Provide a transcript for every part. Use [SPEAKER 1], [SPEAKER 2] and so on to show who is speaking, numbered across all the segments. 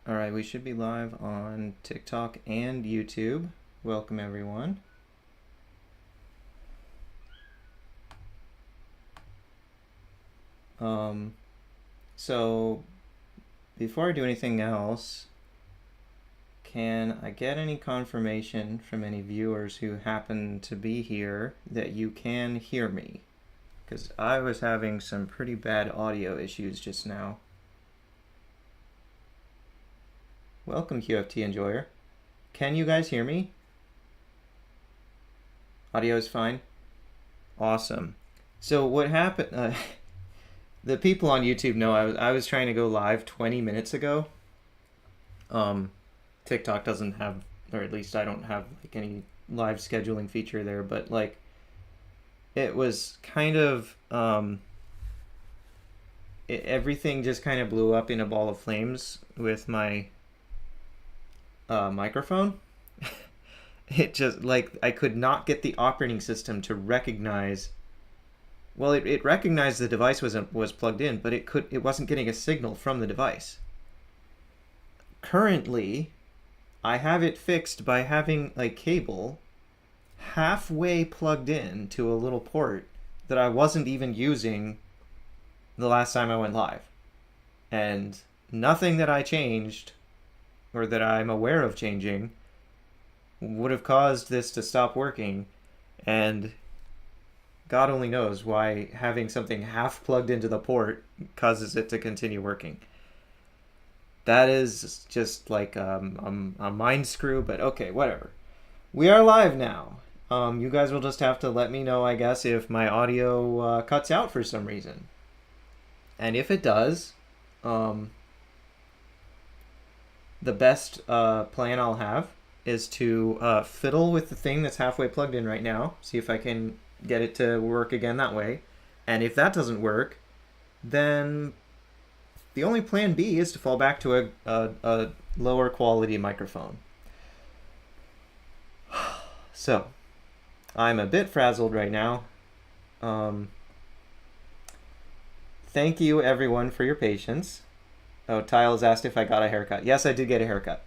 [SPEAKER 1] All right, we should be live on TikTok and YouTube. Welcome, everyone. So before I do anything else, can I get any confirmation from any viewers who happen to be here that you can hear me? Because I was having some pretty bad audio issues just now. Welcome, QFT Enjoyer. Can you guys hear me? Audio is fine? Awesome. So what happened... the people on YouTube know I was trying to go live 20 minutes ago. TikTok doesn't have, or at least I don't have like any live scheduling feature there, but like it was kind of everything just kind of blew up in a ball of flames with my microphone. It just like I could not get the operating system to recognize. Well, it recognized the device was plugged in, but it wasn't getting a signal from the device. Currently, I have it fixed by having a cable halfway plugged in to a little port that I wasn't even using the last time I went live. And nothing that I changed or that I'm aware of changing would have caused this to stop working. And God only knows why having something half plugged into the port causes it to continue working. That is just like a mind screw, but okay, whatever. We are live now. You guys will just have to let me know, I guess, if my audio cuts out for some reason. And if it does, the best plan I'll have is to fiddle with the thing that's halfway plugged in right now, see if I can get it to work again that way. And if that doesn't work, then the only plan B is to fall back to a lower quality microphone. So, I'm a bit frazzled right now. Thank you everyone for your patience. Oh, Tiles asked if I got a haircut. Yes, I did get a haircut.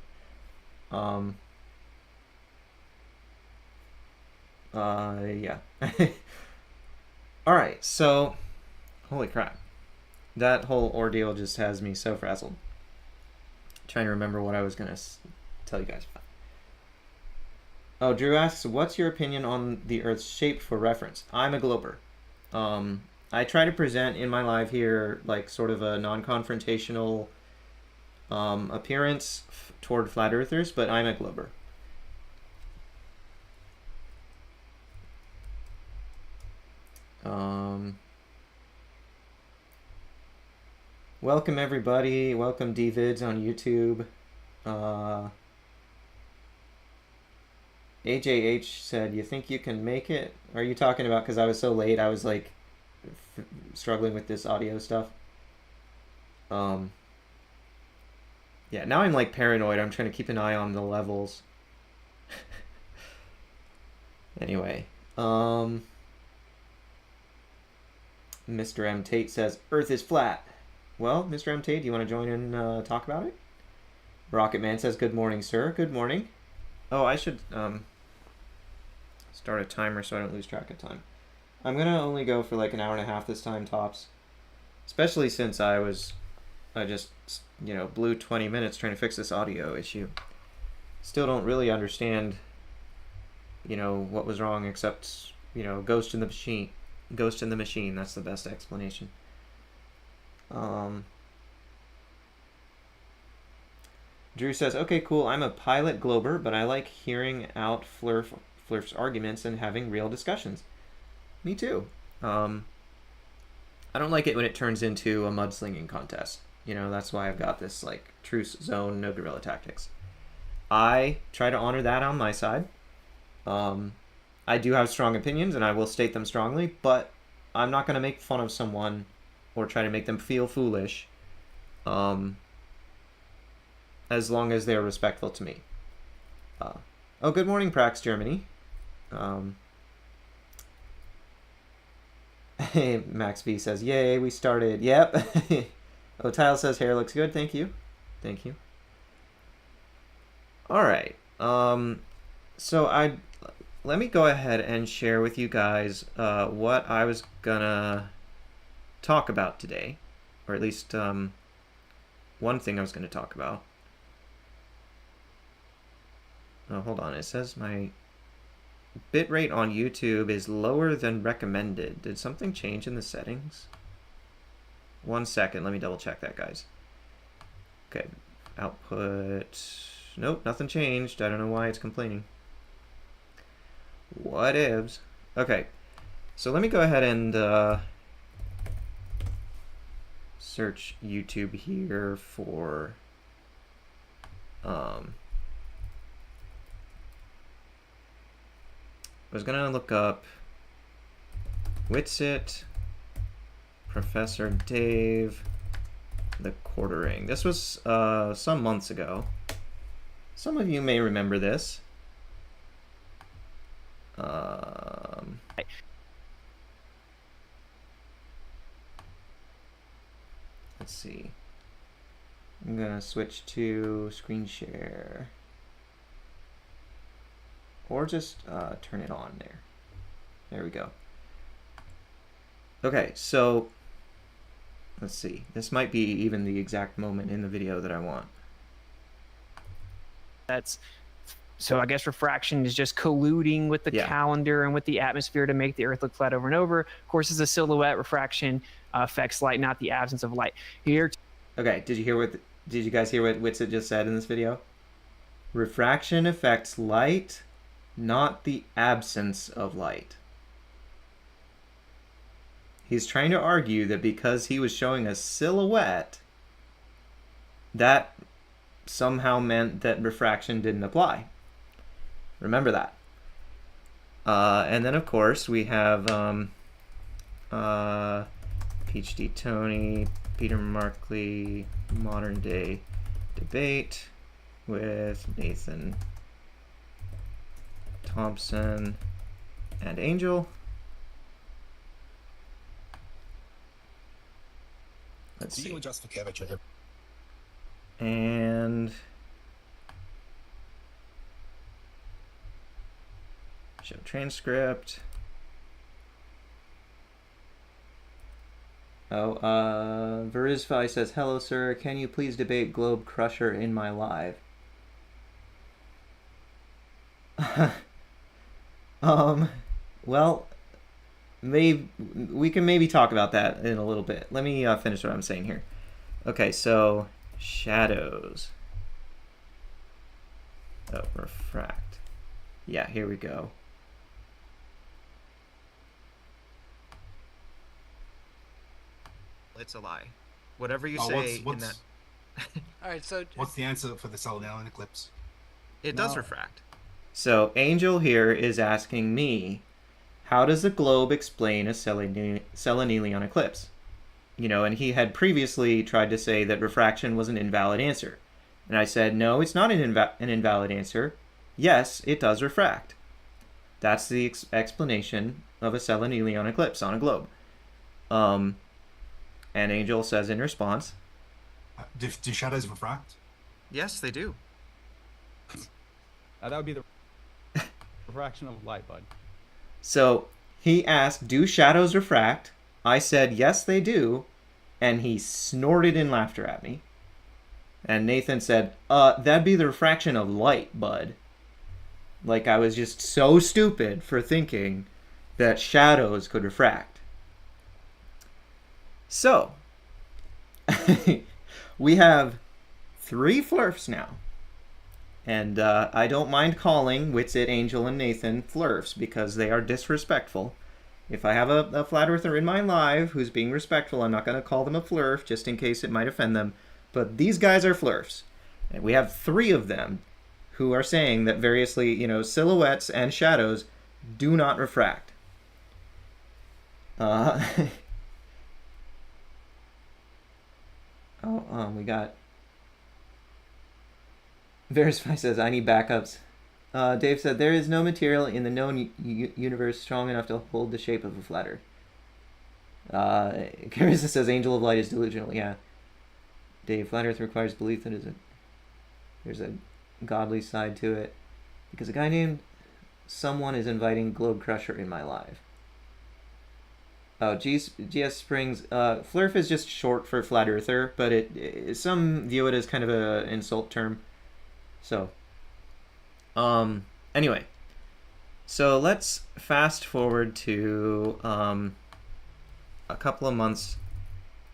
[SPEAKER 1] Yeah. All right, so holy crap. That whole ordeal just has me so frazzled. Trying to remember what I was going to tell you guys about. Oh, Drew asks, what's your opinion on the Earth's shape for reference? I'm a glober. I try to present in my live here like sort of a non-confrontational appearance toward flat earthers, but I'm a glober. Welcome everybody. Welcome DVids on YouTube. AJH said, you think you can make it? Are you talking about because I was so late, I was like struggling with this audio stuff? Yeah, now I'm like paranoid. I'm trying to keep an eye on the levels. Anyway, Mr. M. Tate says, Earth is flat. Well, Mr. M. Tate, do you want to join in and talk about it? Rocket Man says, good morning, sir. Good morning. Oh, I should start a timer so I don't lose track of time. I'm going to only go for like an hour and a half this time, tops. Especially since I just, blew 20 minutes trying to fix this audio issue. Still don't really understand, what was wrong except, ghost in the machine. Ghost in the machine, that's the best explanation. Drew says, okay, cool, I'm a pilot glober, but I like hearing out Flurf's arguments and having real discussions. Me too. I don't like it when it turns into a mudslinging contest. That's why I've got this like truce zone, no guerrilla tactics. I try to honor that on my side. I do have strong opinions and I will state them strongly, but I'm not going to make fun of someone or try to make them feel foolish as long as they're respectful to me. Oh, good morning, Prax Germany. Max V says, yay, we started. Yep. Oh, Tile says, hair looks good. Thank you. Thank you. All right. So let me go ahead and share with you guys what I was gonna talk about today, or at least one thing I was gonna talk about. Oh, hold on. It says my bitrate on YouTube is lower than recommended. Did something change in the settings? 1 second. Let me double check that, guys. Okay. Output. Nope, nothing changed. I don't know why it's complaining. Whatevs. Okay. So let me go ahead and search YouTube here for I was gonna look up Witsit, Professor Dave, the quartering. This was some months ago. Some of you may remember this. Let's see. I'm gonna switch to screen share. Or just turn it on there. There we go. Okay, so let's see. This might be even the exact moment in the video that I want.
[SPEAKER 2] So I guess refraction is just colluding with the calendar and with the atmosphere to make the Earth look flat over and over. Of course, as a silhouette, refraction affects light, not the absence of light. Here.
[SPEAKER 1] Okay, did you guys hear what Witsit just said in this video? Refraction affects light, not the absence of light. He's trying to argue that because he was showing a silhouette, that somehow meant that refraction didn't apply. Remember that. And then, of course, we have PhD Tony, Peter Markley, Modern Day Debate with Nathan Thompson and Angel. Let's see.
[SPEAKER 3] Adjust the curvature.
[SPEAKER 1] And show transcript. Oh, Verizfy says, hello, sir. Can you please debate Globe Crusher in my live? Well, we can maybe talk about that in a little bit. Let me finish what I'm saying here. Okay, so shadows. Oh, refract. Yeah, here we go. It's a lie. Whatever you say in that.
[SPEAKER 4] All right, so
[SPEAKER 3] what's the answer for the Selenian eclipse?
[SPEAKER 1] It does refract. So Angel here is asking me, how does the globe explain a selenium eclipse? You know, and he had previously tried to say that refraction was an invalid answer. And I said, no, it's not an invalid answer. Yes, it does refract. That's the explanation of a selenium eclipse on a globe. And Angel says in response,
[SPEAKER 3] do shadows refract?
[SPEAKER 1] Yes, they do.
[SPEAKER 5] That would be the refraction of light, bud.
[SPEAKER 1] So he asked, do shadows refract? I said, yes, they do. And he snorted in laughter at me. And Nathan said, that'd be the refraction of light, bud. Like I was just so stupid for thinking that shadows could refract. So, we have 3 flurfs now. And I don't mind calling Witsit, Angel, and Nathan flurfs because they are disrespectful. If I have a flat earther in my live who's being respectful, I'm not going to call them a flurf just in case it might offend them. But these guys are flurfs. And we have 3 of them who are saying that variously, you know, silhouettes and shadows do not refract. We got... Verify says, I need backups. Dave said, there is no material in the known universe strong enough to hold the shape of a flat earth. Carissa says, Angel of Light is delusional. Yeah. Dave, flat earth requires belief that there's a godly side to it, because a guy named someone is inviting Globe Crusher in my live. Oh, GS Springs. Flurf is just short for flat earther, but some view it as kind of an insult term. So, anyway, so let's fast forward to a couple of months,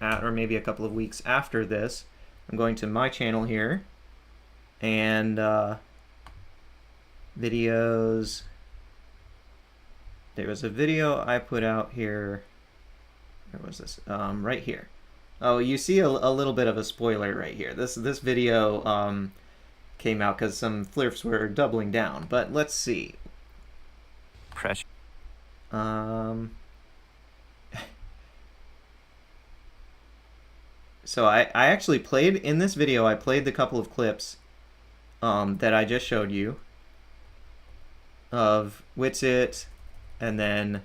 [SPEAKER 1] or maybe a couple of weeks after this. I'm going to my channel here, and videos. There was a video I put out here. Where was this? Right here. Oh, you see a little bit of a spoiler right here. This video came out because some flirfs were doubling down. But let's see.
[SPEAKER 6] Pressure.
[SPEAKER 1] So I actually played in this video. I played the couple of clips that I just showed you of Witsit, and then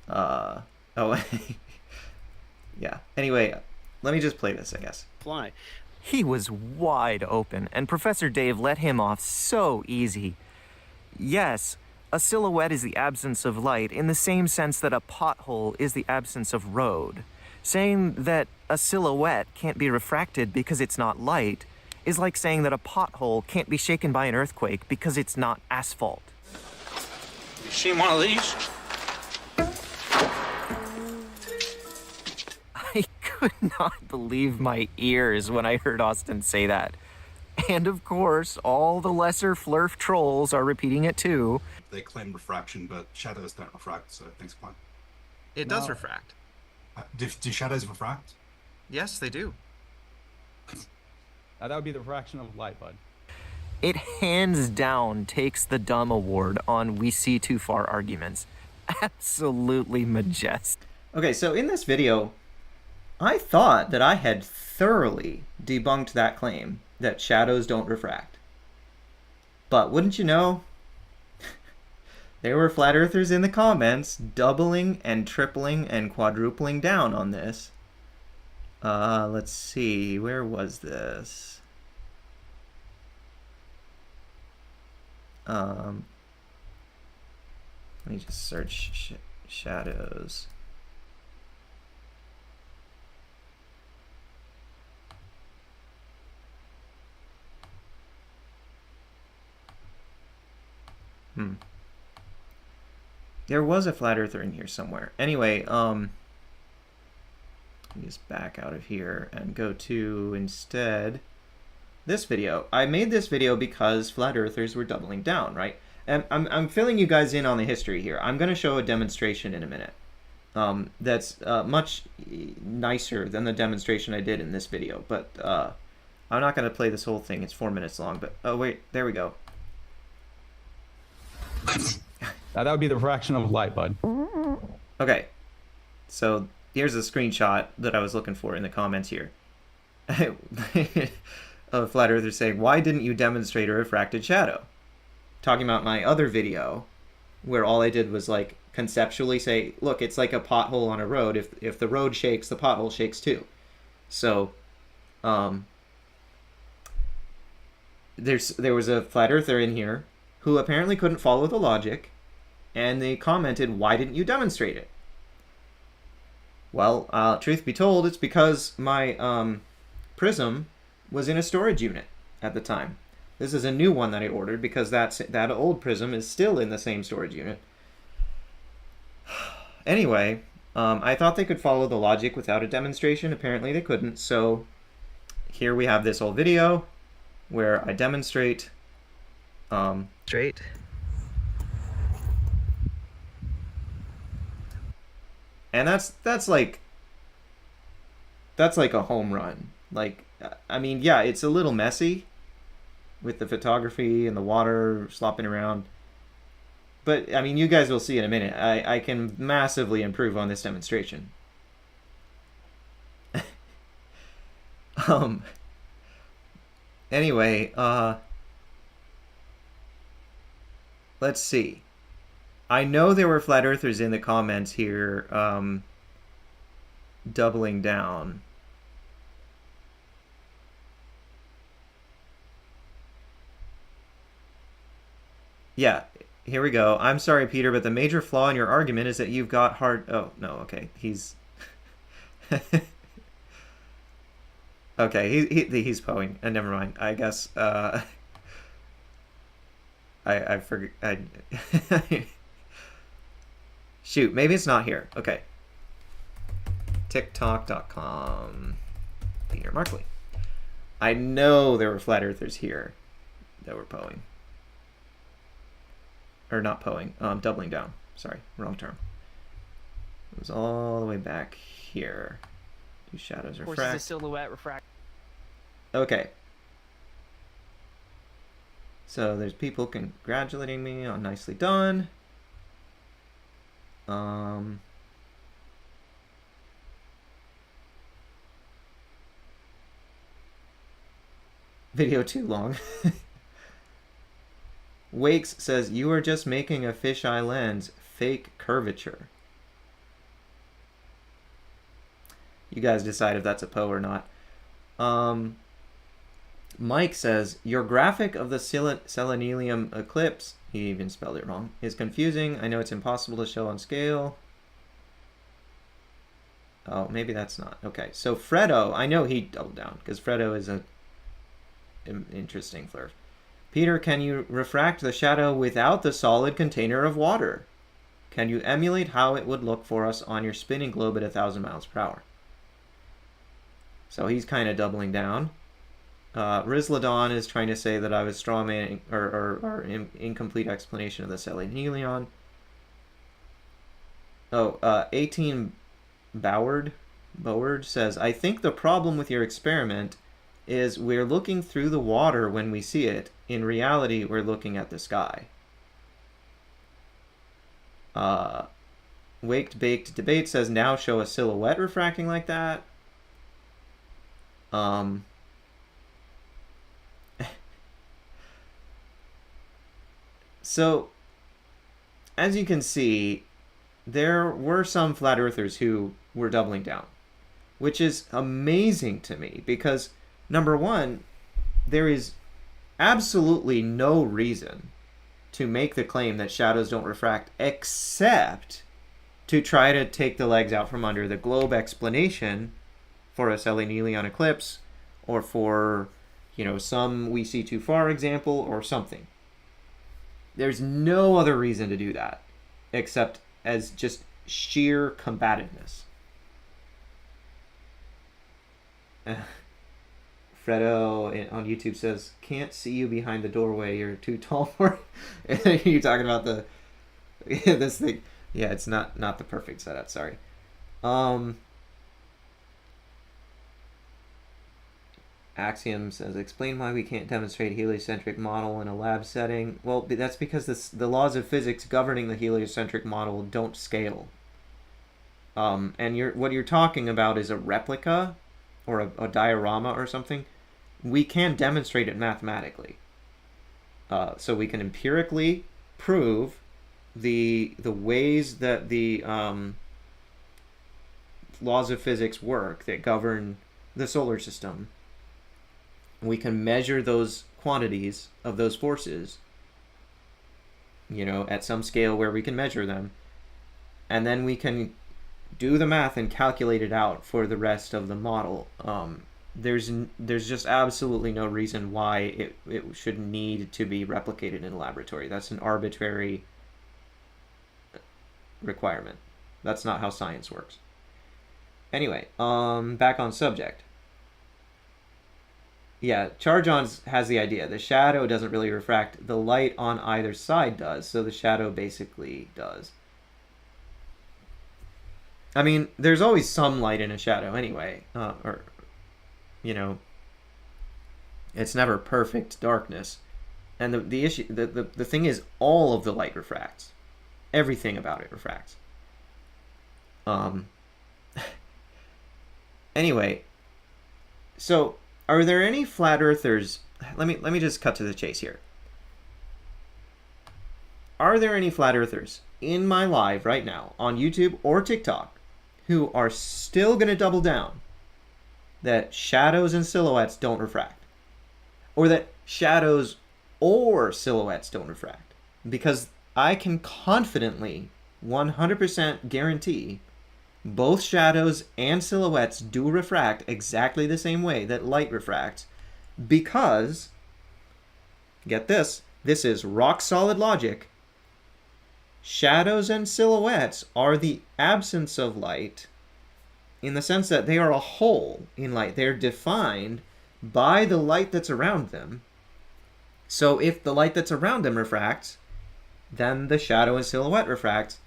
[SPEAKER 1] oh. Yeah. Anyway, let me just play this, I guess.
[SPEAKER 6] Fly. He was wide open, and Professor Dave let him off so easy. Yes, a silhouette is the absence of light in the same sense that a pothole is the absence of road. Saying that a silhouette can't be refracted because it's not light is like saying that a pothole can't be shaken by an earthquake because it's not asphalt.
[SPEAKER 7] You seen one of these?
[SPEAKER 6] I could not believe my ears when I heard Austin say that. And of course, all the lesser flurf trolls are repeating it too.
[SPEAKER 3] They claim refraction, but shadows don't refract, so things fine.
[SPEAKER 8] It does refract.
[SPEAKER 3] Do shadows refract?
[SPEAKER 8] Yes, they do.
[SPEAKER 5] That would be the refraction of light, bud.
[SPEAKER 6] It hands down takes the dumb award on we see too far arguments. Absolutely majestic.
[SPEAKER 1] Okay, so in this video, I thought that I had thoroughly debunked that claim that shadows don't refract. But wouldn't you know, there were flat earthers in the comments doubling and tripling and quadrupling down on this. Let's see, where was this? Let me just search shadows. There was a flat earther in here somewhere. Anyway, let me just back out of here and go to, instead, this video. I made this video because flat earthers were doubling down, right? And I'm filling you guys in on the history here. I'm going to show a demonstration in a minute that's much nicer than the demonstration I did in this video. But I'm not going to play this whole thing. It's 4 minutes long. But oh, wait, there we go.
[SPEAKER 5] That would be the refraction of light, bud.
[SPEAKER 1] Okay, so here's a screenshot that I was looking for in the comments here. A flat earther saying, "Why didn't you demonstrate a refracted shadow?" Talking about my other video, where all I did was like conceptually say, "Look, it's like a pothole on a road. If the road shakes, the pothole shakes too." So, there was a flat earther in here who apparently couldn't follow the logic, and they commented, "Why didn't you demonstrate it?" Well, truth be told, it's because my prism was in a storage unit at the time. This is a new one that I ordered because that old prism is still in the same storage unit. Anyway, I thought they could follow the logic without a demonstration. Apparently they couldn't, so here we have this old video where I demonstrate
[SPEAKER 6] Straight.
[SPEAKER 1] And that's like a home run. Like, I mean, yeah, it's a little messy with the photography and the water slopping around. But, I mean, you guys will see in a minute. I can massively improve on this demonstration. Anyway, let's see. I know there were flat earthers in the comments here doubling down. 。Yeah, here we go. I'm sorry, Peter, but the major flaw in your argument is that you've got hard... Oh, no, okay. He's... okay, he's poing. Never mind. I guess, I forget... Shoot, maybe it's not here. Okay. TikTok.com. Peter Markley. I know there were flat earthers here that were poing. Or not poing, doubling down. Sorry, wrong term. It was all the way back here. Do shadows refract?
[SPEAKER 2] Of course, it's a silhouette refract.
[SPEAKER 1] Okay. So there's people congratulating me on nicely done. Video too long. Wakes says, you are just making a fisheye lens fake curvature. You guys decide if that's a Poe or not. Mike says, your graphic of the selenium eclipse, he even spelled it wrong, is confusing. I know it's impossible to show on scale. Oh, maybe that's not. Okay, so Fredo, I know he doubled down, because Fredo is a interesting flirt. Peter, can you refract the shadow without the solid container of water? Can you emulate how it would look for us on your spinning globe at 1,000 miles per hour? So he's kind of doubling down. Rizladon is trying to say that I was strawmanning or incomplete explanation of the selenium. Oh, 18 Boward says, I think the problem with your experiment is we're looking through the water when we see it. In reality, we're looking at the sky. Waked Baked Debate says, now show a silhouette refracting like that. So, as you can see, there were some flat earthers who were doubling down, which is amazing to me because, number one, there is absolutely no reason to make the claim that shadows don't refract except to try to take the legs out from under the globe explanation for a selenium eclipse or for, you know, some we see too far example or something. There's no other reason to do that except as just sheer combativeness. Fredo on YouTube says, can't see you behind the doorway, you're too tall for it. You're talking about the this thing. Yeah, it's not the perfect setup, sorry. Axiom says, explain why we can't demonstrate heliocentric model in a lab setting. Well, that's because the laws of physics governing the heliocentric model don't scale. And what you're talking about is a replica or a diorama or something. We can demonstrate it mathematically. So we can empirically prove the ways that the laws of physics work that govern the solar system. We can measure those quantities of those forces, you know, at some scale where we can measure them. And then we can do the math and calculate it out for the rest of the model. There's just absolutely no reason why it should need to be replicated in a laboratory. That's an arbitrary requirement. That's not how science works. Anyway, back on subject. Yeah, Charjons has the idea. The shadow doesn't really refract. The light on either side does, so the shadow basically does. I mean, there's always some light in a shadow anyway. Or, you know, it's never perfect darkness. And the issue, the thing is, all of the light refracts. Everything about it refracts. Anyway, so are there any flat earthers? Let me just cut to the chase here. Are there any flat earthers in my live right now on YouTube or TikTok who are still going to double down that shadows and silhouettes don't refract? Or that shadows or silhouettes don't refract? because I can confidently 100% guarantee both shadows and silhouettes do refract exactly the same way that light refracts, because, get this is rock solid logic. Shadows and silhouettes are the absence of light in the sense that they are a hole in light. They're defined by the light that's around them. So if the light that's around them refracts, then the shadow and silhouette refracts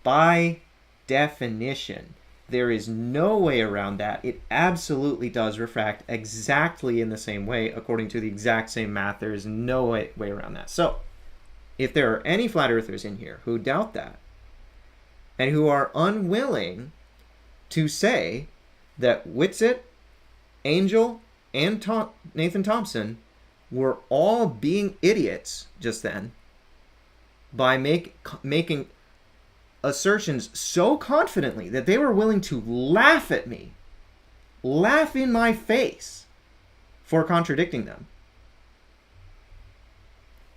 [SPEAKER 1] by definition. There is no way around that. It absolutely does refract exactly in the same way according to the exact same math. There is no way around that. So if there are any flat earthers in here who doubt that and who are unwilling to say that Whitsitt, Angel, and Nathan Thompson were all being idiots just then by making assertions so confidently that they were willing to laugh at me, laugh in my face for contradicting them.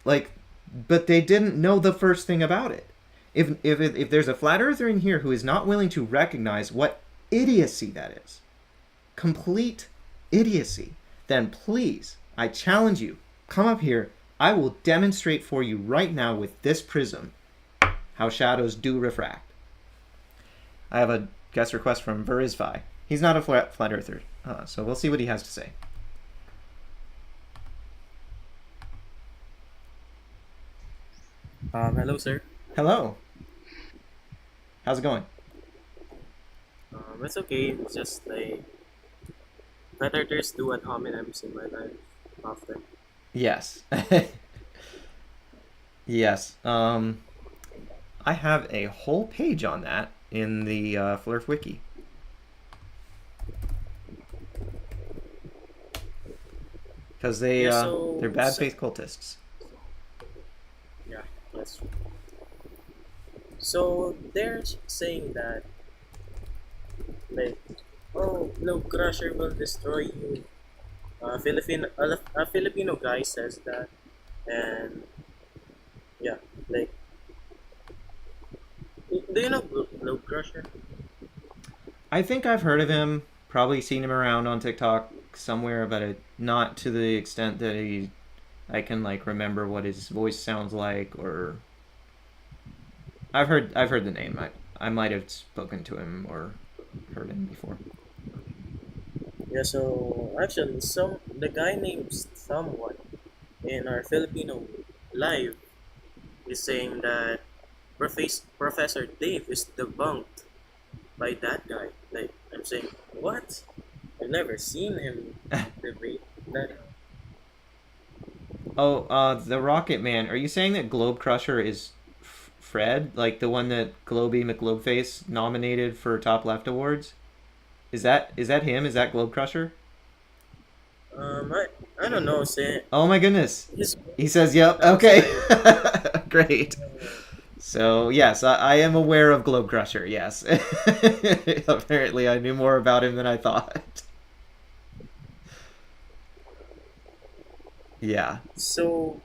[SPEAKER 1] Like, but they didn't know the first thing about it. If there's a flat earther in here who is not willing to recognize what idiocy that is, complete idiocy, then please, I challenge you, come up here. I will demonstrate for you right now with this prism how shadows do refract. I have a guest request from Verizvi. He's not a flat earther, so we'll see what he has to say.
[SPEAKER 9] Hello, sir.
[SPEAKER 1] Hello. How's it going?
[SPEAKER 9] It's okay. It's just like flat earthers do ad hominems in my life often.
[SPEAKER 1] Yes. Yes. I have a whole page on that in the Flurf wiki. Because they're bad faith cultists.
[SPEAKER 9] Yeah, that's true. So they're saying that, like, oh, Globe Crusher will destroy you. A Filipino guy says that, and yeah, like, do you know Globe Crusher?
[SPEAKER 1] I think I've heard of him. Probably seen him around on TikTok somewhere, but not to the extent that I can like remember what his voice sounds like, or I've heard the name. I might have spoken to him or heard him before.
[SPEAKER 9] Yeah, so actually, the guy named someone in our Filipino live is saying that Professor Dave is debunked by that guy. Like, I'm saying, what? I've never seen him debate that.
[SPEAKER 1] Oh, the Rocket Man. Are you saying that Globe Crusher is Fred, like the one that Globey McGlobeface nominated for Top Left Awards? Is that him? Is that Globe Crusher?
[SPEAKER 9] I don't know. Say.
[SPEAKER 1] Oh my goodness. He says, "Yep." Okay. Great. So yes, I am aware of Globe Crusher. Yes. Apparently, I knew more about him than I thought. Yeah.
[SPEAKER 9] So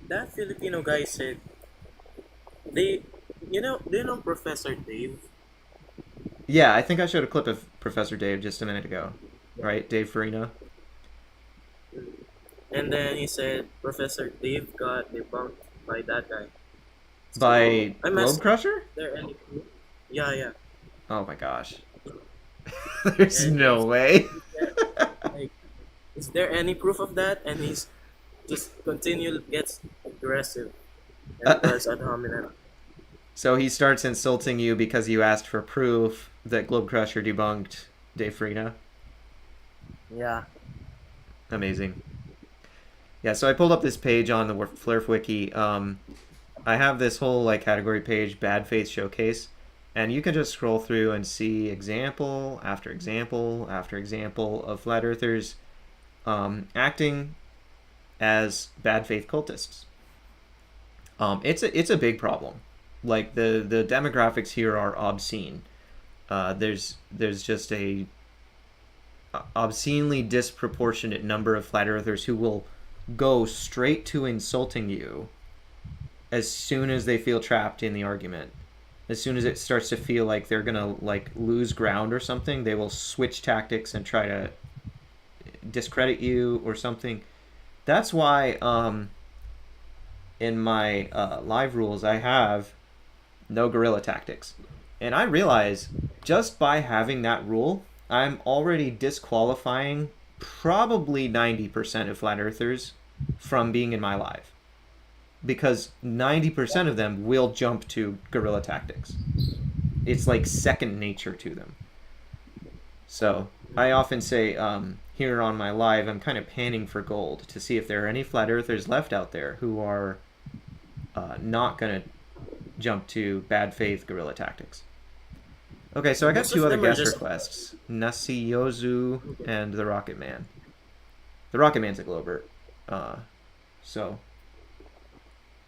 [SPEAKER 9] that Filipino guy said, do you know Professor Dave?
[SPEAKER 1] Yeah, I think I showed a clip of Professor Dave just a minute ago. Right, Dave Farina.
[SPEAKER 9] And then he said Professor Dave got debunked by that guy.
[SPEAKER 1] By
[SPEAKER 9] So,
[SPEAKER 1] Globe Crusher?
[SPEAKER 9] Is there any proof? Yeah.
[SPEAKER 1] Oh my gosh. There's no way.
[SPEAKER 9] Like, is there any proof of that? And he's just continually gets aggressive and does ad hominem.
[SPEAKER 1] So he starts insulting you because you asked for proof that Globe Crusher debunked Dave Farina?
[SPEAKER 9] Yeah.
[SPEAKER 1] Amazing. Yeah, so I pulled up this page on the Flurf wiki. I have this whole like category page, Bad Faith Showcase, and you can just scroll through and see example after example after example of flat earthers acting as bad faith cultists. It's a big problem. Like the demographics here are obscene. There's just a obscenely disproportionate number of flat earthers who will go straight to insulting you as soon as they feel trapped in the argument. As soon as it starts to feel like they're gonna like lose ground or something, they will switch tactics and try to discredit you or something. That's why in my live rules I have no guerrilla tactics. And I realize just by having that rule, I'm already disqualifying probably 90% of flat earthers from being in my live. Because 90% of them will jump to guerrilla tactics. It's like second nature to them. So I often say here on my live, I'm kind of panning for gold to see if there are any flat earthers left out there who are not going to jump to bad faith guerrilla tactics. Okay, so I got two other guest requests. Nasiyozu and the Rocket Man. The Rocket Man's a Globert. So,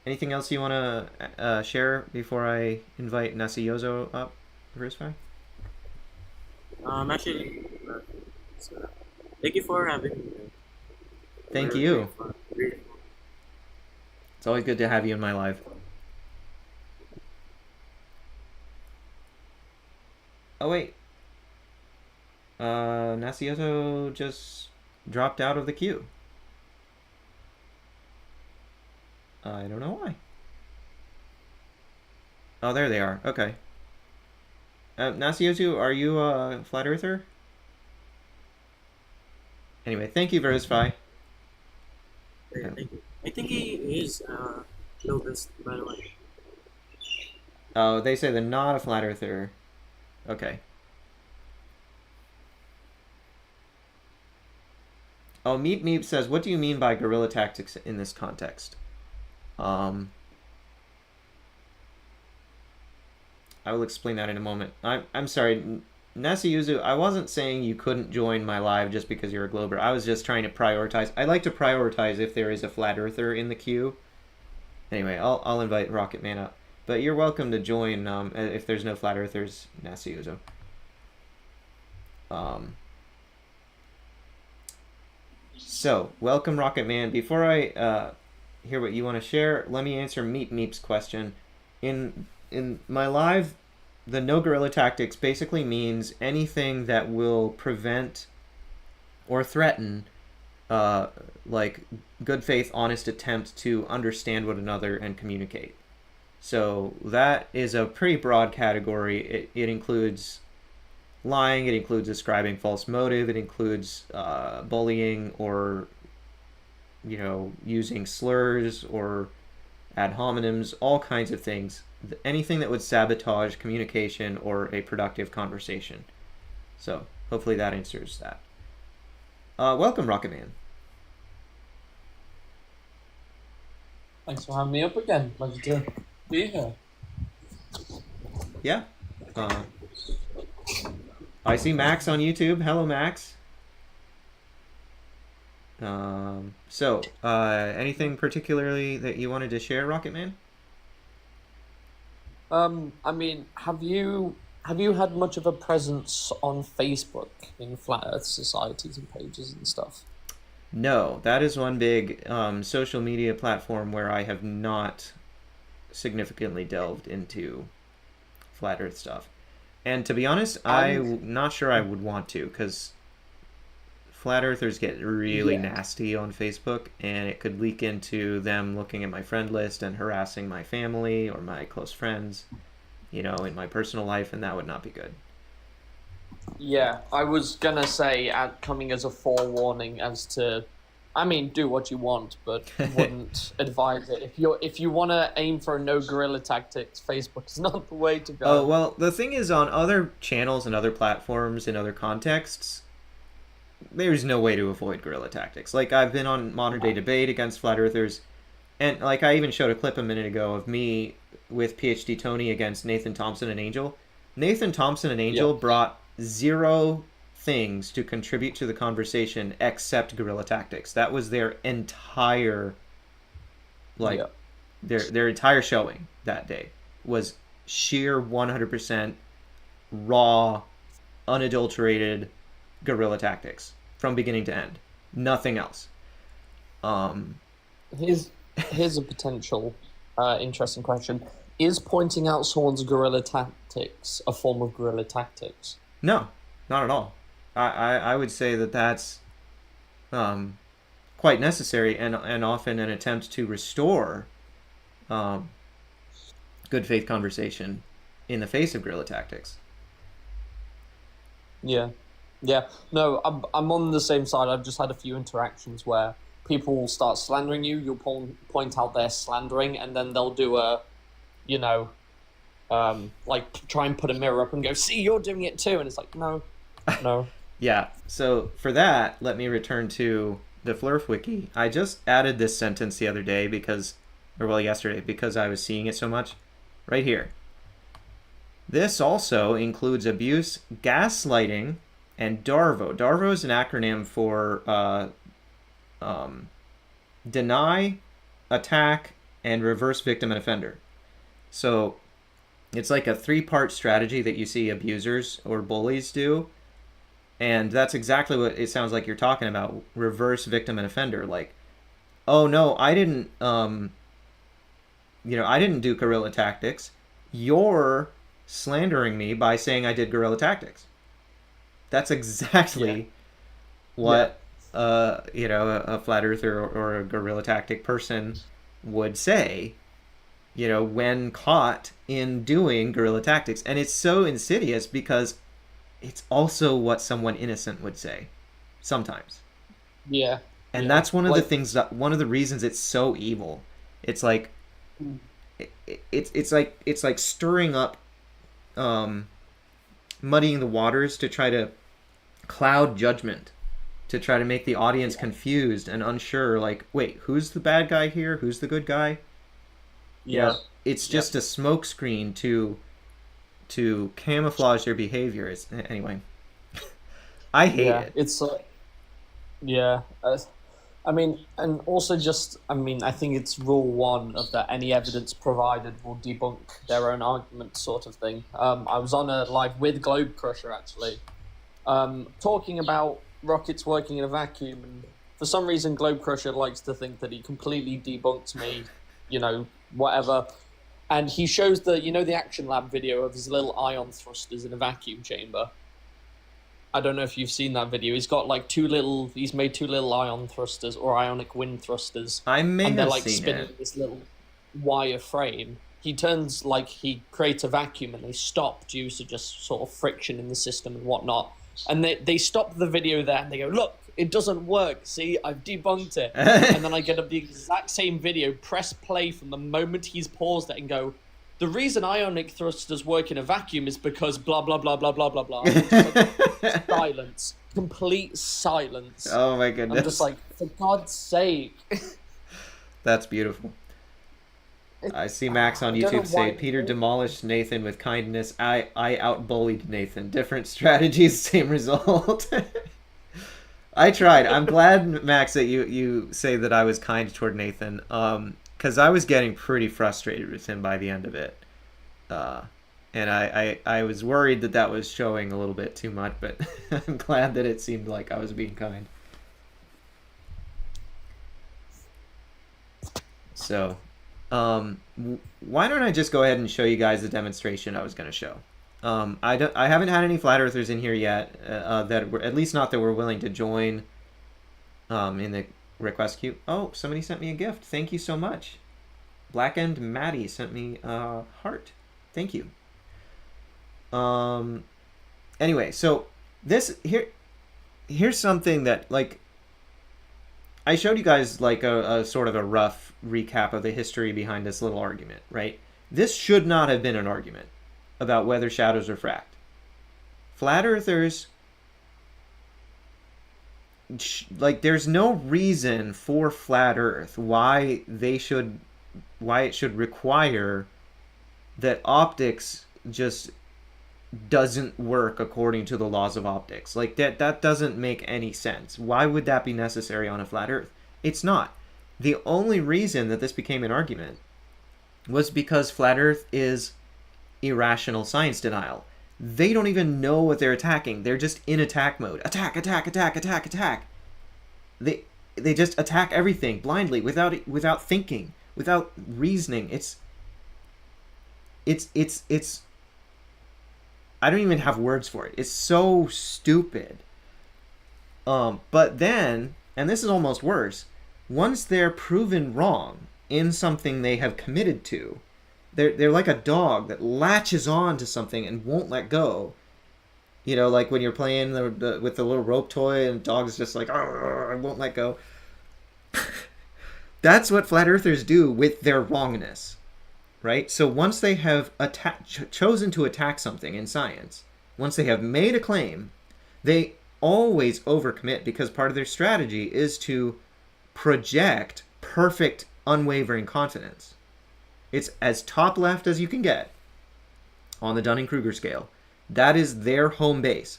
[SPEAKER 1] anything else you want to share before I invite Nasiyozu up, Versfy?
[SPEAKER 9] Actually, thank you for having me.
[SPEAKER 1] Thank you. It's always good to have you in my live. Oh wait, Nasiyozu just dropped out of the queue. I don't know why. Oh, there they are. Okay. Nasiyozu, are you a flat earther? Anyway, thank you, Versfy.
[SPEAKER 9] Thank you. I think he is Globist, by the way.
[SPEAKER 1] Oh, they say they're not a flat earther. Okay. Oh, Meep Meep says, what do you mean by guerrilla tactics in this context? I will explain that in a moment. I'm sorry, Nasiyozu, I wasn't saying you couldn't join my live just because you're a Glober. I was just trying to prioritize. I like to prioritize if there is a flat earther in the queue. Anyway, I'll invite Rocket Man up. But you're welcome to join if there's no flat earthers, Nasiyozu. So, welcome, Rocket Man. Before I hear what you want to share, let me answer Meep Meep's question. In my live, the no guerrilla tactics basically means anything that will prevent or threaten like good faith, honest attempt to understand one another and communicate. So that is a pretty broad category. It includes lying, it includes ascribing false motive, it includes bullying or, you know, using slurs or ad hominems, all kinds of things. Anything that would sabotage communication or a productive conversation. So hopefully that answers that. Welcome, Rocket Man.
[SPEAKER 10] Thanks for having me up again. Pleasure to be here.
[SPEAKER 1] Yeah. I see Max on YouTube. Hello, Max. So, anything particularly that you wanted to share, Rocket Man?
[SPEAKER 10] I mean, have you had much of a presence on Facebook in Flat Earth societies and pages and stuff?
[SPEAKER 1] No, that is one big social media platform where I have not significantly delved into flat earth stuff. And to be honest, I'm not sure I would want to, because flat earthers get really nasty on Facebook, and it could leak into them looking at my friend list and harassing my family or my close friends, you know, in my personal life, and that would not be good.
[SPEAKER 10] Yeah, I was gonna say, coming as a forewarning as to, I mean, do what you want, but wouldn't advise it. If you want to aim for no guerrilla tactics, Facebook is not the way to go.
[SPEAKER 1] Oh, well, the thing is, on other channels and other platforms in other contexts, there's no way to avoid guerrilla tactics. Like, I've been on Modern Day Debate against flat earthers, and like I even showed a clip a minute ago of me with PhD Tony against Nathan Thompson and Angel. Nathan Thompson and Angel brought zero things to contribute to the conversation except guerrilla tactics. That was their entire, like, their entire showing that day was sheer 100% raw, unadulterated guerrilla tactics from beginning to end. Nothing else.
[SPEAKER 10] Here's a potential interesting question. Is pointing out someone's guerrilla tactics a form of guerrilla tactics?
[SPEAKER 1] No, not at all. I would say that that's quite necessary and often an attempt to restore good faith conversation in the face of guerrilla tactics.
[SPEAKER 10] Yeah. No, I'm on the same side. I've just had a few interactions where people will start slandering you. You'll point out they're slandering, and then they'll do a, like try and put a mirror up and go, "See, you're doing it too," and it's like, no.
[SPEAKER 1] Yeah. So for that, let me return to the Flurf wiki. I just added this sentence the other day yesterday because I was seeing it so much. Right here. This also includes abuse, gaslighting, and DARVO. DARVO is an acronym for deny, attack, and reverse victim and offender. So it's like a 3-part strategy that you see abusers or bullies do. And that's exactly what it sounds like you're talking about. Reverse victim and offender. Like, oh no, I didn't do guerrilla tactics. You're slandering me by saying I did guerrilla tactics. That's exactly what a flat earther or a guerrilla tactic person would say, when caught in doing guerrilla tactics. And it's so insidious because it's also what someone innocent would say sometimes.
[SPEAKER 10] Yeah.
[SPEAKER 1] And that's one of one of the reasons it's so evil. It's like it's like stirring up muddying the waters to try to cloud judgment, to try to make the audience confused and unsure, like, wait, who's the bad guy here? Who's the good guy?
[SPEAKER 10] Yeah.
[SPEAKER 1] It's just a smokescreen to camouflage their behavior. Anyway. I hate it.
[SPEAKER 10] It's I mean, and also I think it's rule 1 of that any evidence provided will debunk their own argument sort of thing. I was on a live with Globe Crusher, actually, talking about rockets working in a vacuum, and for some reason Globe Crusher likes to think that he completely debunked me, whatever. And he shows the Action Lab video of his little ion thrusters in a vacuum chamber. I don't know if you've seen that video. He's got he's made 2 little ion thrusters or ionic wind thrusters.
[SPEAKER 1] I may
[SPEAKER 10] and they're
[SPEAKER 1] have
[SPEAKER 10] like
[SPEAKER 1] seen
[SPEAKER 10] spinning
[SPEAKER 1] it.
[SPEAKER 10] this little wire frame. He creates a vacuum and they stop due to just sort of friction in the system and whatnot. And they stop the video there and they go, look, it doesn't work. See, I've debunked it. And then I get up the exact same video, press play from the moment he's paused it and go, the reason ionic thrusters work in a vacuum is because blah, blah, blah, blah, blah, blah, blah. Silence. Complete silence.
[SPEAKER 1] Oh my goodness.
[SPEAKER 10] I'm just like, for God's sake.
[SPEAKER 1] That's beautiful. I see Max on YouTube say, Peter demolished Nathan with kindness. I outbullied Nathan. Different strategies, same result. I tried. I'm glad, Max, that you say that I was kind toward Nathan. Because I was getting pretty frustrated with him by the end of it. And I was worried that was showing a little bit too much, but I'm glad that it seemed like I was being kind. So, why don't I just go ahead and show you guys the demonstration I was going to show. I haven't had any flat earthers in here yet, that were, at least not that were willing to join in the request queue. Oh, somebody sent me a gift. Thank you so much. Blackened Maddie sent me a heart. Thank you. Anyway, so here's something that, like, I showed you guys like a sort of a rough recap of the history behind this little argument, right? This should not have been an argument about whether shadows are fracked. Flat earthers, like, there's no reason for flat earth why it should require that optics just doesn't work according to the laws of optics. Like, that doesn't make any sense. Why would that be necessary on a flat earth? It's not. The only reason that this became an argument was because flat earth is irrational science denial. They don't even know what they're attacking. They're just in attack mode. Attack, attack, attack, attack, attack. They just attack everything blindly without thinking, without reasoning. It's I don't even have words for it. It's so stupid. But then, and this is almost worse, once they're proven wrong in something they have committed to, they're like a dog that latches on to something and won't let go. You know, like when you're playing with the little rope toy and the dog's just like, I won't let go. That's what flat earthers do with their wrongness, right? So once they have chosen to attack something in science, once they have made a claim, they always overcommit, because part of their strategy is to project perfect, unwavering confidence. It's as top left as you can get on the Dunning-Kruger scale. That is their home base.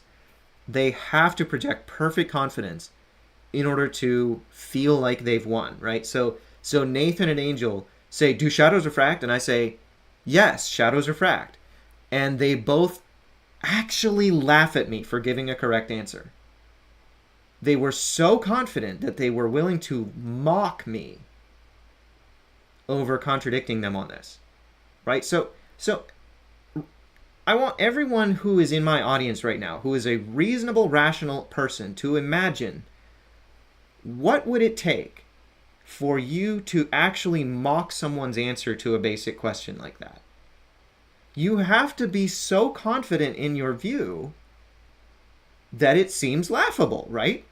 [SPEAKER 1] They have to project perfect confidence in order to feel like they've won, right? So Nathan and Angel say, do shadows refract? And I say, yes, shadows refract. And they both actually laugh at me for giving a correct answer. They were so confident that they were willing to mock me over contradicting them on this, right? So I want everyone who is in my audience right now, who is a reasonable, rational person, to imagine, what would it take for you to actually mock someone's answer to a basic question like that? You have to be so confident in your view that it seems laughable, right?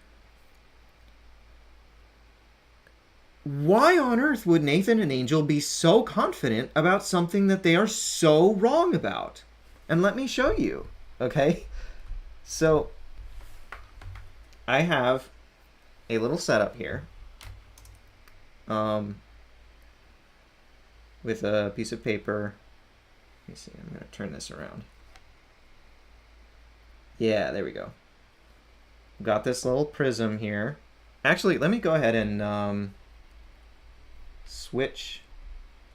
[SPEAKER 1] Why on earth would Nathan and Angel be so confident about something that they are so wrong about? And let me show you, okay? So I have a little setup here with a piece of paper. Let me see, I'm going to turn this around. Yeah, there we go. Got this little prism here. Actually, let me go ahead and switch.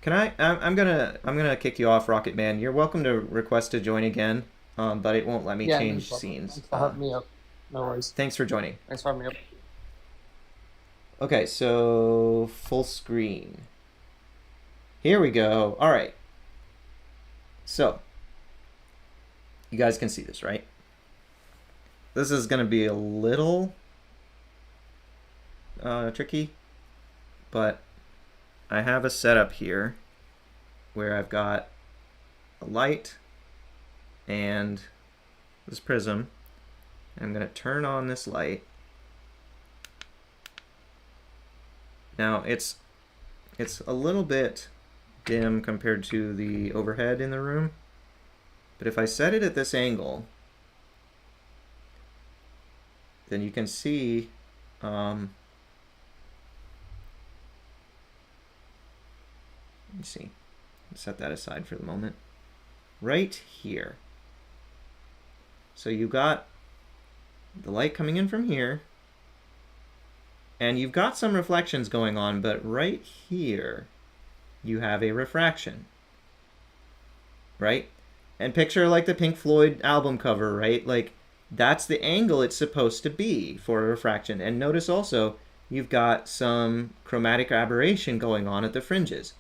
[SPEAKER 1] Can I'm gonna kick you off, Rocket Man. You're welcome to request to join again, but it won't let me change scenes.
[SPEAKER 10] Thanks for having me up. No worries.
[SPEAKER 1] Thanks for joining.
[SPEAKER 10] Thanks for having me up.
[SPEAKER 1] Okay, so full screen. Here we go. All right. So you guys can see this, right? This is gonna be a little tricky, but I have a setup here where I've got a light and this prism. I'm going to turn on this light. Now it's a little bit dim compared to the overhead in the room, but if I set it at this angle, then you can see let me see. Set that aside for the moment. Right here. So you've got the light coming in from here, and you've got some reflections going on, but right here you have a refraction. Right? And picture like the Pink Floyd album cover, right? Like that's the angle it's supposed to be for a refraction. And notice also you've got some chromatic aberration going on at the fringes.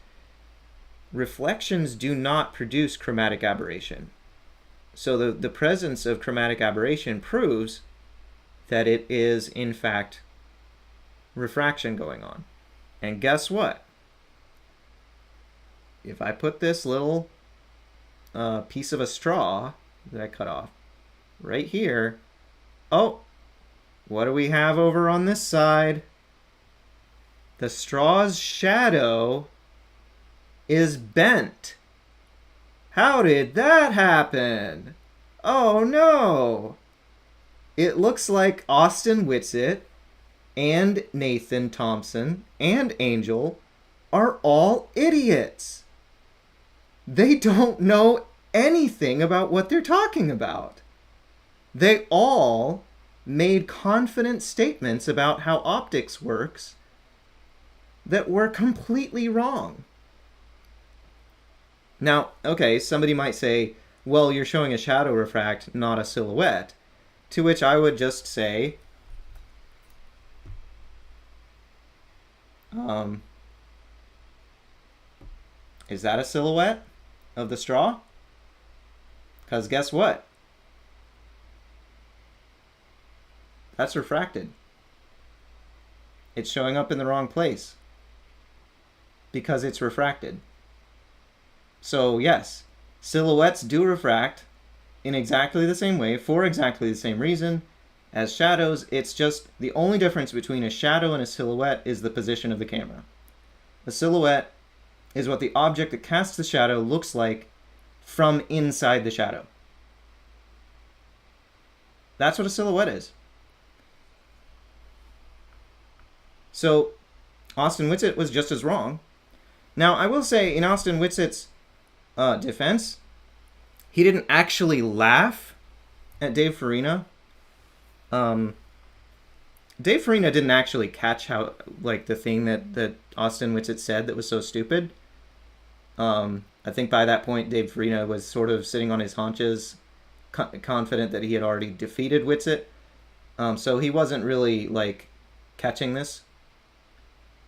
[SPEAKER 1] Reflections do not produce chromatic aberration. So the presence of chromatic aberration proves that it is, in fact, refraction going on. And guess what? If I put this little piece of a straw that I cut off right here, oh, what do we have over on this side? The straw's shadow is bent. How did that happen? Oh no! It looks like Austin Whitsitt and Nathan Thompson and Angel are all idiots. They don't know anything about what they're talking about. They all made confident statements about how optics works that were completely wrong. Now, okay, somebody might say, well, you're showing a shadow refract, not a silhouette. To which I would just say, Is that a silhouette of the straw? Because guess what? That's refracted. It's showing up in the wrong place because it's refracted. So yes, silhouettes do refract in exactly the same way for exactly the same reason as shadows. It's just the only difference between a shadow and a silhouette is the position of the camera. A silhouette is what the object that casts the shadow looks like from inside the shadow. That's what a silhouette is. So Austin Whitsitt was just as wrong. Now, I will say, in Austin Whitsitt's defense, he didn't actually laugh at Dave Farina. Dave Farina didn't actually catch how, like, the thing that Austin Whitsitt said that was so stupid. I think by that point, Dave Farina was sort of sitting on his haunches, confident that he had already defeated Whitsitt. So he wasn't really, like, catching this.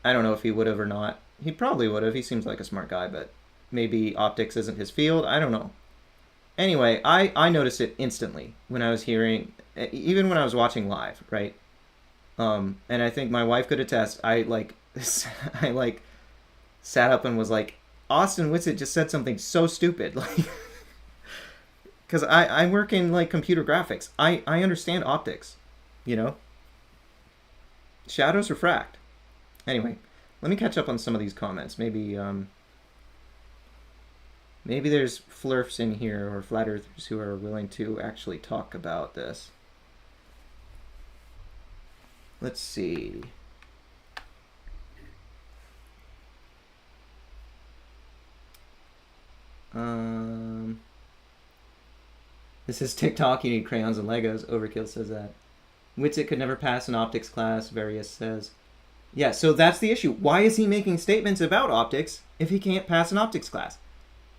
[SPEAKER 1] I don't know if he would have or not. He probably would have. He seems like a smart guy, but maybe optics isn't his field. I don't know. Anyway, I noticed it instantly when I was hearing, even when I was watching live, right? And I think my wife could attest. I sat up and was like, Austin Whitsitt just said something so stupid, like, because I work in, like, computer graphics. I understand optics, you know. Shadows refract. Anyway, let me catch up on some of these comments. Maybe there's flurfs in here or flat earthers who are willing to actually talk about this. Let's see. This is TikTok. You need crayons and Legos. Overkill says that. Whitsitt could never pass an optics class. Various says. Yeah, so that's the issue. Why is he making statements about optics if he can't pass an optics class?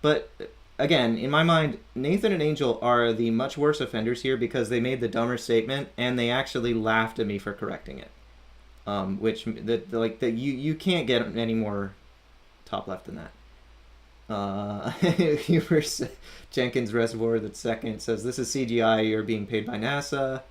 [SPEAKER 1] But again, in my mind, Nathan and Angel are the much worse offenders here because they made the dumber statement and they actually laughed at me for correcting it. You can't get any more top left than that. Jenkins Reservoir, that's second, says this is CGI. You're being paid by NASA.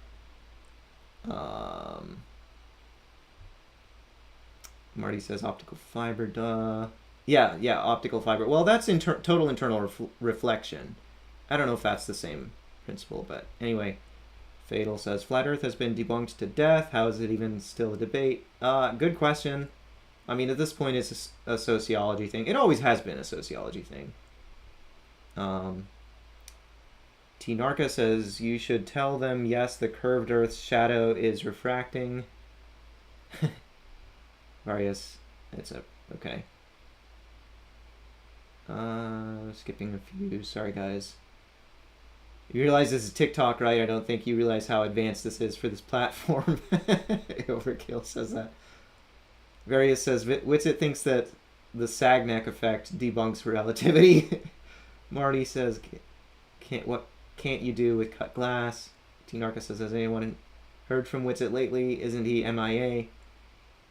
[SPEAKER 1] Marty says optical fiber, duh. Yeah, optical fiber. Well, that's total internal reflection. I don't know if that's the same principle, but anyway. Fatal says flat Earth has been debunked to death. How is it even still a debate? Good question. I mean, at this point, it's a sociology thing. It always has been a sociology thing. T. Narca says you should tell them yes, the curved Earth's shadow is refracting. Various, okay. Skipping a few. Sorry, guys. You realize this is TikTok, right? I don't think you realize how advanced this is for this platform. Overkill says that. Various says Whitsitt thinks that the Sagnac effect debunks relativity. Marty says, what can't you do with cut glass? T. Narca says, has anyone heard from Whitsitt lately? Isn't he MIA?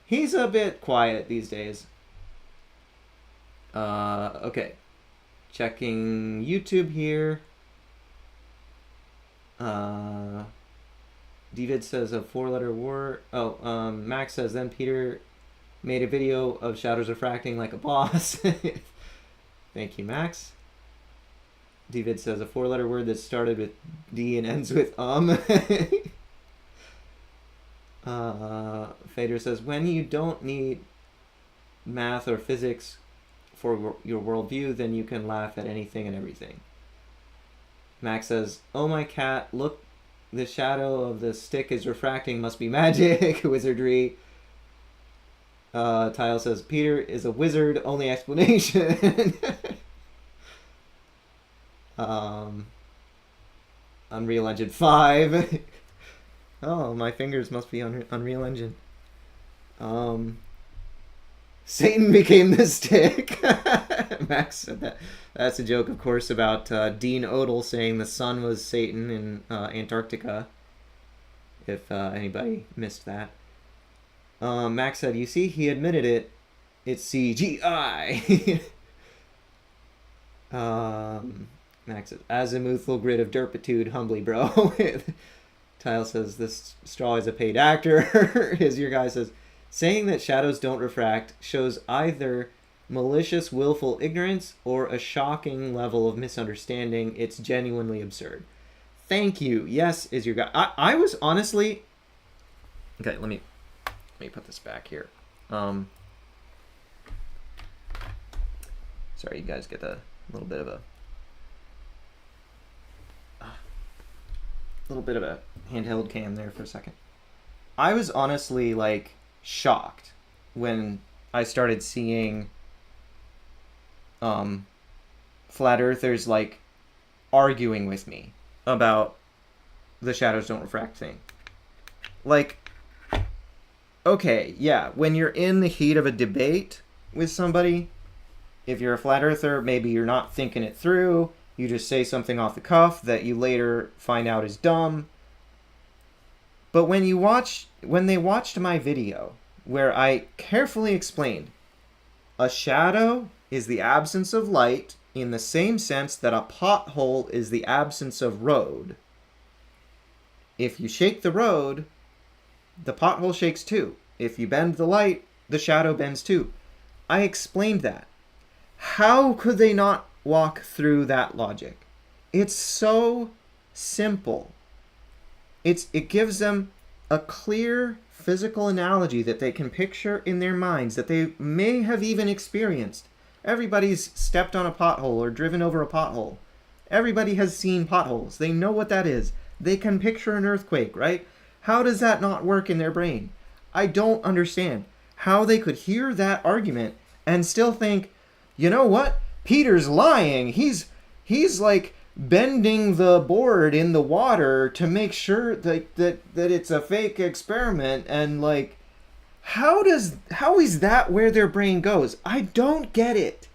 [SPEAKER 1] He's a bit quiet these days. Okay. Checking YouTube here. David says a 4-letter word. Max says then Peter made a video of shadows refracting like a boss. Thank you, Max. David says a 4-letter word that started with D and ends with Fader says when you don't need math or physics for your worldview, then you can laugh at anything and everything. Max says, oh my cat, look, the shadow of the stick is refracting, must be magic, wizardry. Tile says, Peter is a wizard, only explanation. Unreal Engine 5. Oh, my fingers must be Unreal Engine. Satan became the stick. Max said that. That's a joke, of course, about Dean Odell saying the sun was Satan in Antarctica. If anybody missed that. Max said, you see, he admitted it. It's CGI. Max says, azimuthal grid of derpitude, humbly, bro. Tile says, this straw is a paid actor. His your guy says, saying that shadows don't refract shows either malicious, willful ignorance or a shocking level of misunderstanding. It's genuinely absurd. Thank you. Yes, is your guy. I was honestly... Okay, let me put this back here. Sorry, you guys get a little bit of a handheld cam there for a second. I was honestly like shocked when I started seeing flat earthers like arguing with me about the shadows don't refract thing. Like, okay, yeah, when you're in the heat of a debate with somebody, if you're a flat earther, maybe you're not thinking it through, you just say something off the cuff that you later find out is dumb. But when they watched my video where I carefully explained a shadow is the absence of light in the same sense that a pothole is the absence of road. If you shake the road, the pothole shakes too. If you bend the light, the shadow bends too. I explained that. How could they not walk through that logic? It's so simple. It gives them a clear physical analogy that they can picture in their minds, that they may have even experienced. Everybody's stepped on a pothole or driven over a pothole. Everybody has seen potholes. They know what that is. They can picture an earthquake, right? How does that not work in their brain? I don't understand how they could hear that argument and still think, you know what? Peter's lying. He's like bending the board in the water to make sure that it's a fake experiment, and like how is that where their brain goes? I don't get it.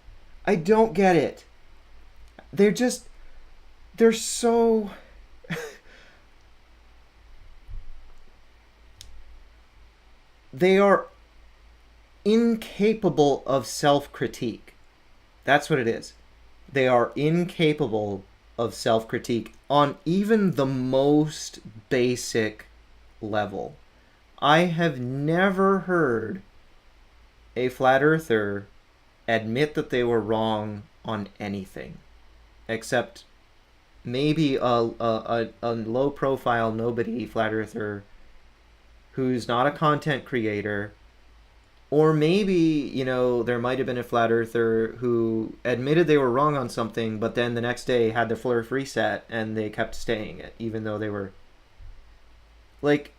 [SPEAKER 1] They're so they are incapable of self-critique. That's what it is. They are incapable of self-critique on even the most basic level. I have never heard a flat earther admit that they were wrong on anything, except maybe a low-profile nobody flat earther who's not a content creator. Or maybe, you know, there might have been a flat earther who admitted they were wrong on something, but then the next day had their flurf reset and they kept staying it, even though they were... Like,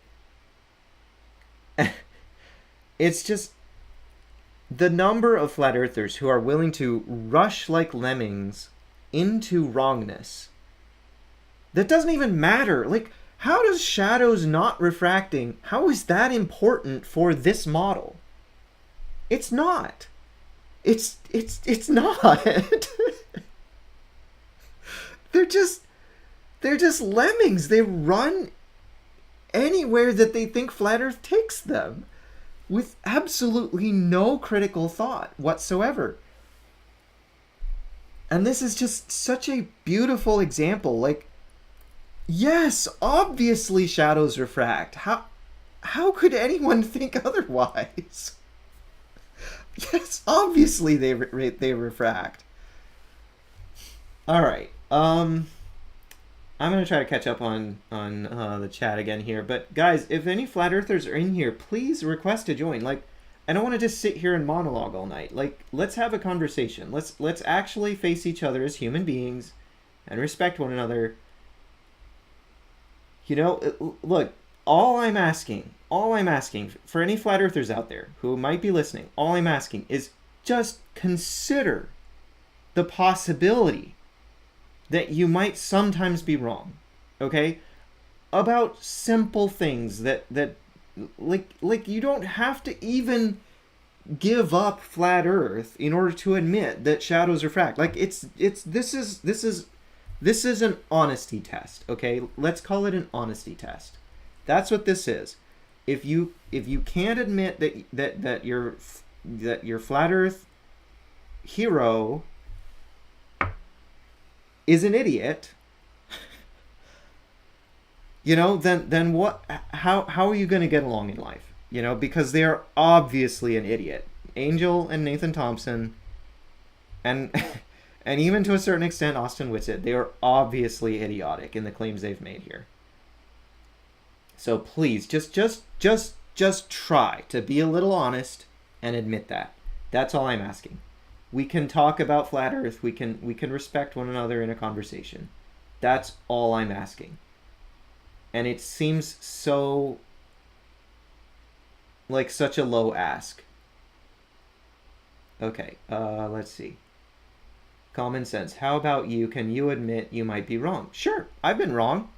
[SPEAKER 1] it's just... The number of flat earthers who are willing to rush like lemmings into wrongness, that doesn't even matter. Like, how does shadows not refracting, how is that important for this model? It's not. It's not. They're just lemmings. They run anywhere that they think flat Earth takes them with absolutely no critical thought whatsoever. And this is just such a beautiful example. Like, yes, obviously shadows refract. How could anyone think otherwise? Yes, obviously they refract. All right. I'm gonna try to catch up on the chat again here. But guys, if any flat earthers are in here, please request to join. Like, I don't want to just sit here and monologue all night. Like, let's have a conversation. Let's actually face each other as human beings and respect one another. You know, look, all I'm asking for any flat earthers out there who might be listening, all I'm asking is just consider the possibility that you might sometimes be wrong, okay? About simple things that like you don't have to even give up flat Earth in order to admit that shadows refract. Like this is an honesty test, okay? Let's call it an honesty test. That's what this is. If you can't admit that your flat Earth hero is an idiot, you know, then what? How are you going to get along in life? You know, because they're obviously an idiot. Angel and Nathan Thompson, and and even to a certain extent Austin Whitsitt, they are obviously idiotic in the claims they've made here. So please, just try to be a little honest and admit that. That's all I'm asking. We can talk about flat Earth. We can respect one another in a conversation. That's all I'm asking. And it seems so like such a low ask. Okay, let's see. Common sense. How about you? Can you admit you might be wrong? Sure, I've been wrong.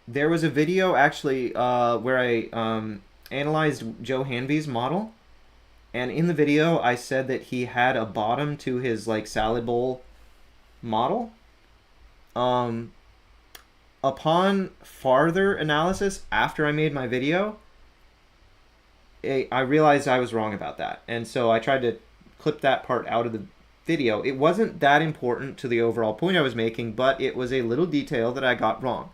[SPEAKER 1] There was a video actually where I analyzed Joe Hanvey's model, and in the video I said that he had a bottom to his like salad bowl model. Upon farther analysis after I made my video, I realized I was wrong about that, and so I tried to clip that part out of the video. It wasn't that important to the overall point I was making, but it was a little detail that I got wrong.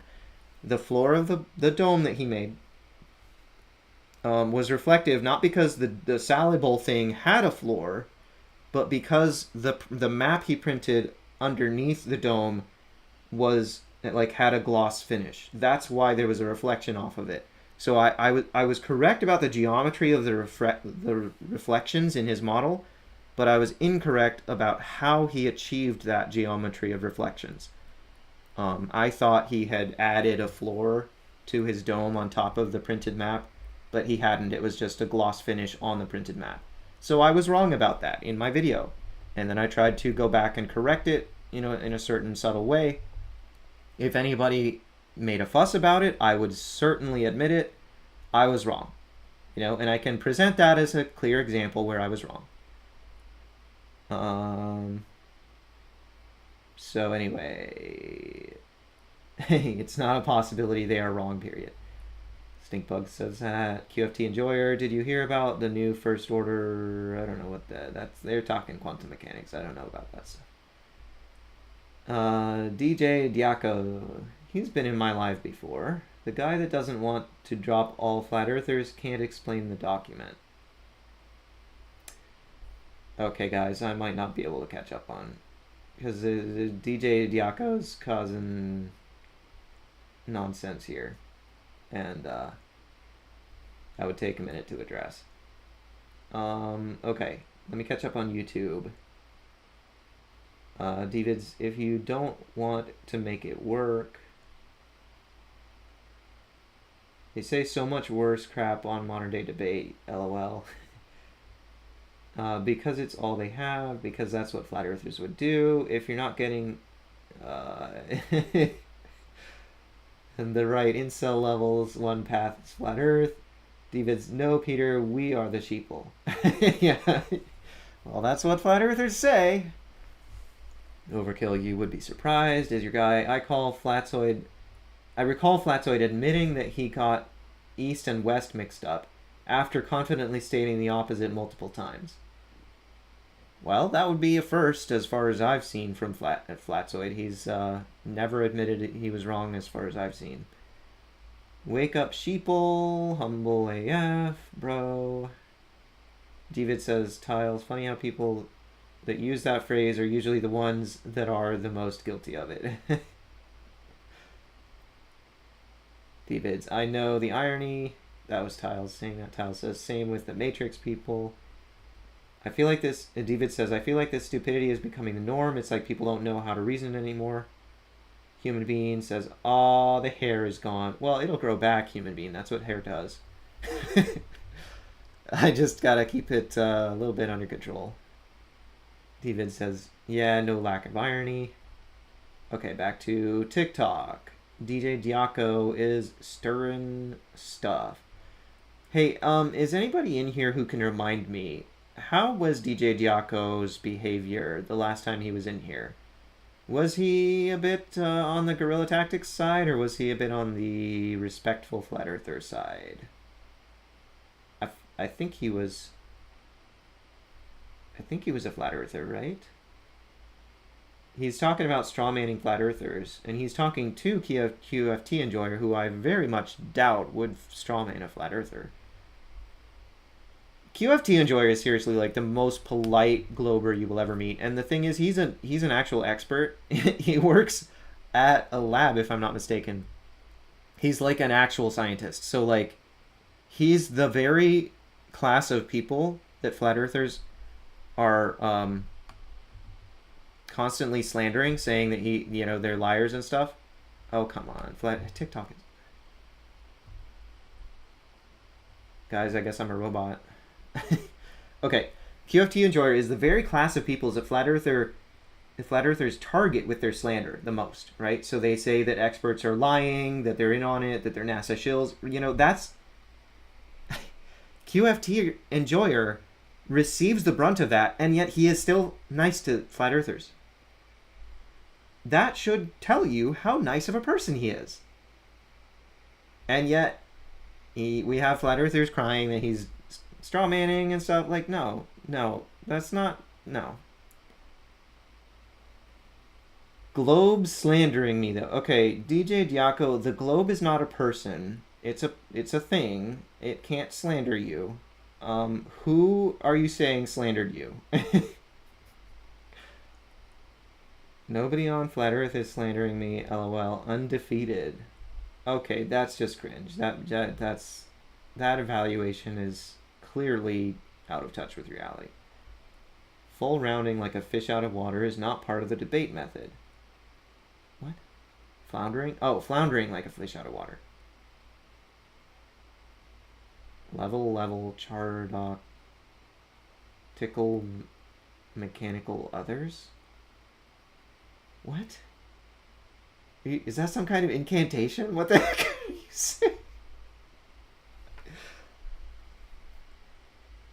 [SPEAKER 1] The floor of the dome that he made was reflective, not because the salad bowl thing had a floor, but because the map he printed underneath the dome was like had a gloss finish. That's why there was a reflection off of it. So I was correct about the geometry of the reflections in his model, but I was incorrect about how he achieved that geometry of reflections. I thought he had added a floor to his dome on top of the printed map, but he hadn't. It was just a gloss finish on the printed map. So I was wrong about that in my video. And then I tried to go back and correct it, you know, in a certain subtle way. If anybody made a fuss about it, I would certainly admit it. I was wrong. You know, and I can present that as a clear example where I was wrong. So anyway, it's not a possibility they are wrong, period. Stinkbug says that. QFT Enjoyer, did you hear about the new first order? I don't know what that's. They're talking quantum mechanics. I don't know about that stuff. DJ Diaco, he's been in my live before. The guy that doesn't want to drop all flat earthers can't explain the document. Okay, guys, I might not be able to catch up on, because the DJ Diaco's causing nonsense here, and that would take a minute to address. Okay, let me catch up on YouTube. Davids, if you don't want to make it work, they say so much worse crap on modern day debate, lol. Because it's all they have, because that's what flat earthers would do. If you're not getting and the right incel levels, one path is flat earth. David's, no, Peter, we are the sheeple. Yeah. Well, that's what flat earthers say. Overkill, you would be surprised, is your guy. I recall Flatzoid admitting that he got East and West mixed up after confidently stating the opposite multiple times. Well, that would be a first as far as I've seen from Flatzoid. He's never admitted he was wrong as far as I've seen. Wake up, sheeple. Humble AF, bro. David says, Tiles, funny how people that use that phrase are usually the ones that are the most guilty of it. David's, I know the irony. That was Tiles saying that. Tiles says, same with the Matrix people. I feel like this, David says, I feel like this stupidity is becoming the norm. It's like people don't know how to reason anymore. Human Being says, aw, the hair is gone. Well, it'll grow back, Human Being. That's what hair does. I just gotta keep it a little bit under control. David says, yeah, no lack of irony. Okay, back to TikTok. DJ Diaco is stirring stuff. Hey, is anybody in here who can remind me, how was DJ Diaco's behavior the last time he was in here? Was he a bit on the guerrilla tactics side, or was he a bit on the respectful flat earther side? I think he was a flat earther, right? he's talking about strawmanning flat earthers, and he's talking to QFT enjoyer, who I very much doubt would strawman a flat earther. QFT enjoyer is seriously like the most polite glober you will ever meet, and the thing is, he's an actual expert. He works at a lab, if I'm not mistaken. He's like an actual scientist, so like he's the very class of people that flat earthers are constantly slandering, saying that they're liars and stuff. Oh, come on. TikTok is... Guys, I guess I'm a robot. Okay. QFT enjoyer is the very class of people that flat earthers target with their slander the most, right? So they say that experts are lying, that they're in on it, that they're NASA shills. That's... QFT enjoyer receives the brunt of that, and yet he is still nice to flat earthers. That should tell you how nice of a person he is. And yet, we have flat earthers crying that he's strawmanning and stuff. Like, no, that's not, no. Globe slandering me, though. Okay, DJ Diaco, the globe is not a person. It's a thing. It can't slander you. Who are you saying slandered you? Nobody on Flat Earth is slandering me, lol. Undefeated. Okay, that's just cringe. That evaluation is clearly out of touch with reality. Full rounding like a fish out of water is not part of the debate method. What? Floundering? Oh, floundering like a fish out of water. Level, chardock, tickle, mechanical others? What? Is that some kind of incantation? What the heck are you saying?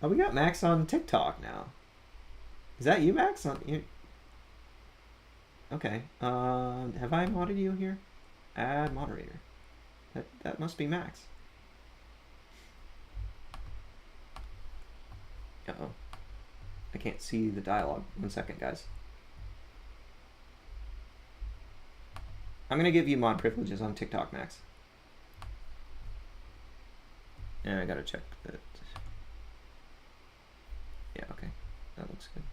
[SPEAKER 1] Oh, we got Max on TikTok now. Is that you, Max? Okay. Have I modded you here? Add moderator. That must be Max. Uh-oh. I can't see the dialogue. 1 second, guys. I'm going to give you mod privileges on TikTok, Max. And I got to check that. Yeah, okay. That looks good.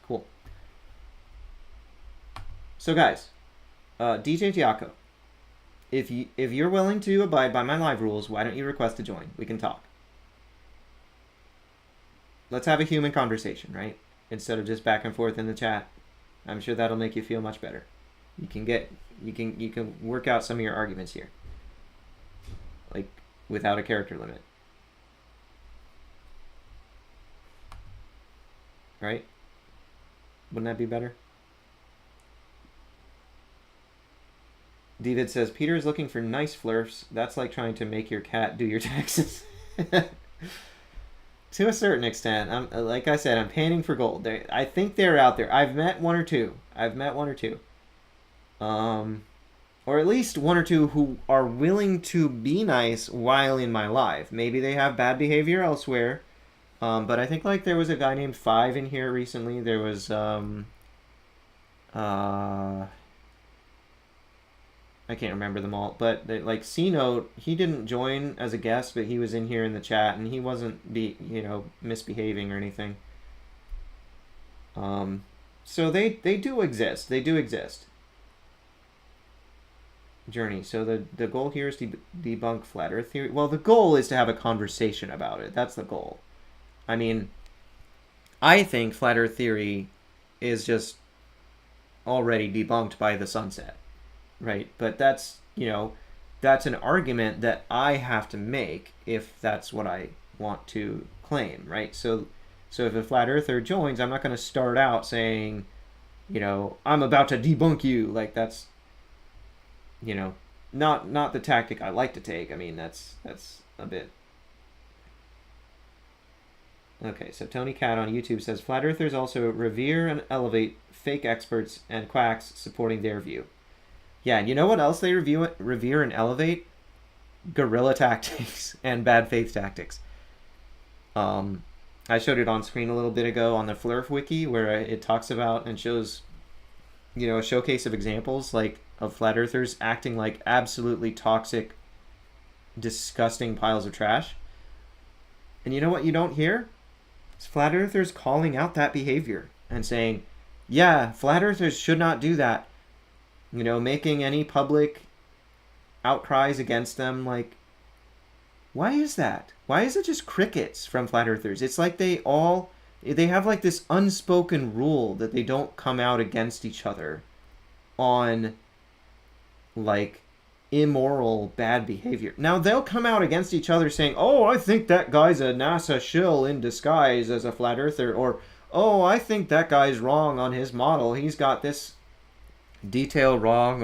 [SPEAKER 1] Cool. So, guys, DJ Giaco, if you're willing to abide by my live rules, why don't you request to join? We can talk. Let's have a human conversation, right? Instead of just back and forth in the chat. I'm sure that'll make you feel much better. You can work out some of your arguments here. Like, without a character limit. Right? Wouldn't that be better? David says, Peter is looking for nice flirts. That's like trying to make your cat do your taxes. To a certain extent. Like I said, I'm panning for gold. I think they're out there. I've met one or two. Or at least one or two who are willing to be nice while in my life. Maybe they have bad behavior elsewhere. But I think like there was a guy named Five in here recently. There was I can't remember them all, but like C-Note, he didn't join as a guest, but he was in here in the chat, and he wasn't misbehaving or anything. So they do exist. They do exist. Journey. So the goal here is to debunk flat Earth theory. Well, the goal is to have a conversation about it. That's the goal. I mean, I think flat Earth theory is just already debunked by the sunset. Right, but that's an argument that I have to make if that's what I want to claim, right? So if a flat earther joins, I'm not going to start out saying, I'm about to debunk you. Like that's, not the tactic I like to take. I mean, that's a bit. Okay, so Tony Cat on YouTube says flat earthers also revere and elevate fake experts and quacks supporting their view. Yeah, and you know what else they revere and elevate? Guerrilla tactics and bad faith tactics. I I showed it on screen a little bit ago on the Flurf wiki, where it talks about and shows, a showcase of examples like of flat earthers acting like absolutely toxic, disgusting piles of trash. And you know what you don't hear? It's flat earthers calling out that behavior and saying, yeah, flat earthers should not do that. Making any public outcries against them. Like, why is that? Why is it just crickets from flat earthers? It's like they have like this unspoken rule that they don't come out against each other on like immoral bad behavior. Now they'll come out against each other saying, oh, I think that guy's a NASA shill in disguise as a flat earther, or oh, I think that guy's wrong on his model, he's got this detail wrong,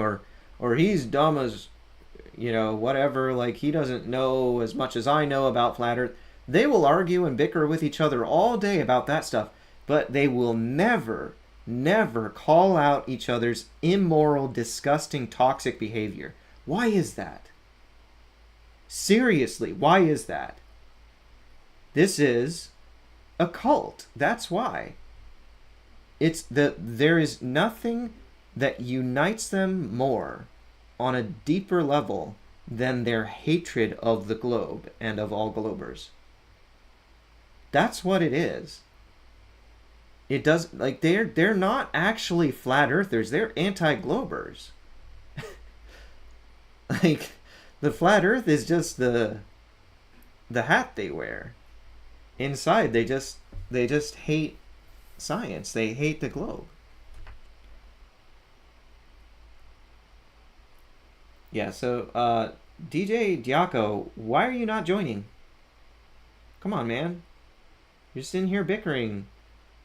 [SPEAKER 1] or he's dumb as whatever, like he doesn't know as much as I know about flat earth. They will argue and bicker with each other all day about that stuff, but they will never call out each other's immoral, disgusting, toxic behavior. Why is that? Seriously, why is that? This is a cult. That's why. There is nothing that unites them more on a deeper level than their hatred of the globe and of all globers. That's what it is. It does, like, they're not actually flat earthers, they're anti-globers. Like, the flat earth is just the hat they wear. Inside they just hate science. They hate the globe. Yeah, so DJ Diaco, why are you not joining? Come on, man. You're just in here bickering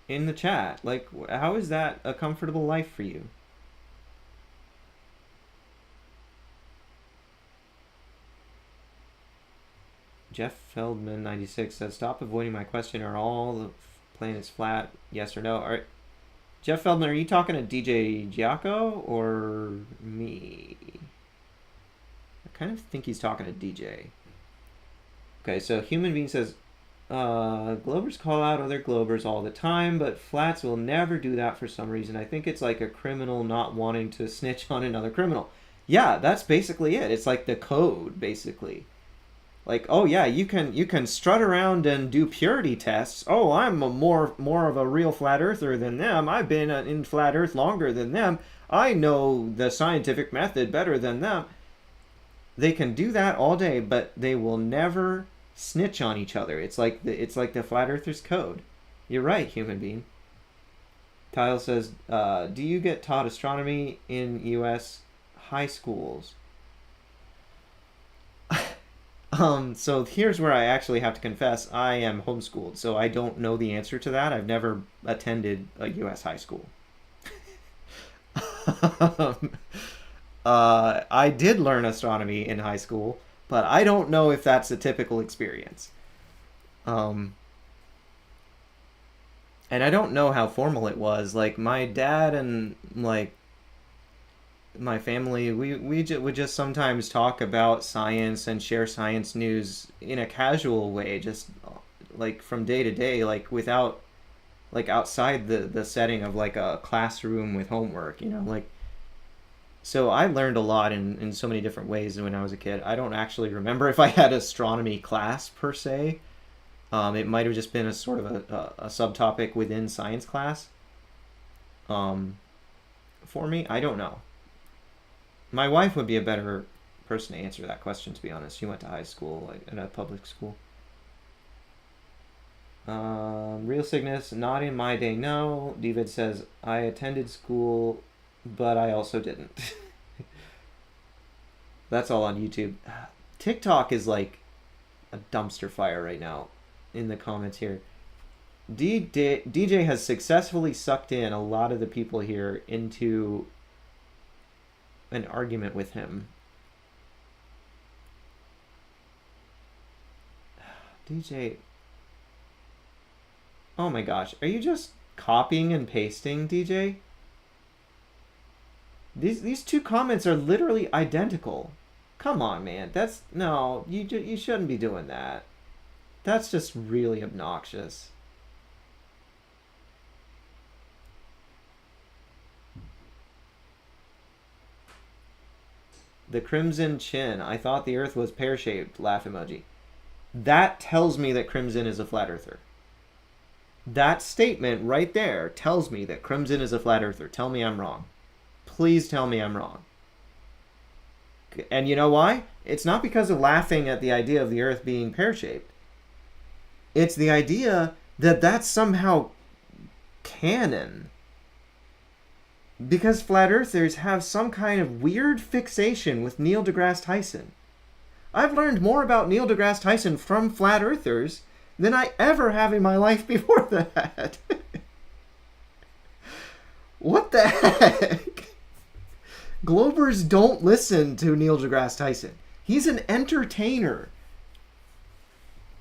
[SPEAKER 1] in the chat. Like, how is that a comfortable life for you? Jeff Feldman 96 says, stop avoiding my question. Are all the planets flat? Yes or no? All right. Jeff Feldman, are you talking to DJ Giaco or me? I kind of think he's talking to DJ. Okay, so Human Being says, globers call out other globers all the time, but flats will never do that for some reason. I think it's like a criminal not wanting to snitch on another criminal. Yeah, that's basically it. It's like the code, basically. Like, oh yeah, you can strut around and do purity tests. Oh, I'm more of a real flat earther than them. I've been in flat earth longer than them. I know the scientific method better than them. They can do that all day, but they will never snitch on each other. It's like the flat earthers code. You're right, Human Being. Tile says, do you get taught astronomy in U.S. high schools? So here's where I actually have to confess, I am homeschooled, so I don't know the answer to that. I've never attended a U.S. high school. I did learn astronomy in high school, but I don't know if that's a typical experience. And I don't know how formal it was. Like, my dad and, like, my family, we would just sometimes talk about science and share science news in a casual way, just like from day to day, like without, like outside the setting of like a classroom with homework, like. So I learned a lot in so many different ways when I was a kid. I don't actually remember if I had astronomy class per se. It might have just been a sort of a subtopic within science class. For me, I don't know. My wife would be a better person to answer that question, to be honest. She went to high school, like in a public school. Real Cygnus, not in my day, no. David says, I attended school, but I also didn't. That's all on YouTube. TikTok is like a dumpster fire right now in the comments here. DJ has successfully sucked in a lot of the people here into an argument with him. DJ, oh my gosh, are you just copying and pasting, DJ? These two comments are literally identical. Come on, man. No, you shouldn't be doing that. That's just really obnoxious. The Crimson Chin. I thought the Earth was pear-shaped. Laugh emoji. That tells me that Crimson is a flat earther. That statement right there tells me that Crimson is a flat earther. Tell me I'm wrong. Please tell me I'm wrong. And you know why? It's not because of laughing at the idea of the Earth being pear-shaped. It's the idea that that's somehow canon. Because flat earthers have some kind of weird fixation with Neil deGrasse Tyson. I've learned more about Neil deGrasse Tyson from flat earthers than I ever have in my life before that. What the heck? Globers don't listen to Neil deGrasse Tyson. He's an entertainer.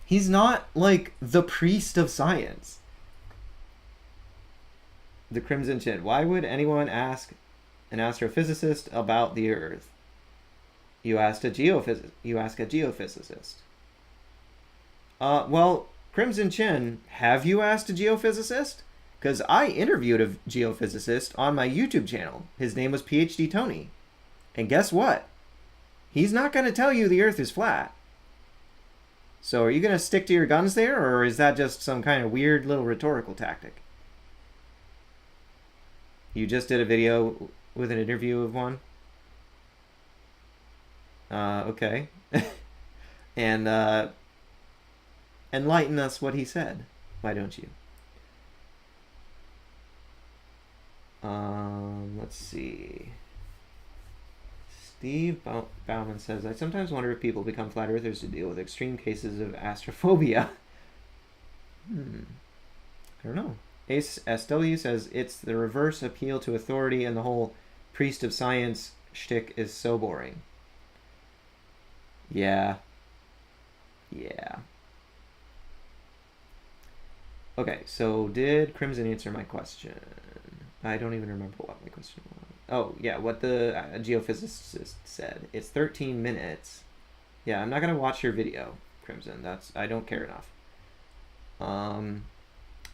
[SPEAKER 1] He's not like the priest of science. The Crimson Chin. Why would anyone ask an astrophysicist about the Earth? You ask a geophysicist. Well, Crimson Chin, have you asked a geophysicist? Because I interviewed a geophysicist on my YouTube channel. His name was PhD Tony. And guess what? He's not going to tell you the Earth is flat. So are you going to stick to your guns there, or is that just some kind of weird little rhetorical tactic? You just did a video with an interview of one? Okay. And, enlighten us what he said. Why don't you? Let's see. Steve Bauman says, I sometimes wonder if people become flat earthers to deal with extreme cases of astrophobia. I don't know. Ace SW says, it's the reverse appeal to authority, and the whole priest of science shtick is so boring. Yeah. Yeah. Okay, so did Crimson answer my question? I don't even remember what my question was. Oh, yeah, what the geophysicist said. It's 13 minutes. Yeah, I'm not going to watch your video, Crimson. I don't care enough.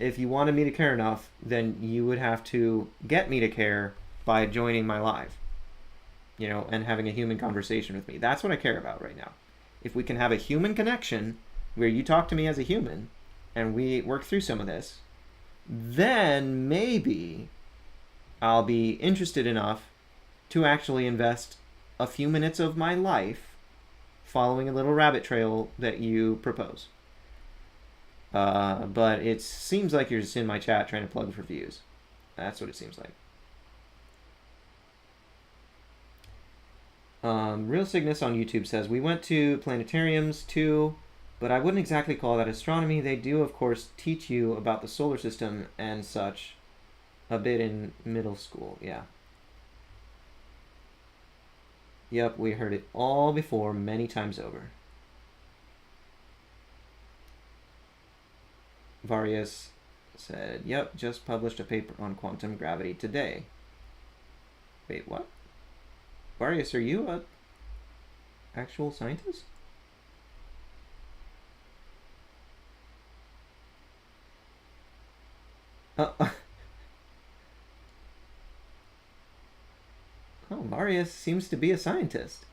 [SPEAKER 1] If you wanted me to care enough, then you would have to get me to care by joining my live. You know, and having a human conversation with me. That's what I care about right now. If we can have a human connection where you talk to me as a human and we work through some of this, then maybe I'll be interested enough to actually invest a few minutes of my life following a little rabbit trail that you propose. But it seems like you're just in my chat trying to plug for views. That's what it seems like. Real Cygnus on YouTube says, we went to planetariums too, but I wouldn't exactly call that astronomy. They do, of course, teach you about the solar system and such a bit in middle school. Yeah. Yep, we heard it all before many times over. Varius said, yep, just published a paper on quantum gravity today. Wait, what? Varius, are you a actual scientist? Oh, Marius seems to be a scientist.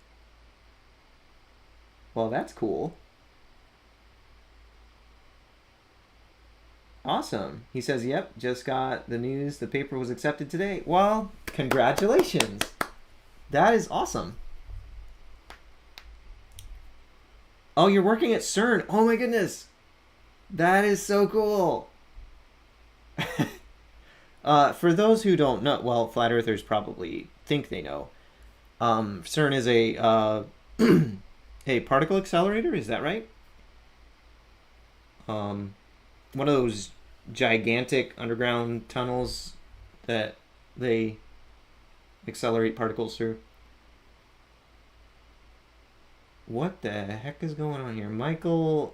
[SPEAKER 1] Well, that's cool. Awesome. He says, yep, just got the news. The paper was accepted today. Well, congratulations. That is awesome. Oh, you're working at CERN. Oh my goodness. That is so cool. For those who don't know, well, flat earthers probably think they know. CERN is a a particle accelerator. Is that right? One of those gigantic underground tunnels that they accelerate particles through. What the heck is going on here? Michael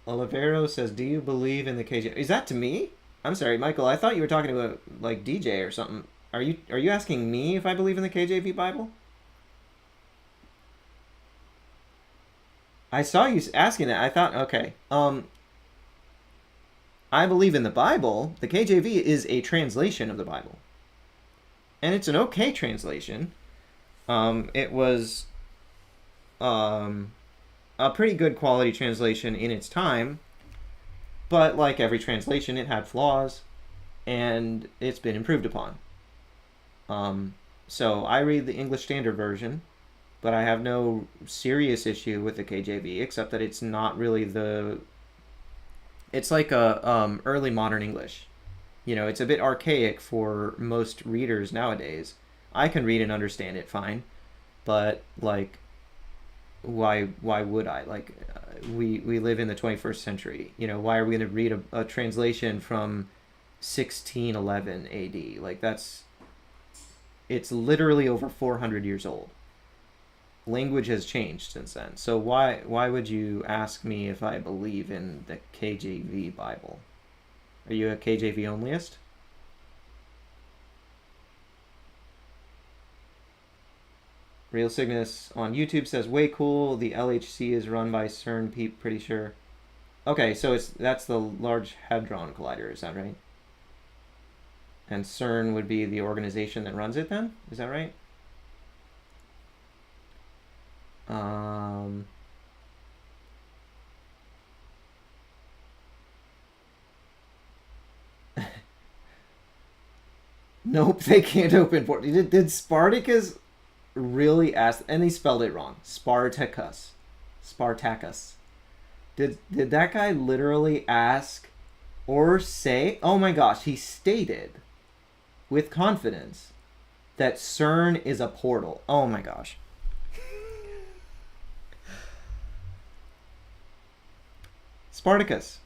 [SPEAKER 1] Olivero says, do you believe in the KJ? Is that to me? I'm sorry, Michael, I thought you were talking about like DJ or something. Are you asking me if I believe in the KJV Bible? I saw you asking that. I thought, okay. I believe in the Bible. The KJV is a translation of the Bible. And it's an okay translation. It was a pretty good quality translation in its time, but like every translation, it had flaws, and it's been improved upon. So I read the English Standard Version, but I have no serious issue with the KJV, except that it's not really it's like a early modern English. You know, it's a bit archaic for most readers nowadays. I can read and understand it fine, but like, why would I? Like, we live in the 21st century. You know, why are we going to read a translation from 1611 AD? Like, it's literally over 400 years old. Language has changed since then. So why would you ask me if I believe in the KJV Bible? Are you a KJV onlyist? Real Cygnus on YouTube says, way cool. The LHC is run by CERN, pretty sure. Okay, so that's the Large Hadron Collider, is that right? And CERN would be the organization that runs it then? Is that right? Nope, they can't open port. Did Spartacus really ask? And they spelled it wrong. Spartacus. Did that guy literally ask or say? Oh my gosh, he stated with confidence that CERN is a portal. Oh my gosh. Spartacus.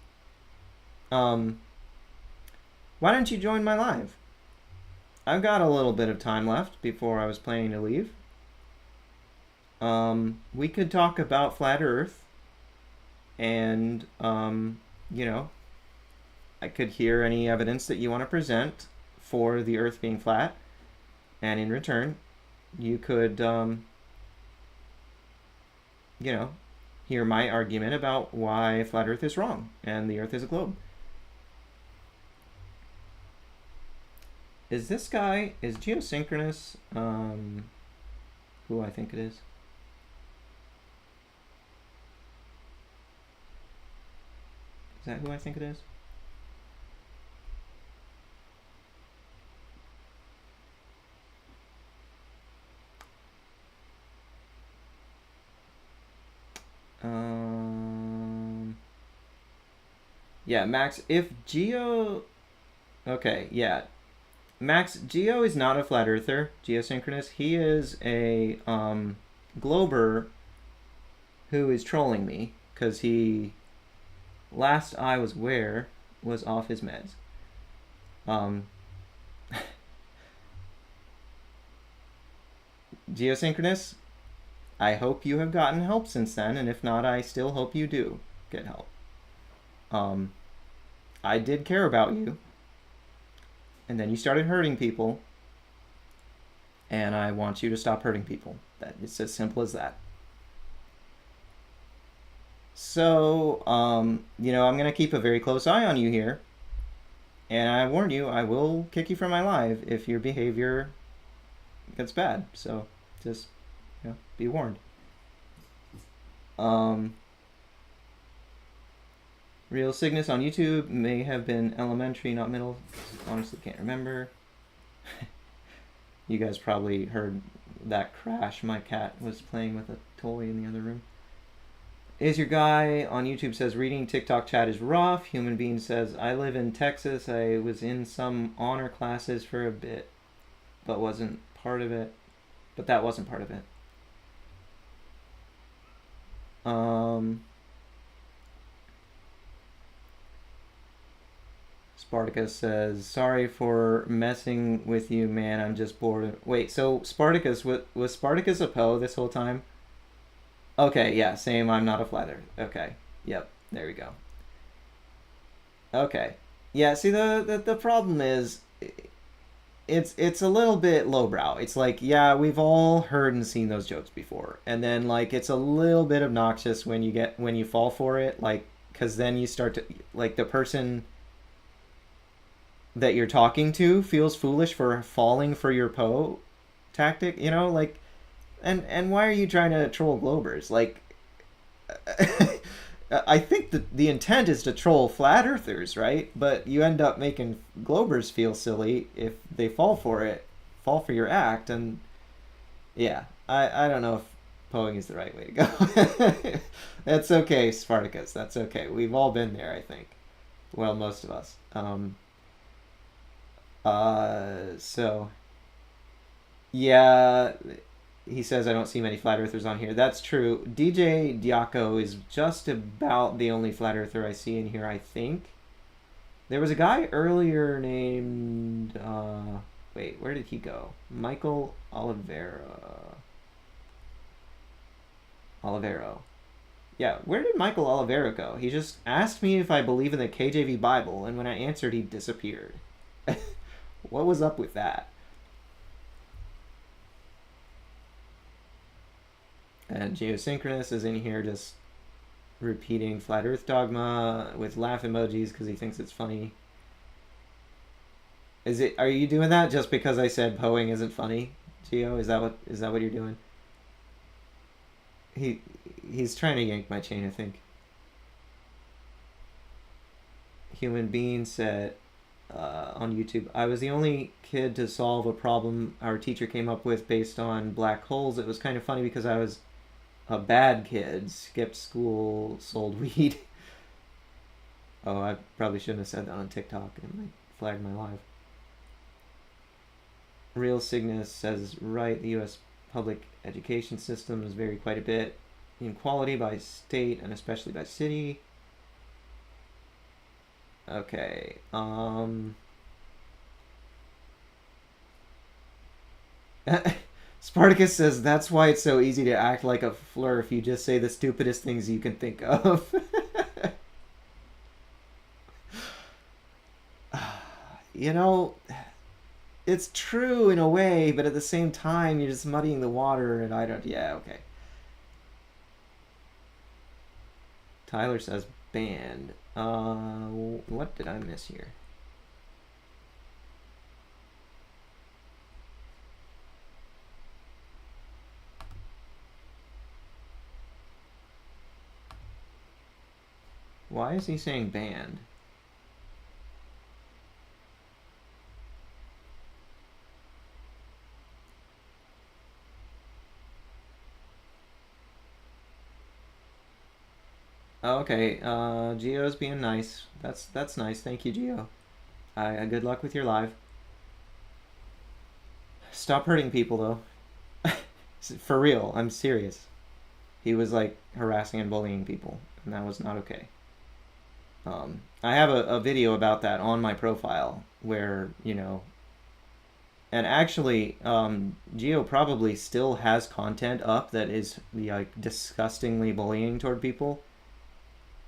[SPEAKER 1] Why don't you join my live? I've got a little bit of time left before I was planning to leave. We could talk about flat Earth, and you know, I could hear any evidence that you want to present for the Earth being flat, and in return, you could, you know, hear my argument about why flat Earth is wrong and the Earth is a globe. Is this guy, is geosynchronous, who I think it is? Is that who I think it is? Yeah, Max, if Geo... Okay, yeah. Max, Geo is not a flat earther, geosynchronous. He is a glober who is trolling me because he, last I was aware, was off his meds. Geosynchronous, I hope you have gotten help since then, and if not, I still hope you do get help. I did care about you, and then you started hurting people, and I want you to stop hurting people. It's as simple as that. So, you know, I'm going to keep a very close eye on you here, and I warn you, I will kick you from my live if your behavior gets bad. So, just, you know, be warned. Real Cygnus on YouTube may have been elementary, not middle. Honestly, can't remember. You guys probably heard that crash. My cat was playing with a toy in the other room. Is your guy on YouTube says reading TikTok chat is rough. Human Being says I live in Texas. I was in some honor classes for a bit, but wasn't part of it. But that wasn't part of it. Spartacus says, sorry for messing with you, man. I'm just bored. Wait, so Spartacus, was Spartacus a Poe this whole time? Okay, yeah, same. I'm not a flat earth. Okay, yep, there we go. Okay, yeah. See, the problem is, it's a little bit lowbrow. It's like, yeah, we've all heard and seen those jokes before, and then like it's a little bit obnoxious when you fall for it, like, because then you start to like the person that you're talking to feels foolish for falling for your Poe tactic, you know, like and why are you trying to troll Globers? Like, I think the intent is to troll flat earthers, right? But you end up making Globers feel silly if they fall for your act, and yeah, I don't know if poing is the right way to go. That's okay, Spartacus. That's okay. We've all been there, I think. Well, most of us. So yeah, he says I don't see many flat earthers on here. That's true. DJ Diaco is just about the only flat earther I see in here, I think. There was a guy earlier named wait, where did he go? Michael Olivero. Yeah, where did Michael Olivero go? He just asked me if I believe in the KJV Bible, and when I answered, he disappeared. What was up with that? And Geosynchronous is in here just repeating Flat Earth Dogma with laugh emojis because he thinks it's funny. Are you doing that just because I said poing isn't funny, Geo? Is that what you're doing? He's trying to yank my chain, I think. Human Being said on YouTube, I was the only kid to solve a problem our teacher came up with based on black holes. It was kind of funny because I was a bad kid, skipped school, sold weed. Oh, I probably shouldn't have said that on TikTok. It might flag my live. Real Cygnus says, right, the U.S. public education system is vary quite a bit in quality by state and especially by city. Okay, Spartacus says, that's why it's so easy to act like a fleur if you just say the stupidest things you can think of. You know, it's true in a way, but at the same time, you're just muddying the water, and yeah, okay. Tyler says, banned. What did I miss here? Why is he saying banned? Oh, okay, Geo's being nice. That's nice. Thank you, Geo. Good luck with your live. Stop hurting people, though. For real, I'm serious. He was, like, harassing and bullying people, and that was not okay. I have a video about that on my profile where, you know... And actually, Geo probably still has content up that is, like, disgustingly bullying toward people.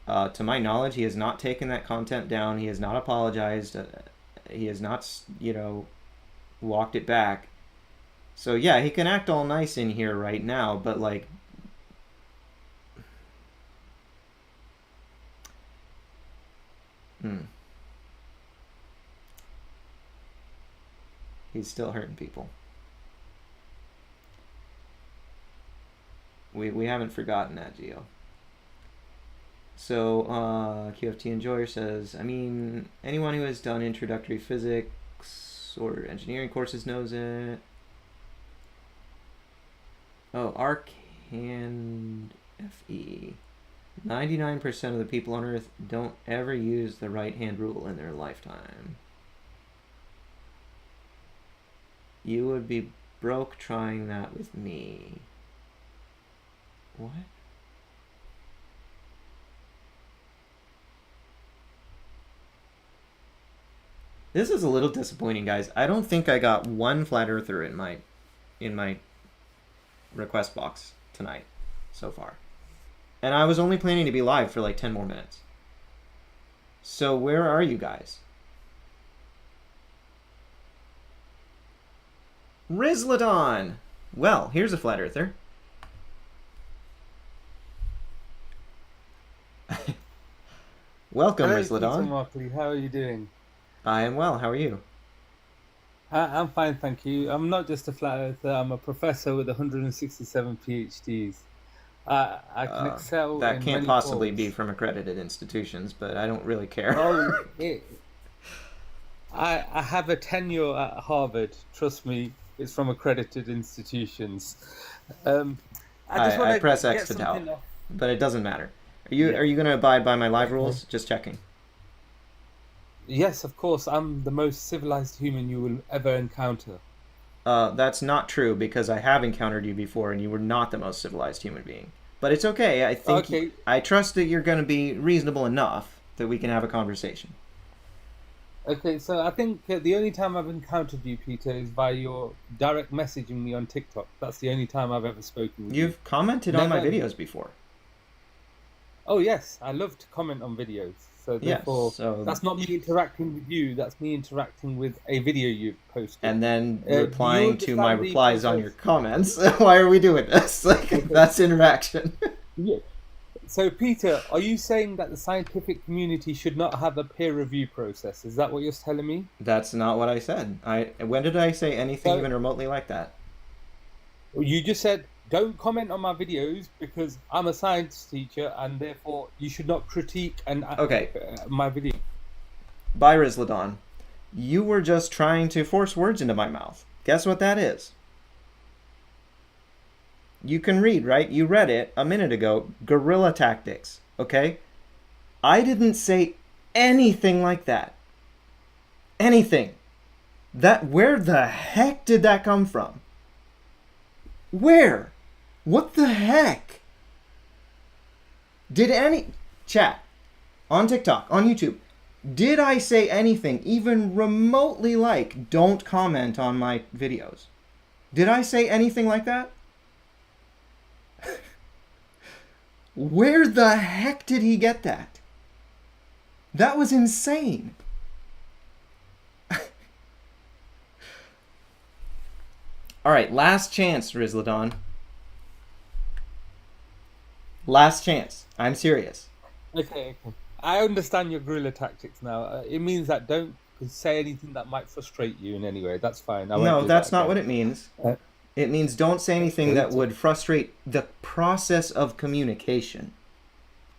[SPEAKER 1] To my knowledge, he has not taken that content down. He has not apologized. He has not, you know, walked it back. So yeah, he can act all nice in here right now, but like... He's still hurting people. We haven't forgotten that, Geo. So, QFT Enjoyer says, I mean, anyone who has done introductory physics or engineering courses knows it. Oh, Arcand FE. 99% of the people on Earth don't ever use the right-hand rule in their lifetime. You would be broke trying that with me. What? This is a little disappointing, guys. I don't think I got one flat earther in my request box tonight so far. And I was only planning to be live for like 10 more minutes. So where are you guys? Rizladon! Well, here's a flat earther. Welcome, Rizladon.
[SPEAKER 11] Markley. How are you doing?
[SPEAKER 1] I am well. How are you?
[SPEAKER 11] I'm fine, thank you. I'm not just a flat earther, I'm a professor with 167 PhDs. I can excel
[SPEAKER 1] That
[SPEAKER 11] in
[SPEAKER 1] can't
[SPEAKER 11] many
[SPEAKER 1] possibly be
[SPEAKER 11] forms.
[SPEAKER 1] from accredited institutions, but I don't really care.
[SPEAKER 11] Oh, I have a tenure at Harvard. Trust me, it's from accredited institutions. Um, I just want
[SPEAKER 1] I
[SPEAKER 11] to
[SPEAKER 1] press X
[SPEAKER 11] get
[SPEAKER 1] to doubt,
[SPEAKER 11] something off.
[SPEAKER 1] but it doesn't matter.
[SPEAKER 11] Yeah.
[SPEAKER 1] Are you going to abide by my live
[SPEAKER 11] Okay.
[SPEAKER 1] rules? Just checking.
[SPEAKER 11] Yes, of course. I'm the most civilized human you will ever encounter.
[SPEAKER 1] That's not true because I have encountered you before and you were not the most civilized human being. But it's okay.
[SPEAKER 11] Okay.
[SPEAKER 1] I trust that you're going to be reasonable enough that we can have a conversation.
[SPEAKER 11] Okay, so I think the only time I've encountered you, Peter, is by your direct messaging me on TikTok. That's the only time I've ever spoken with you.
[SPEAKER 1] You've commented on my
[SPEAKER 11] Never-
[SPEAKER 1] videos before.
[SPEAKER 11] Oh yes, I love to comment on videos. So
[SPEAKER 1] Yes,
[SPEAKER 11] therefore,
[SPEAKER 1] so-
[SPEAKER 11] that's not me interacting with you. That's me interacting with a video you've posted.
[SPEAKER 1] And then
[SPEAKER 11] do you
[SPEAKER 1] replying to my
[SPEAKER 11] understand the
[SPEAKER 1] replies on
[SPEAKER 11] process?
[SPEAKER 1] your comments. Why are we doing this? Like, that's interaction.
[SPEAKER 11] Yeah. So Peter, are you saying that the scientific community should not have a peer review process? Is that what you're telling me?
[SPEAKER 1] That's not what I said. When did I say anything
[SPEAKER 11] So-
[SPEAKER 1] even remotely like that?
[SPEAKER 11] You just said don't comment on my videos because I'm a science teacher and therefore you should not critique
[SPEAKER 1] Okay.
[SPEAKER 11] my video.
[SPEAKER 1] By Rizladon, you were just trying to force words into my mouth. Guess what that is? You can read, right? You read it a minute ago. Guerrilla tactics, okay? I didn't say anything like that. Anything. Where the heck did that come from? Where? What the heck? Did any... Chat. On TikTok, on YouTube. Did I say anything even remotely like, don't comment on my videos? Did I say anything like that? Where the heck did he get that? That was insane. Alright, last chance, Rizladon. Last chance. I'm serious.
[SPEAKER 11] Okay. I understand your guerrilla tactics now. It means that don't say anything that might frustrate you in any way. That's fine.
[SPEAKER 1] No, that's not what it means. It means don't say anything that would frustrate the process of communication.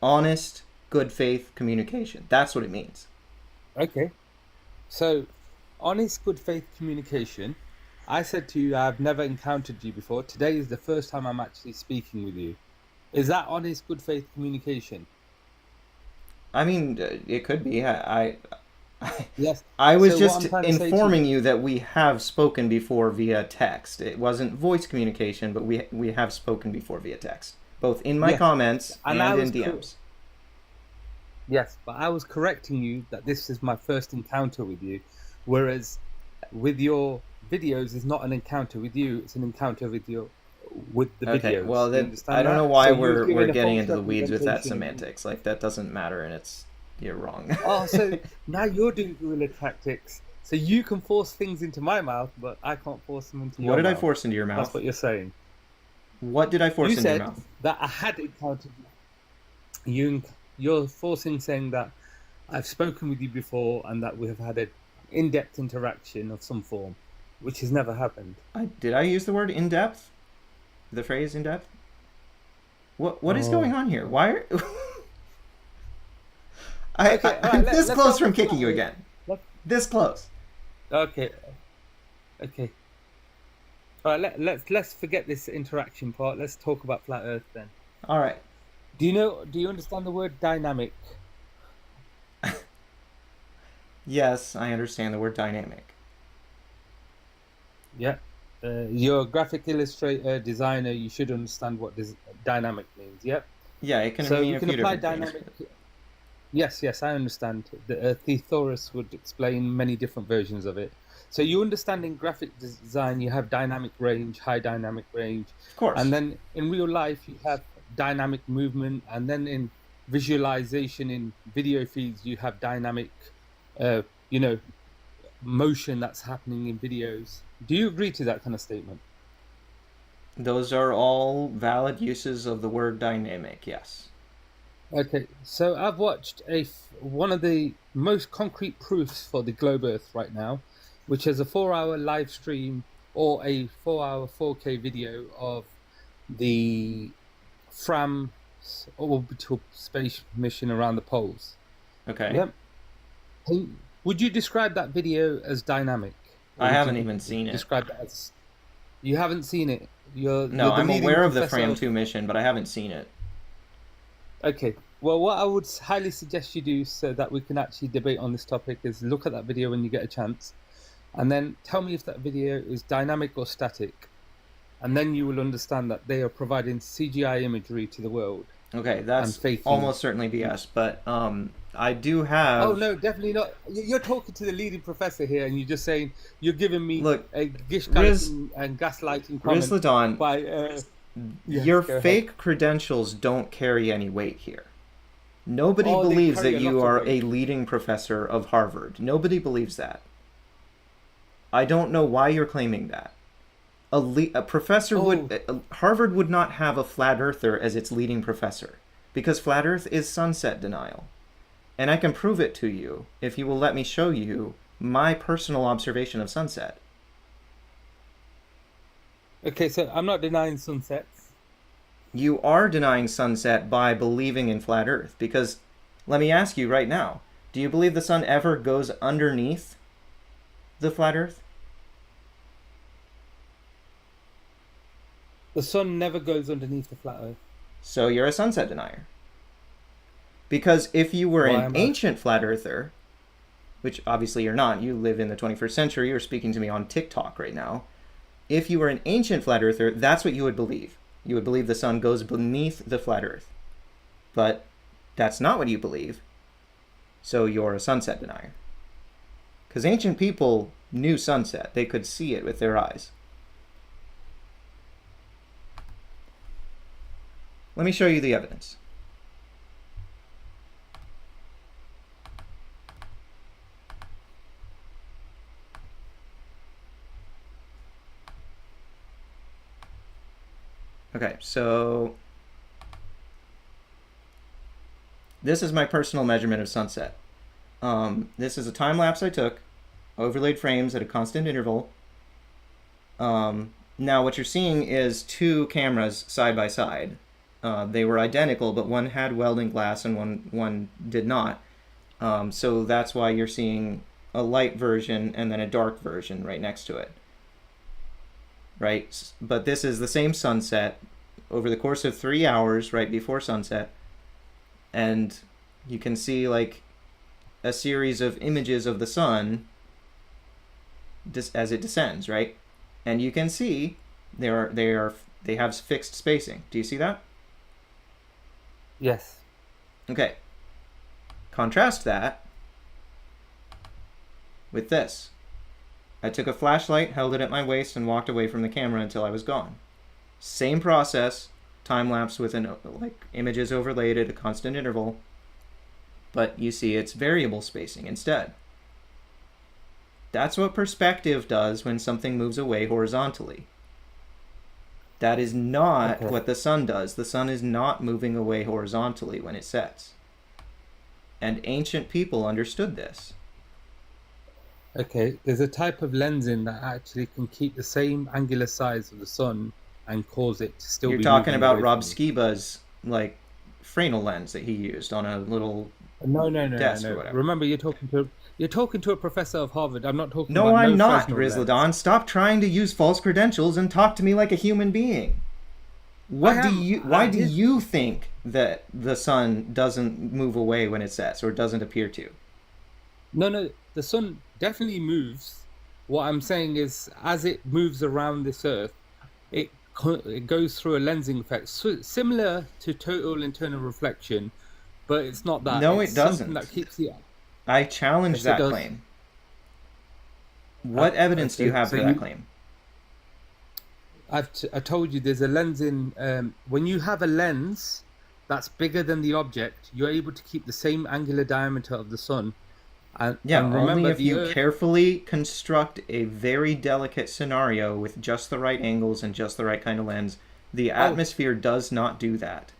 [SPEAKER 1] Honest, good faith communication. That's what it means.
[SPEAKER 11] Okay. So, honest, good faith communication. I said to you, I've never encountered you before. Today is the first time I'm actually speaking with you. Is that honest, good faith communication?
[SPEAKER 1] I mean, it could be.
[SPEAKER 11] Yes.
[SPEAKER 1] I was
[SPEAKER 11] So what
[SPEAKER 1] just
[SPEAKER 11] I'm trying to say to
[SPEAKER 1] informing you that we have spoken before via text. It wasn't voice communication, but we have spoken before via text, both in my
[SPEAKER 11] Yes.
[SPEAKER 1] comments
[SPEAKER 11] And
[SPEAKER 1] and
[SPEAKER 11] I
[SPEAKER 1] in
[SPEAKER 11] was
[SPEAKER 1] DMs.
[SPEAKER 11] Yes, but I was correcting you that this is my first encounter with you, whereas with your videos, it's not an encounter with you; it's an encounter with the
[SPEAKER 1] Okay,
[SPEAKER 11] videos.
[SPEAKER 1] well,
[SPEAKER 11] You
[SPEAKER 1] then
[SPEAKER 11] understand
[SPEAKER 1] I don't
[SPEAKER 11] that?
[SPEAKER 1] know why
[SPEAKER 11] So you're
[SPEAKER 1] we're
[SPEAKER 11] giving a
[SPEAKER 1] getting
[SPEAKER 11] false
[SPEAKER 1] into the weeds with that
[SPEAKER 11] representation.
[SPEAKER 1] semantics. Like, that doesn't matter, and you're wrong.
[SPEAKER 11] Oh, so now you're doing guerrilla tactics. So you can force things into my mouth, but I can't force them into your
[SPEAKER 1] What
[SPEAKER 11] mouth.
[SPEAKER 1] did I force into your mouth?
[SPEAKER 11] That's what you're saying.
[SPEAKER 1] What did I force
[SPEAKER 11] You
[SPEAKER 1] into your
[SPEAKER 11] said
[SPEAKER 1] mouth?
[SPEAKER 11] that I had encountered you. You're forcing saying that I've spoken with you before and that we have had an in-depth interaction of some form, which has never happened.
[SPEAKER 1] Did I use the word in depth? The phrase in depth? What is
[SPEAKER 11] Oh.
[SPEAKER 1] going on here? Why are
[SPEAKER 11] Okay, all right,
[SPEAKER 1] I'm
[SPEAKER 11] let's
[SPEAKER 1] this
[SPEAKER 11] go
[SPEAKER 1] close
[SPEAKER 11] with
[SPEAKER 1] from
[SPEAKER 11] the
[SPEAKER 1] kicking you
[SPEAKER 11] flat
[SPEAKER 1] again.
[SPEAKER 11] Let-
[SPEAKER 1] This close.
[SPEAKER 11] Okay. All right, let's forget this interaction part. Let's talk about flat Earth then.
[SPEAKER 1] All right.
[SPEAKER 11] Do you understand the word dynamic?
[SPEAKER 1] Yes, I understand the word dynamic.
[SPEAKER 11] Yeah. You're a graphic illustrator, designer. You should understand what this dynamic means. Yep.
[SPEAKER 1] Yeah, it can
[SPEAKER 11] So
[SPEAKER 1] mean
[SPEAKER 11] you
[SPEAKER 1] a
[SPEAKER 11] can
[SPEAKER 1] few
[SPEAKER 11] apply
[SPEAKER 1] different
[SPEAKER 11] dynamic.
[SPEAKER 1] things.
[SPEAKER 11] Yes, I understand. The thesaurus would explain many different versions of it. So you understand in graphic design, you have dynamic range, high dynamic range,
[SPEAKER 1] Of course.
[SPEAKER 11] and then in real life you have dynamic movement, and then in visualization in video feeds you have dynamic, motion that's happening in videos. Do you agree to that kind of statement?
[SPEAKER 1] Those are all valid uses of the word dynamic, yes.
[SPEAKER 11] Okay, so I've watched one of the most concrete proofs for the globe Earth right now which has a 4-hour live stream or a 4-hour 4K video of the Fram's orbital space mission around the poles.
[SPEAKER 1] Okay.
[SPEAKER 11] Yep. Would you describe that video as dynamic?
[SPEAKER 1] I haven't even seen it.
[SPEAKER 11] Describe that as... You haven't seen it?
[SPEAKER 1] No, I'm aware of the Fram 2 mission, but I haven't seen it.
[SPEAKER 11] Okay. Well, what I would highly suggest you do so that we can actually debate on this topic is look at that video when you get a chance, and then tell me if that video is dynamic or static. And then you will understand that they are providing CGI imagery to the world.
[SPEAKER 1] Okay, that's almost certainly BS, but I do have...
[SPEAKER 11] Oh, no, definitely not. You're talking to the leading professor here, and you're just saying, you're giving me a gish-gaslighting and gaslighting comment.
[SPEAKER 1] Rizladon,
[SPEAKER 11] by,
[SPEAKER 1] your fake credentials don't carry any weight here. Nobody believes that you are a leading professor of Harvard. Nobody believes that. I don't know why you're claiming that. A professor Harvard would not have a flat earther as its leading professor, because flat earth is sunset denial. And I can prove it to you if you will let me show you my personal observation of sunset.
[SPEAKER 11] Okay, so I'm not denying sunsets.
[SPEAKER 1] You are denying sunset by believing in flat earth, because let me ask you right now, do you believe the sun ever goes underneath the flat earth?
[SPEAKER 11] The sun never goes underneath the flat earth.
[SPEAKER 1] So you're a sunset denier. Because if you were an ancient flat earther, which obviously you're not, you live in the 21st century, you're speaking to me on TikTok right now. If you were an ancient flat earther, that's what you would believe. You would believe the sun goes beneath the flat earth. But that's not what you believe. So you're a sunset denier. Because ancient people knew sunset. They could see it with their eyes. Let me show you the evidence. Okay, so this is my personal measurement of sunset. This is a time lapse I took, overlaid frames at a constant interval. Now what you're seeing is two cameras side by side. They were identical, but one had welding glass and one did not. So that's why you're seeing a light version and then a dark version right next to it. Right? But this is the same sunset over the course of 3 hours right before sunset. And you can see like a series of images of the sun as it descends, right? And you can see they have fixed spacing. Do you see that?
[SPEAKER 11] Yes.
[SPEAKER 1] Okay. Contrast that with this. I took a flashlight, held it at my waist, and walked away from the camera until I was gone. Same process, time lapse with images overlaid at a constant interval, but you see it's variable spacing instead. That's what perspective does when something moves away horizontally. That is not what the sun does. The sun is not moving away horizontally when it sets. And ancient people understood this.
[SPEAKER 11] Okay, there's a type of lensing that actually can keep the same angular size of the sun and cause it to still be.
[SPEAKER 1] You're talking about Rob Skiba's like Fresnel lens that he used on a little desk or whatever.
[SPEAKER 11] Remember, you're talking to a professor of Harvard. I'm not talking.
[SPEAKER 1] No,
[SPEAKER 11] about
[SPEAKER 1] I'm not,
[SPEAKER 11] Fresnel
[SPEAKER 1] Rizladon.
[SPEAKER 11] lens.
[SPEAKER 1] Stop trying to use false credentials and talk to me like a human being. Why do you think that the sun doesn't move away when it sets or doesn't appear to?
[SPEAKER 11] No, the sun definitely moves. What I'm saying is, as it moves around this Earth, it goes through a lensing effect, similar to total internal reflection, but it's not that.
[SPEAKER 1] No,
[SPEAKER 11] it's
[SPEAKER 1] it doesn't.
[SPEAKER 11] something that keeps the...
[SPEAKER 1] I challenge that claim. What evidence do you have for that claim?
[SPEAKER 11] I told you there's a lensing. When you have a lens that's bigger than the object, you're able to keep the same angular diameter of the sun. And remember,
[SPEAKER 1] only if you carefully construct a very delicate scenario with just the right angles and just the right kind of lens. The atmosphere does not do that.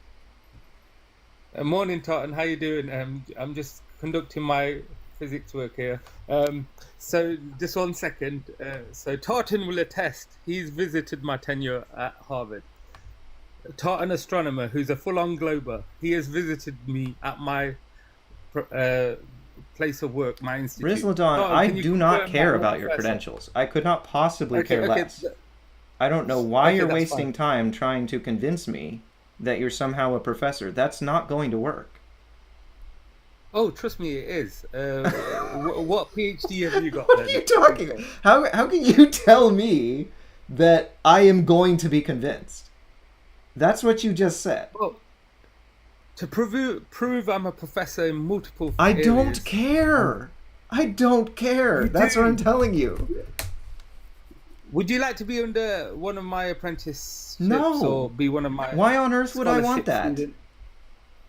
[SPEAKER 11] Morning, Tartan. How you doing? I'm just conducting my physics work here. So just 1 second. So Tartan will attest. He's visited my tenure at Harvard. Tartan astronomer, who's a full-on glober, he has visited me at my place of work, my institute.
[SPEAKER 1] Rizladon,
[SPEAKER 11] Tartan,
[SPEAKER 1] I
[SPEAKER 11] can you
[SPEAKER 1] do not
[SPEAKER 11] confirm
[SPEAKER 1] care
[SPEAKER 11] that
[SPEAKER 1] about
[SPEAKER 11] I'm
[SPEAKER 1] your
[SPEAKER 11] a professor?
[SPEAKER 1] credentials. I could not possibly
[SPEAKER 11] Okay,
[SPEAKER 1] care
[SPEAKER 11] okay,
[SPEAKER 1] less. I don't know why
[SPEAKER 11] okay,
[SPEAKER 1] you're
[SPEAKER 11] that's
[SPEAKER 1] wasting
[SPEAKER 11] fine.
[SPEAKER 1] time trying to convince me that you're somehow a professor. That's not going to work.
[SPEAKER 11] Oh, trust me, it is. What PhD have you got?
[SPEAKER 1] What are
[SPEAKER 11] then?
[SPEAKER 1] you talking about? How can you tell me that I am going to be convinced? That's what you just said.
[SPEAKER 11] Well, to prove I'm a professor in multiple
[SPEAKER 1] I
[SPEAKER 11] areas.
[SPEAKER 1] don't care. I don't care.
[SPEAKER 11] You
[SPEAKER 1] That's
[SPEAKER 11] do.
[SPEAKER 1] what I'm telling you.
[SPEAKER 11] Would you like to be under one of my apprenticeships
[SPEAKER 1] No.
[SPEAKER 11] or be one of my
[SPEAKER 1] Why on earth would I want
[SPEAKER 11] scholarship
[SPEAKER 1] that?
[SPEAKER 11] student?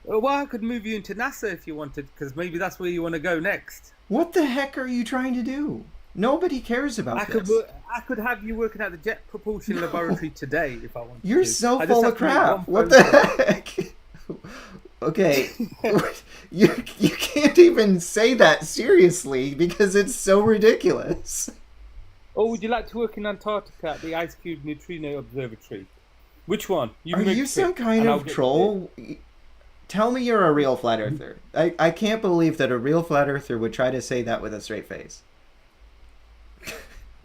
[SPEAKER 11] Well, I could move you into NASA if you wanted, because maybe that's where you want to go next.
[SPEAKER 1] What the heck are you trying to do? Nobody cares about this.
[SPEAKER 11] I could have you working at the Jet Propulsion Laboratory today if I wanted
[SPEAKER 1] You're
[SPEAKER 11] to.
[SPEAKER 1] so
[SPEAKER 11] I just
[SPEAKER 1] full
[SPEAKER 11] have
[SPEAKER 1] of
[SPEAKER 11] to make
[SPEAKER 1] crap.
[SPEAKER 11] one
[SPEAKER 1] What
[SPEAKER 11] phone
[SPEAKER 1] the
[SPEAKER 11] call.
[SPEAKER 1] heck? Okay, you can't even say that seriously because it's so ridiculous.
[SPEAKER 11] Or would you like to work in Antarctica at the Ice Cube Neutrino Observatory? Which one?
[SPEAKER 1] Are you some kind of troll? Tell me you're a real flat earther. I can't believe that a real flat earther would try to say that with a straight face.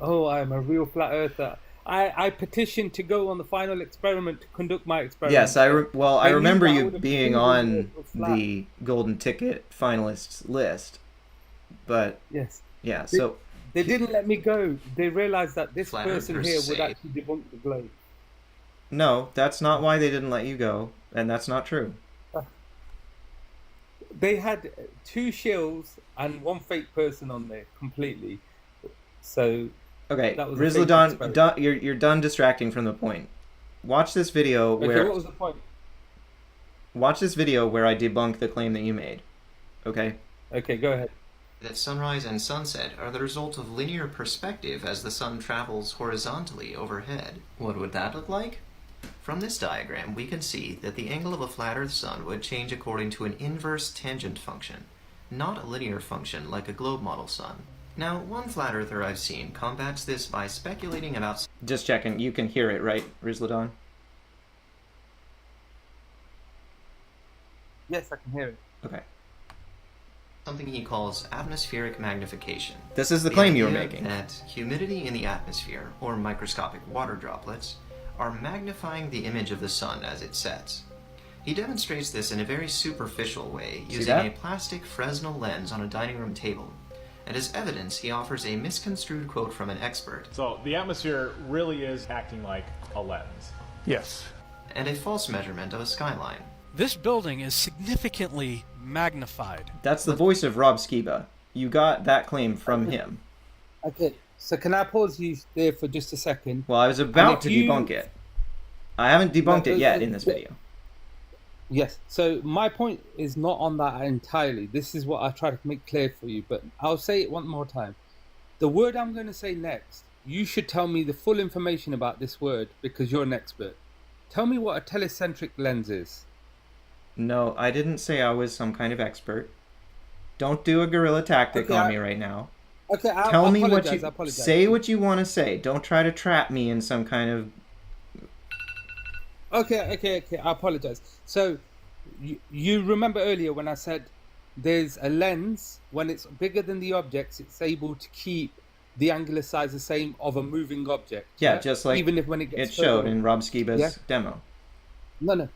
[SPEAKER 11] Oh, I'm a real flat earther. I petitioned to go on the final experiment to conduct my experiment.
[SPEAKER 1] Yes, I
[SPEAKER 11] knew
[SPEAKER 1] remember
[SPEAKER 11] that I
[SPEAKER 1] you
[SPEAKER 11] would have
[SPEAKER 1] being
[SPEAKER 11] proven
[SPEAKER 1] on
[SPEAKER 11] the Earth was flat.
[SPEAKER 1] the golden ticket finalists list, but
[SPEAKER 11] Yes.
[SPEAKER 1] yeah. So
[SPEAKER 11] They didn't let me go. They realized that this
[SPEAKER 7] Flat
[SPEAKER 11] person
[SPEAKER 7] earthers
[SPEAKER 11] here
[SPEAKER 7] say-
[SPEAKER 11] would actually debunk the globe.
[SPEAKER 1] no, that's not why they didn't let you go, and that's not true.
[SPEAKER 11] They had 2 shills and 1 fake person on there completely. So
[SPEAKER 1] Okay,
[SPEAKER 11] that was a fake
[SPEAKER 1] Rizladon,
[SPEAKER 11] experiment.
[SPEAKER 1] you're done distracting from the point. Watch this video
[SPEAKER 11] Okay,
[SPEAKER 1] where
[SPEAKER 11] what was the point?
[SPEAKER 1] watch this video where I debunk the claim that you made. Okay.
[SPEAKER 11] Okay, go ahead.
[SPEAKER 7] That sunrise and sunset are the result of linear perspective as the sun travels horizontally overhead. What would that look like? From this diagram, we can see that the angle of a flat Earth sun would change according to an inverse tangent function, not a linear function like a globe model sun. Now, one flat earther I've seen combats this by speculating about
[SPEAKER 1] Just checking. You can hear it, right, Rizladon?
[SPEAKER 11] Yes, I can hear it.
[SPEAKER 1] Okay.
[SPEAKER 7] something he calls atmospheric magnification.
[SPEAKER 1] This is the claim you were
[SPEAKER 7] idea
[SPEAKER 1] making.
[SPEAKER 7] That humidity in the atmosphere, or microscopic water droplets, are magnifying the image of the sun as it sets. He demonstrates this in a very superficial way, using a plastic Fresnel lens on a dining room table. And as evidence, he offers a misconstrued quote from an expert.
[SPEAKER 12] So the atmosphere really is acting like a lens.
[SPEAKER 13] Yes.
[SPEAKER 7] And a false measurement of a skyline.
[SPEAKER 13] This building is significantly magnified.
[SPEAKER 1] That's the voice of Rob Skiba. You got that claim from him.
[SPEAKER 11] Okay, so can I pause you there for just a second?
[SPEAKER 1] Well, I was about to debunk it. I haven't debunked it yet in this video.
[SPEAKER 11] Yes, so my point is not on that entirely. This is what I try to make clear for you, but I'll say it one more time. The word I'm going to say next, you should tell me the full information about this word because you're an expert. Tell me what a telecentric lens is.
[SPEAKER 1] No, I didn't say I was some kind of expert. Don't do a guerrilla tactic on me right now.
[SPEAKER 11] Okay,
[SPEAKER 1] Tell me what
[SPEAKER 11] apologize,
[SPEAKER 1] you
[SPEAKER 11] I apologize.
[SPEAKER 1] say. What you want to say. Don't try to trap me in some kind of.
[SPEAKER 11] Okay, I apologize. So, you remember earlier when I said there's a lens, when it's bigger than the objects, it's able to keep the angular size the same of a moving object.
[SPEAKER 1] Yeah, just like
[SPEAKER 11] even if when it gets
[SPEAKER 1] it showed
[SPEAKER 11] further.
[SPEAKER 1] in Rob Skiba's demo.
[SPEAKER 11] No.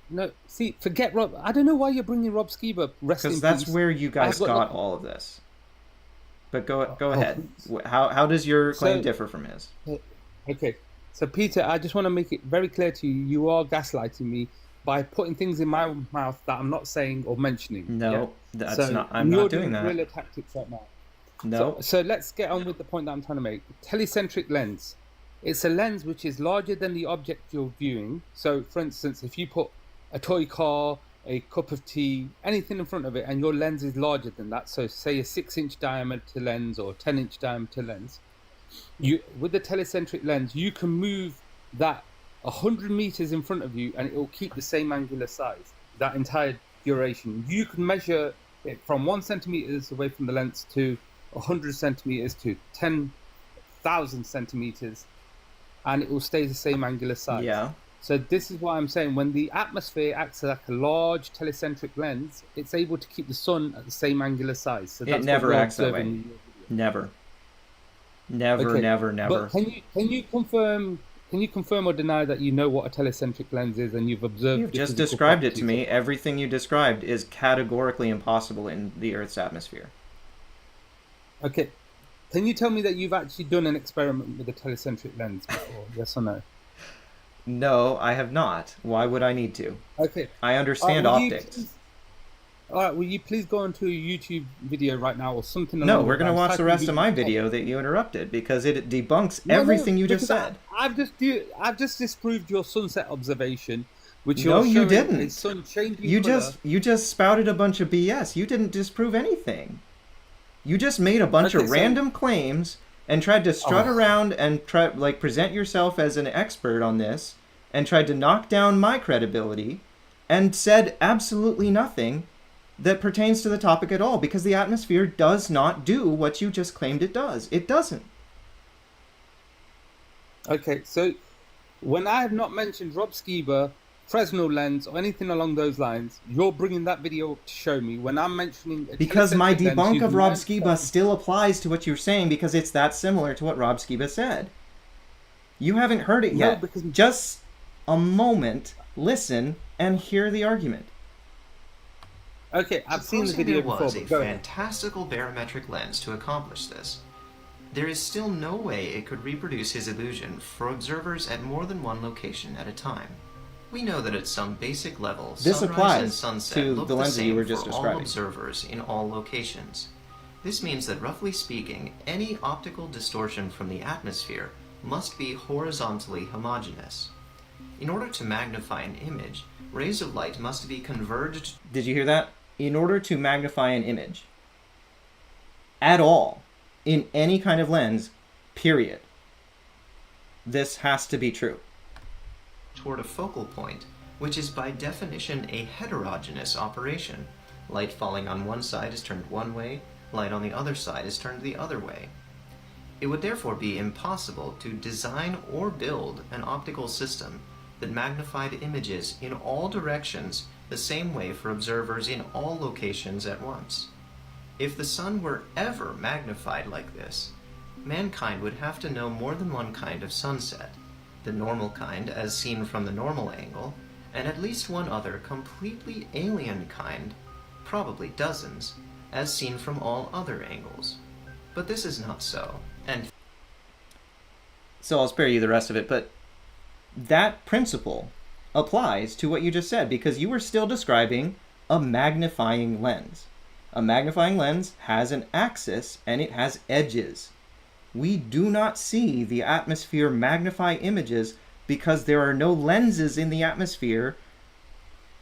[SPEAKER 11] See, forget Rob. I don't know why you're bringing Rob Skiba.
[SPEAKER 1] Because that's where you guys got all of this. But go ahead. How does your claim differ from his?
[SPEAKER 11] Okay. So, Peter, I just want to make it very clear to you, you are gaslighting me by putting things in my mouth that I'm not saying or mentioning.
[SPEAKER 1] No, that's not. I'm not doing that.
[SPEAKER 11] Guerrilla tactics right now.
[SPEAKER 1] No.
[SPEAKER 11] So let's get on with the point that I'm trying to make. Telecentric lens. It's a lens which is larger than the object you're viewing. So, for instance, if you put a toy car, a cup of tea, anything in front of it, and your lens is larger than that, so say a 6-inch diameter lens or 10-inch diameter lens, with the telecentric lens, you can move that 100 meters in front of you and it will keep the same angular size that entire duration. You can measure it from 1 centimeters away from the lens to 100 centimeters to 10,000 centimeters, and it will stay the same angular size.
[SPEAKER 1] Yeah.
[SPEAKER 11] So this is why I'm saying when the atmosphere acts like a large telecentric lens, it's able to keep the sun at the same angular size. So that's
[SPEAKER 1] It never
[SPEAKER 11] what you're
[SPEAKER 1] acts that way.
[SPEAKER 11] observing.
[SPEAKER 1] Never. Never,
[SPEAKER 11] Okay.
[SPEAKER 1] never, never.
[SPEAKER 11] But can you confirm or deny that you know what a telecentric lens is and you've observed?
[SPEAKER 1] You've
[SPEAKER 11] the
[SPEAKER 1] just
[SPEAKER 11] physical
[SPEAKER 1] described it to
[SPEAKER 11] properties
[SPEAKER 1] me. Everything you described is categorically impossible in the Earth's atmosphere.
[SPEAKER 11] Okay. Can you tell me that you've actually done an experiment with a telecentric lens before? Yes or no?
[SPEAKER 1] No, I have not. Why would I need to?
[SPEAKER 11] Okay.
[SPEAKER 1] I understand
[SPEAKER 11] will you
[SPEAKER 1] optics.
[SPEAKER 11] All right, will you please go onto a YouTube video right now or something?
[SPEAKER 1] No, we're going to watch the rest of my video that you interrupted because it debunks everything you just said.
[SPEAKER 11] I've just disproved your sunset observation, which
[SPEAKER 1] No,
[SPEAKER 11] you're
[SPEAKER 1] you
[SPEAKER 11] showing
[SPEAKER 1] didn't.
[SPEAKER 11] a sun changing
[SPEAKER 1] You
[SPEAKER 11] colour.
[SPEAKER 1] just spouted a bunch of BS. You didn't disprove anything. You just made a bunch of random claims and tried to strut around and present yourself as an expert on this and tried to knock down my credibility and said absolutely nothing that pertains to the topic at all because the atmosphere does not do what you just claimed it does. It doesn't.
[SPEAKER 11] Okay, so when I have not mentioned Rob Skiba, Fresnel lens, or anything along those lines, you're bringing that video up to show me when I'm mentioning...
[SPEAKER 1] Because my
[SPEAKER 11] telecentric lens
[SPEAKER 1] debunk of
[SPEAKER 11] using
[SPEAKER 1] Rob
[SPEAKER 11] lens
[SPEAKER 1] Skiba
[SPEAKER 11] lens.
[SPEAKER 1] still applies to what you're saying because it's that similar to what Rob Skiba said. You haven't heard it
[SPEAKER 11] No,
[SPEAKER 1] yet.
[SPEAKER 11] because-
[SPEAKER 1] Just a moment, listen, and hear the argument.
[SPEAKER 11] Okay, I've seen the
[SPEAKER 7] Supposing
[SPEAKER 11] video
[SPEAKER 7] there
[SPEAKER 11] before,
[SPEAKER 7] was a
[SPEAKER 11] but go ahead.
[SPEAKER 7] fantastical barometric lens to accomplish this, there is still no way it could reproduce his illusion for observers at more than one location at a time. We know that at some basic level,
[SPEAKER 1] This
[SPEAKER 7] sunrise
[SPEAKER 1] applies
[SPEAKER 7] and sunset
[SPEAKER 1] to
[SPEAKER 7] look
[SPEAKER 1] the
[SPEAKER 7] the
[SPEAKER 1] lens that
[SPEAKER 7] same
[SPEAKER 1] you were just
[SPEAKER 7] for all
[SPEAKER 1] describing.
[SPEAKER 7] observers in all locations. This means that roughly speaking, any optical distortion from the atmosphere must be horizontally homogeneous. In order to magnify an image, rays of light must be converged.
[SPEAKER 1] Did you hear that? In order to magnify an image at all, in any kind of lens, period, this has to be true.
[SPEAKER 7] Toward a focal point, which is by definition a heterogeneous operation. Light falling on one side is turned one way, light on the other side is turned the other way. It would therefore be impossible to design or build an optical system that magnified images in all directions the same way for observers in all locations at once. If the sun were ever magnified like this, mankind would have to know more than one kind of sunset, the normal kind as seen from the normal angle, and at least one other completely alien kind, probably dozens, as seen from all other angles. But this is not so, and
[SPEAKER 1] So I'll spare you the rest of it, but that principle applies to what you just said because you were still describing a magnifying lens. A magnifying lens has an axis and it has edges. We do not see the atmosphere magnify images because there are no lenses in the atmosphere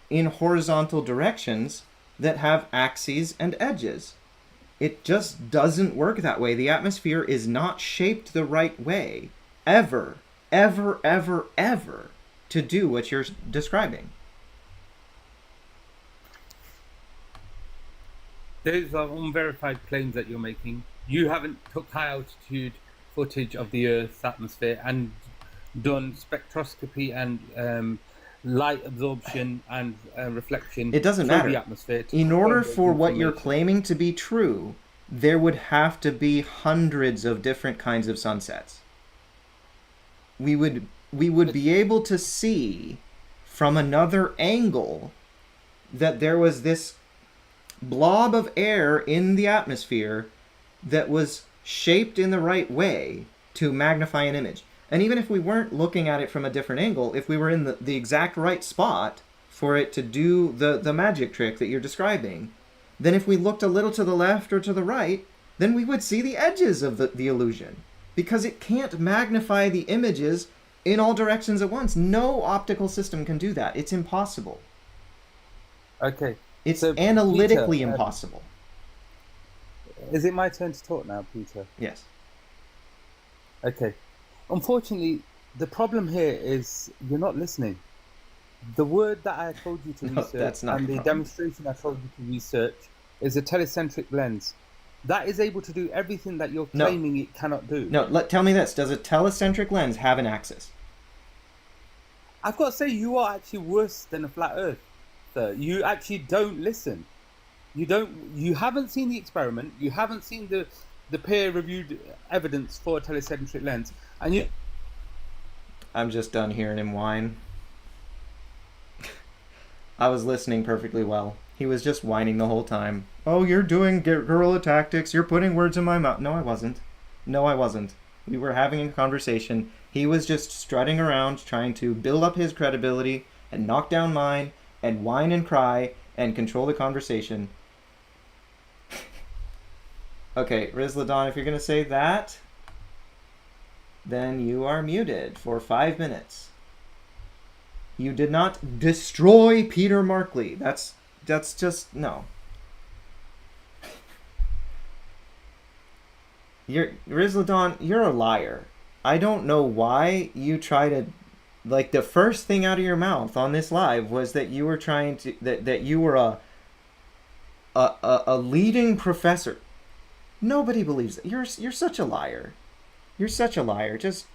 [SPEAKER 1] in horizontal directions that have axes and edges. It just doesn't work that way. The atmosphere is not shaped the right way, ever, ever, ever, ever, to do what you're describing.
[SPEAKER 11] Those are unverified claims that you're making. You haven't took high altitude footage of the Earth's atmosphere and done spectroscopy and light absorption and reflection.
[SPEAKER 1] It doesn't
[SPEAKER 11] through
[SPEAKER 1] matter.
[SPEAKER 11] the atmosphere to
[SPEAKER 1] In order
[SPEAKER 11] confirm
[SPEAKER 1] for
[SPEAKER 11] those
[SPEAKER 1] what you're
[SPEAKER 11] information.
[SPEAKER 1] claiming to be true, there would have to be hundreds of different kinds of sunsets. We would be able to see from another angle that there was this blob of air in the atmosphere that was shaped in the right way to magnify an image. And even if we weren't looking at it from a different angle, if we were in the exact right spot for it to do the magic trick that you're describing, then if we looked a little to the left or to the right, then we would see the edges of the illusion. Because it can't magnify the images in all directions at once. No optical system can do that. It's impossible.
[SPEAKER 11] Okay.
[SPEAKER 1] It's
[SPEAKER 11] So,
[SPEAKER 1] analytically
[SPEAKER 11] Peter,
[SPEAKER 1] impossible.
[SPEAKER 11] Is it my turn to talk now, Peter?
[SPEAKER 1] Yes.
[SPEAKER 11] Okay. Unfortunately, the problem here is you're not listening. The word that I told you to
[SPEAKER 1] No,
[SPEAKER 11] research
[SPEAKER 1] that's not
[SPEAKER 11] and
[SPEAKER 1] the
[SPEAKER 11] the
[SPEAKER 1] problem.
[SPEAKER 11] demonstration I told you to research is a telecentric lens. That is able to do everything that you're
[SPEAKER 1] No.
[SPEAKER 11] claiming it cannot do.
[SPEAKER 1] No, tell me this. Does a telecentric lens have an axis?
[SPEAKER 11] I've got to say, you are actually worse than a flat Earth, sir. You actually don't listen. You haven't seen the experiment. You haven't seen the peer-reviewed evidence for a telecentric lens, and you.
[SPEAKER 1] I'm just done hearing him whine. I was listening perfectly well. He was just whining the whole time. Oh, you're doing guerrilla tactics. You're putting words in my mouth. No, I wasn't. No, I wasn't. We were having a conversation. He was just strutting around trying to build up his credibility and knock down mine and whine and cry and control the conversation. Okay, Rizladon, if you're going to say that, then you are muted for 5 minutes. You did not destroy Peter Markley. That's just, no. Rizladon, you're a liar. I don't know why you try to, like, the first thing out of your mouth on this live was that you were trying to, that you were a leading professor. Nobody believes that. You're such a liar. You're such a liar. Just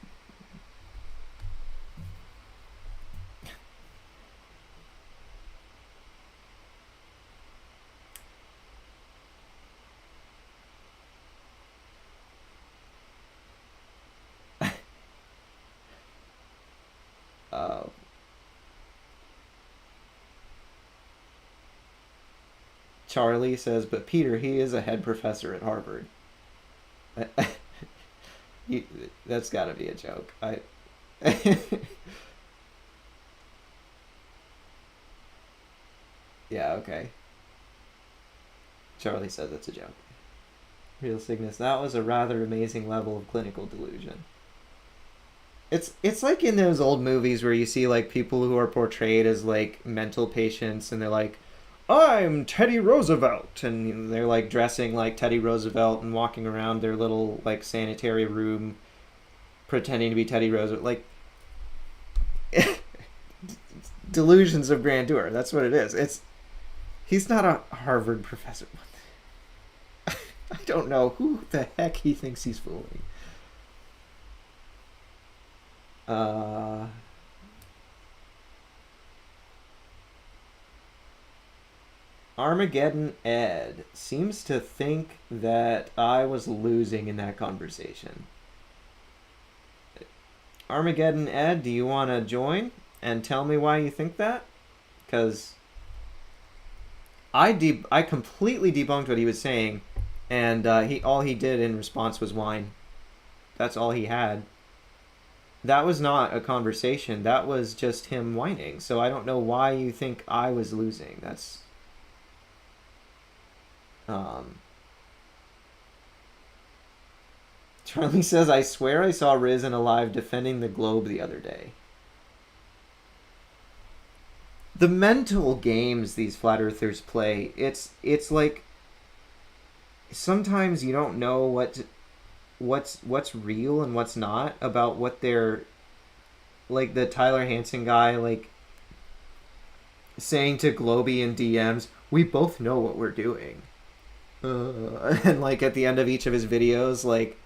[SPEAKER 1] Charlie says, but Peter, he is a head professor at Harvard. That's got to be a joke. Yeah, okay. Charlie says it's a joke. Real Cygnus, that was a rather amazing level of clinical delusion. It's like in those old movies where you see like people who are portrayed as like mental patients and they're like, I'm Teddy Roosevelt, and they're like dressing like Teddy Roosevelt and walking around their little like sanitary room pretending to be Teddy Roosevelt. Like delusions of grandeur. That's what it is. He's not a Harvard professor. I don't know who the heck he thinks he's fooling. Armageddon Ed seems to think that I was losing in that conversation. Armageddon Ed, do you want to join and tell me why you think that? Because I completely debunked what he was saying, and all he did in response was whine. That's all he had. That was not a conversation. That was just him whining. So I don't know why you think I was losing. That's Charlie says, I swear I saw Riz in a live defending the globe the other day. The mental games these flat earthers play, it's like sometimes you don't know what's real and what's not about what they're, like the Tyler Hansen guy, like saying to Globy in DMs, we both know what we're doing. And like at the end of each of his videos, like,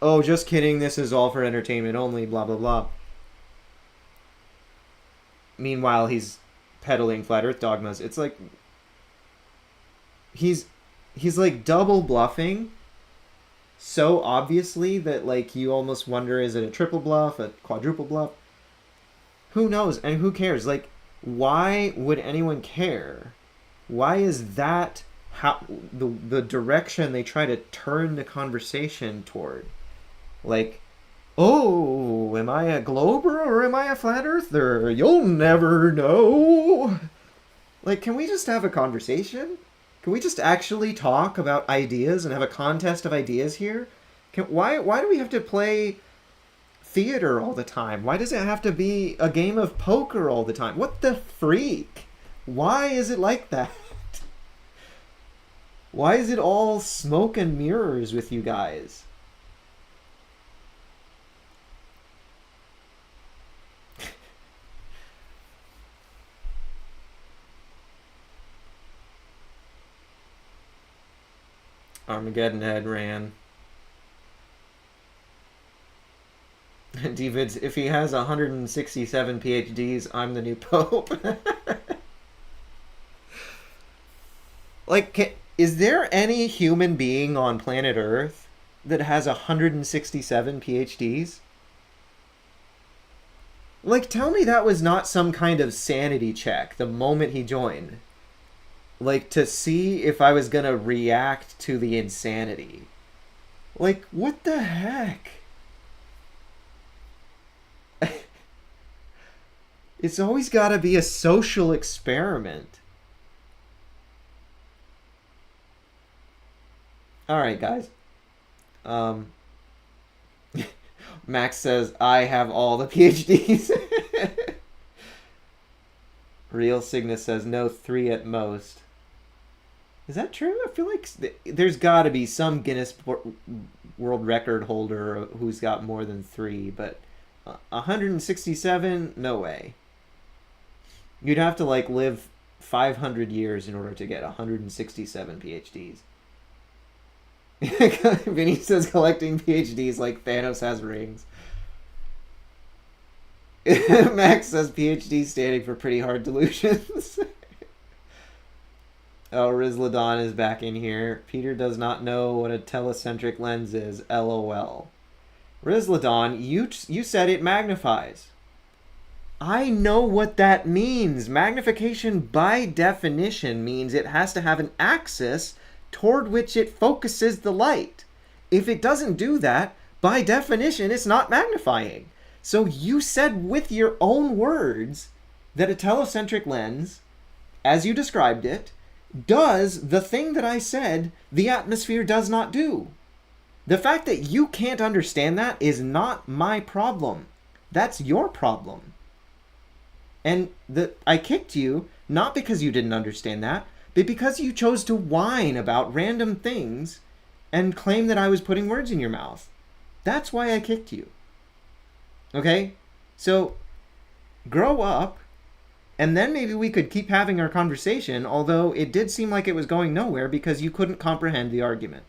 [SPEAKER 1] oh, just kidding, this is all for entertainment only, blah blah blah. Meanwhile, he's peddling flat earth dogmas. It's like he's like double bluffing so obviously that like you almost wonder, is it a triple bluff, a quadruple bluff? Who knows? And who cares? Like, why would anyone care? Why is that how the direction they try to turn the conversation toward? Like, oh, am I a glober or am I a flat earther? You'll never know. Like, can we just have a conversation? Can we just actually talk about ideas and have a contest of ideas here? Why do we have to play theater all the time? Why does it have to be a game of poker all the time? What the freak? Why is it like that? Why is it all smoke and mirrors with you guys? Armageddon Head ran. Davids, if he has 167 PhDs, I'm the new pope. Like, is there any human being on planet Earth that has 167 PhDs? Like, tell me that was not some kind of sanity check the moment he joined. Like, to see if I was gonna react to the insanity. Like, what the heck? It's always gotta be a social experiment. Alright, guys. Max says, I have all the PhDs. Real Cygnus says, no, 3 at most. Is that true? I feel like there's got to be some Guinness World Record holder who's got more than 3, but 167? No way. You'd have to, like, live 500 years in order to get 167 PhDs. Vinny says collecting PhDs like Thanos has rings. Max says PhD standing for pretty hard delusions. Oh, Rizladon is back in here. Peter does not know what a telecentric lens is. LOL. Rizladon, you said it magnifies. I know what that means. Magnification by definition means it has to have an axis toward which it focuses the light. If it doesn't do that, by definition, it's not magnifying. So you said with your own words that a telecentric lens, as you described it, does the thing that I said the atmosphere does not do. The fact that you can't understand that is not my problem. That's your problem. And I kicked you, not because you didn't understand that, but because you chose to whine about random things and claim that I was putting words in your mouth. That's why I kicked you. Okay? So, grow up, and then maybe we could keep having our conversation, although it did seem like it was going nowhere because you couldn't comprehend the argument.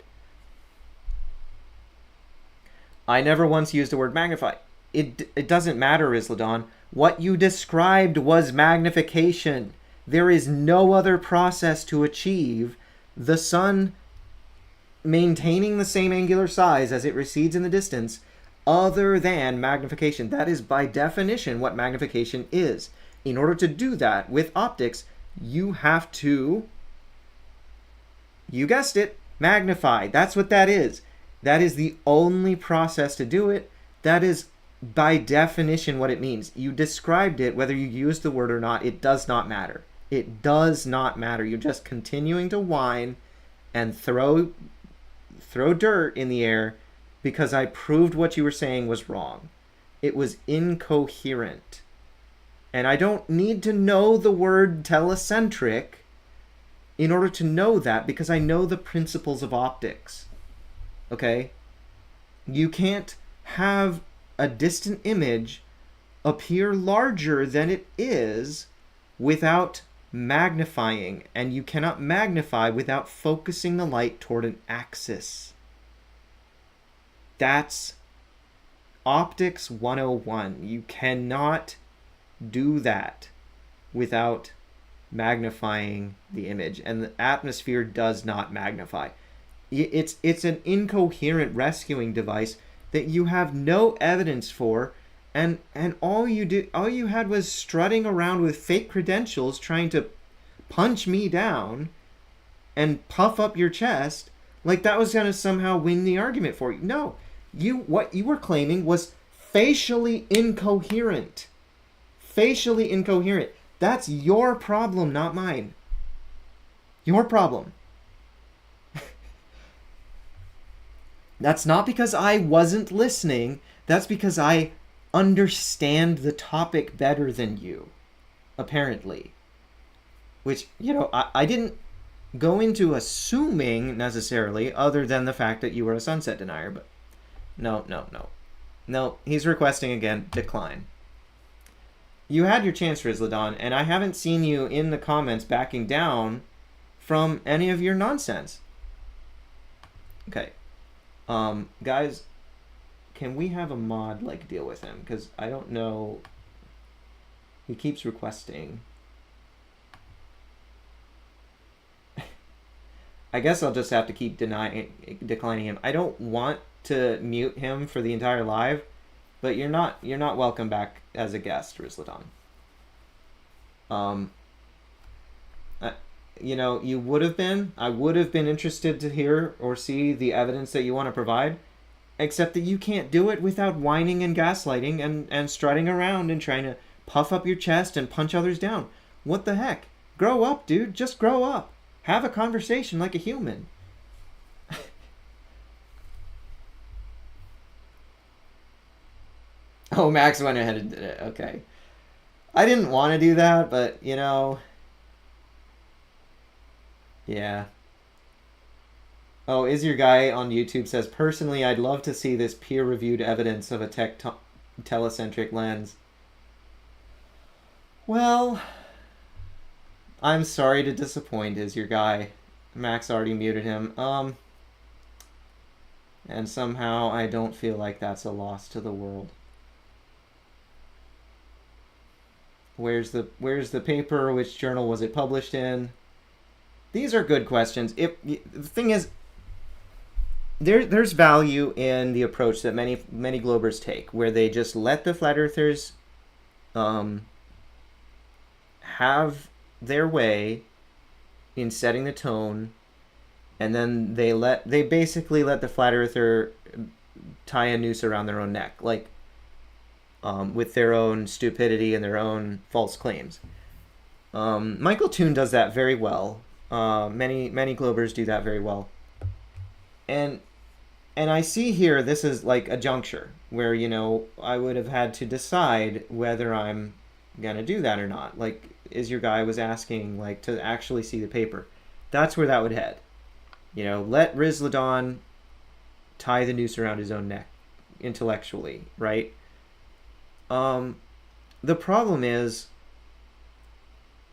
[SPEAKER 1] I never once used the word magnify. It doesn't matter, Isladon. What you described was magnification. There is no other process to achieve the sun maintaining the same angular size as it recedes in the distance other than magnification. That is by definition what magnification is. In order to do that with optics, you have to, you guessed it, magnify. That's what that is. That is the only process to do it. That is by definition what it means. You described it, whether you use the word or not, it does not matter. It does not matter. You're just continuing to whine and throw dirt in the air because I proved what you were saying was wrong. It was incoherent. And I don't need to know the word telecentric in order to know that, because I know the principles of optics. Okay? You can't have a distant image appear larger than it is without magnifying, and you cannot magnify without focusing the light toward an axis. That's Optics 101. You cannot do that without magnifying the image, and the atmosphere does not magnify. It's an incoherent rescuing device that you have no evidence for, and all you had was strutting around with fake credentials trying to punch me down and puff up your chest like that was going to somehow win the argument for you. No, what you were claiming was facially incoherent. Facially incoherent. That's your problem, not mine. Your problem. That's not because I wasn't listening. That's because I understand the topic better than you, apparently. Which, I didn't go into assuming necessarily, other than the fact that you were a sunset denier, but no. No, he's requesting again, decline. You had your chance, Rizladon, and I haven't seen you in the comments backing down from any of your nonsense. Okay. Guys, can we have a mod like deal with him? Because I don't know. He keeps requesting. I guess I'll just have to keep declining him. I don't want to mute him for the entire live, but you're not welcome back as a guest, Rizladon. You know, you would have been. I would have been interested to hear or see the evidence that you want to provide, except that you can't do it without whining and gaslighting and strutting around and trying to puff up your chest and punch others down. What the heck? Grow up, dude. Just grow up. Have a conversation like a human. Oh, Max went ahead and did it. Okay. I didn't want to do that, but, you know... Yeah. Oh, Is Your Guy on YouTube says, personally, I'd love to see this peer-reviewed evidence of a telecentric lens. Well, I'm sorry to disappoint, Is Your Guy. Max already muted him. And somehow I don't feel like that's a loss to the world. Where's the paper? Which journal was it published in? These are good questions. The thing is, there's value in the approach that many Globers take, where they just let the flat earthers have their way in setting the tone, and then they basically let the flat earther tie a noose around their own neck, like with their own stupidity and their own false claims. Michael Toon does that very well. Many Globers do that very well. And I see here, this is like a juncture where, you know, I would have had to decide whether I'm gonna do that or not. Like, Is Your Guy was asking, like, to actually see the paper. That's where that would head. You know, let Rizladon tie the noose around his own neck intellectually, right? The problem is,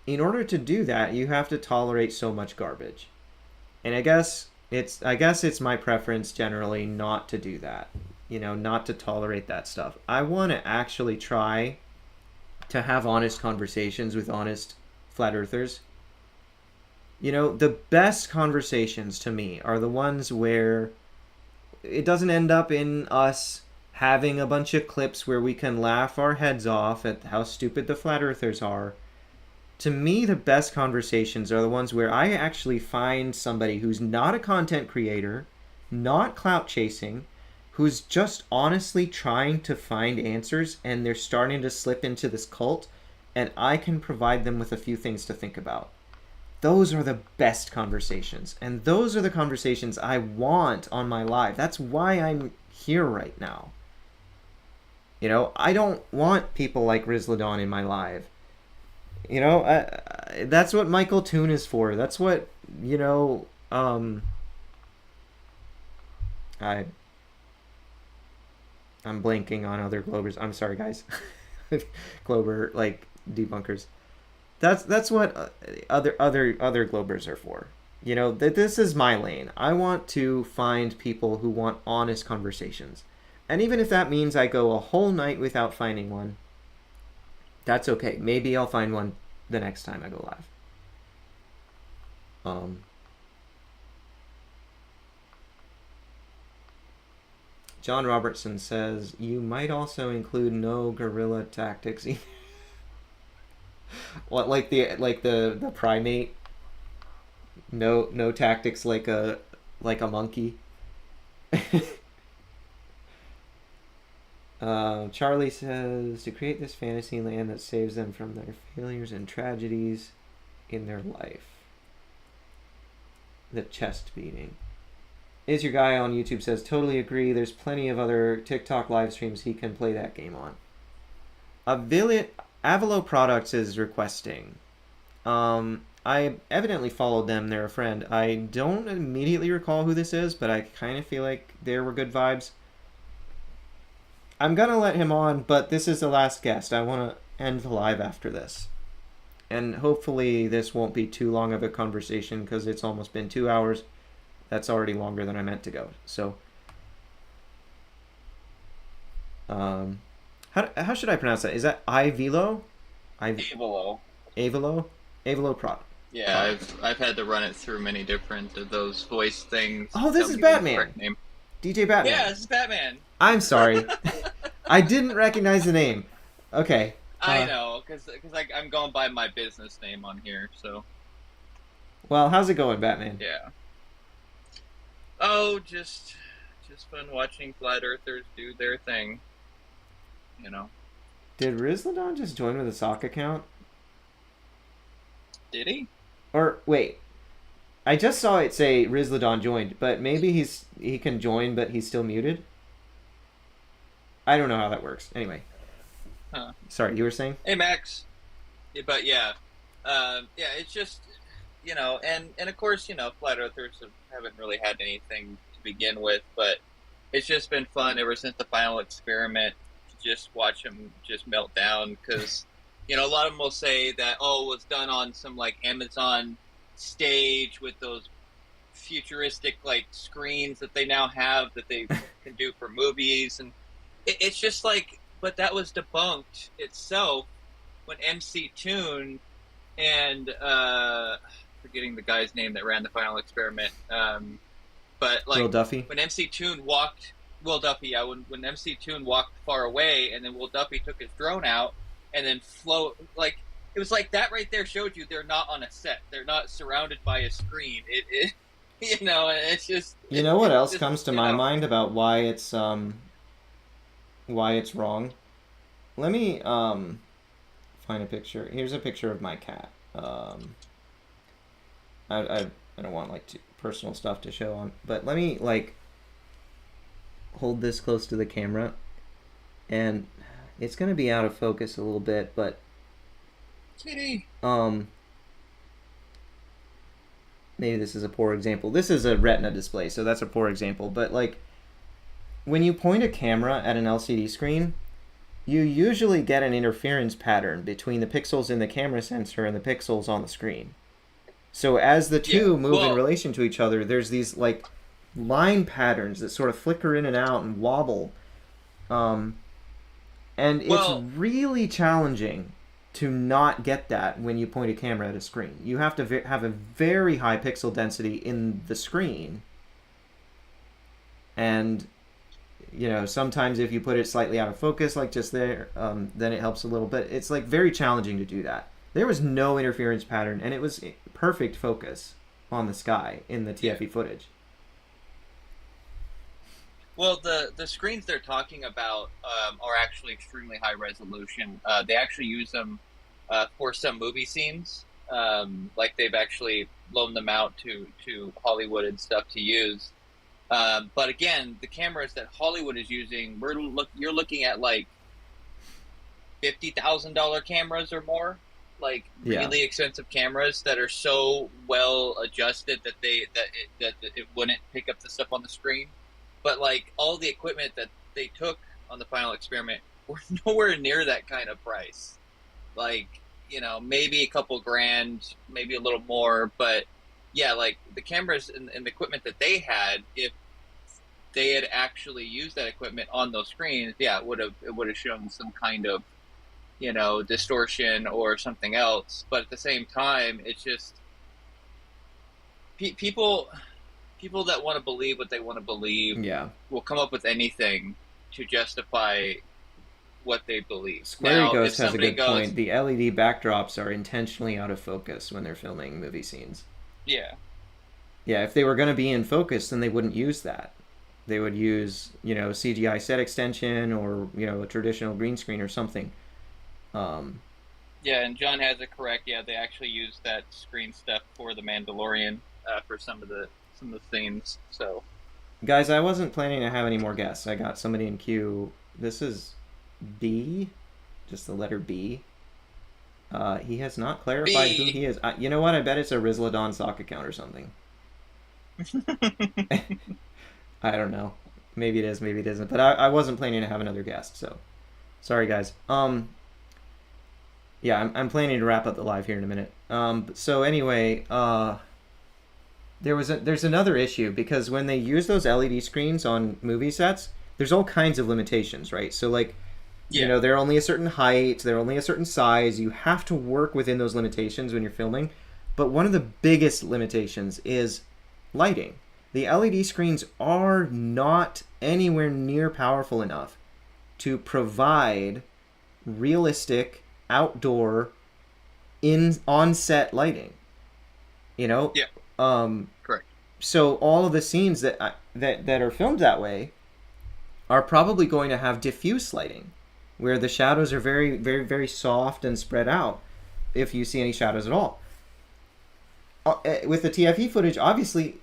[SPEAKER 1] in order to do that, you have to tolerate so much garbage. And I guess it's my preference generally not to do that. You know, not to tolerate that stuff. I want to actually try to have honest conversations with honest flat earthers. You know, the best conversations to me are the ones where it doesn't end up in us having a bunch of clips where we can laugh our heads off at how stupid the flat earthers are. To me, the best conversations are the ones where I actually find somebody who's not a content creator, not clout chasing, who's just honestly trying to find answers, and they're starting to slip into this cult, and I can provide them with a few things to think about. Those are the best conversations, and those are the conversations I want on my live. That's why I'm here right now. You know, I don't want people like Rizladon in my live. You know, that's what Michael Toon is for. That's what, you know, I'm blanking on other Globers. I'm sorry, guys. Glober, like, debunkers. That's what other Globers are for. You know, this is my lane. I want to find people who want honest conversations. And even if that means I go a whole night without finding one, that's okay. Maybe I'll find one the next time I go live. John Robertson says, you might also include no guerrilla tactics either. What, like the primate? No tactics like a monkey. Charlie says, to create this fantasy land that saves them from their failures and tragedies in their life. The chest beating. Is Your Guy on YouTube says, totally agree. There's plenty of other TikTok live streams he can play that game on. Avalo Products is requesting. I evidently followed them. They're a friend. I don't immediately recall who this is, but I kind of feel like there were good vibes. I'm going to let him on, but this is the last guest. I want to end the live after this. And hopefully this won't be too long of a conversation because it's almost been 2 hours. That's already longer than I meant to go. So, how should I pronounce that? Is that Ivelo?
[SPEAKER 14] Avelo.
[SPEAKER 1] Avelo? Avelo Prod.
[SPEAKER 14] Yeah, I've had to run it through many different of those voice things.
[SPEAKER 1] Oh, this is Batman. DJ Batman.
[SPEAKER 14] Yeah, this is Batman.
[SPEAKER 1] I'm sorry. I didn't recognize the name. Okay.
[SPEAKER 14] I know, because I'm going by my business name on here, so.
[SPEAKER 1] Well, how's it going, Batman?
[SPEAKER 14] Yeah. Oh, just fun watching flat earthers do their thing. You know.
[SPEAKER 1] Did Rizladon just join with a sock account?
[SPEAKER 14] Did he?
[SPEAKER 1] Or wait, I just saw it say Rizladon joined, but maybe he can join, but he's still muted. I don't know how that works. Anyway.
[SPEAKER 14] Huh.
[SPEAKER 1] Sorry, you were saying?
[SPEAKER 14] Hey, Max. Yeah, but yeah, it's just, you know, and of course, you know, flat earthers haven't really had anything to begin with, but it's just been fun ever since the final experiment to just watch them just melt down, because, you know, a lot of them will say that, oh, it was done on some, like, Amazon stage with those futuristic, like, screens that they now have that they can do for movies, and it's just like, but that was debunked itself when MC Toon and forgetting the guy's name that ran the final experiment, but like
[SPEAKER 1] Will Duffy?
[SPEAKER 14] When MC Toon walked, Will Duffy, yeah, when MC Toon walked far away, and then Will Duffy took his drone out and then like it was like that right there showed you they're not on a set, they're not surrounded by a screen. It you know, it's just.
[SPEAKER 1] You know what else comes to my mind about why it's wrong? Let me find a picture. Here's a picture of my cat. I don't want like personal stuff to show on, but let me like hold this close to the camera, and it's gonna be out of focus a little bit, but
[SPEAKER 14] Kitty.
[SPEAKER 1] Maybe this is a poor example. This is a retina display, so that's a poor example, but like when you point a camera at an LCD screen, you usually get an interference pattern between the pixels in the camera sensor and the pixels on the screen. So as the two move in relation to each other, there's these like line patterns that sort of flicker in and out and wobble. And it's really challenging to not get that when you point a camera at a screen. You have to have a very high pixel density in the screen. And you know, sometimes if you put it slightly out of focus, like just there, then it helps a little bit. It's like very challenging to do that. There was no interference pattern, and it was perfect focus on the sky in the TFE footage.
[SPEAKER 14] Well, the screens they're talking about are actually extremely high resolution. They actually use them for some movie scenes. Like they've actually loaned them out to Hollywood and stuff to use. But again, the cameras that Hollywood is using, you're looking at like $50,000 cameras or more, like really expensive cameras that are so well adjusted that it wouldn't pick up the stuff on the screen. But like all the equipment that they took on the final experiment were nowhere near that kind of price. Like, you know, maybe a couple grand, maybe a little more, but yeah, like the cameras and the equipment that they had, if they had actually used that equipment on those screens, it would have shown some kind of, you know, distortion or something else. But at the same time, it's just people that want to believe what they want to believe will come up with anything to justify what they believe.
[SPEAKER 1] Squarey Ghost has a good point. The LED backdrops are intentionally out of focus when they're filming movie scenes.
[SPEAKER 14] Yeah.
[SPEAKER 1] Yeah, if they were going to be in focus, then they wouldn't use that. They would use, you know, CGI set extension or, you know, a traditional green screen or something.
[SPEAKER 14] Yeah, and John has it correct. Yeah, they actually used that screen stuff for The Mandalorian for some of the scenes. So,
[SPEAKER 1] guys, I wasn't planning to have any more guests. I got somebody in queue. This is B, just the letter B. He has not clarified who he is. You know what? I bet it's a Rizladon sock account or something. I don't know. Maybe it is, maybe it isn't. But I wasn't planning to have another guest, so sorry, guys. Yeah, I'm planning to wrap up the live here in a minute. So anyway, there's another issue, because when they use those LED screens on movie sets, there's all kinds of limitations, right? So like, you know, they're only a certain height, they're only a certain size. You have to work within those limitations when you're filming. But one of the biggest limitations is lighting. The LED screens are not anywhere near powerful enough to provide realistic outdoor on-set lighting. You know?
[SPEAKER 14] Yeah. Correct.
[SPEAKER 1] So all of the scenes that are filmed that way are probably going to have diffuse lighting, where the shadows are very, very, very soft and spread out, if you see any shadows at all. With the TFE footage, obviously,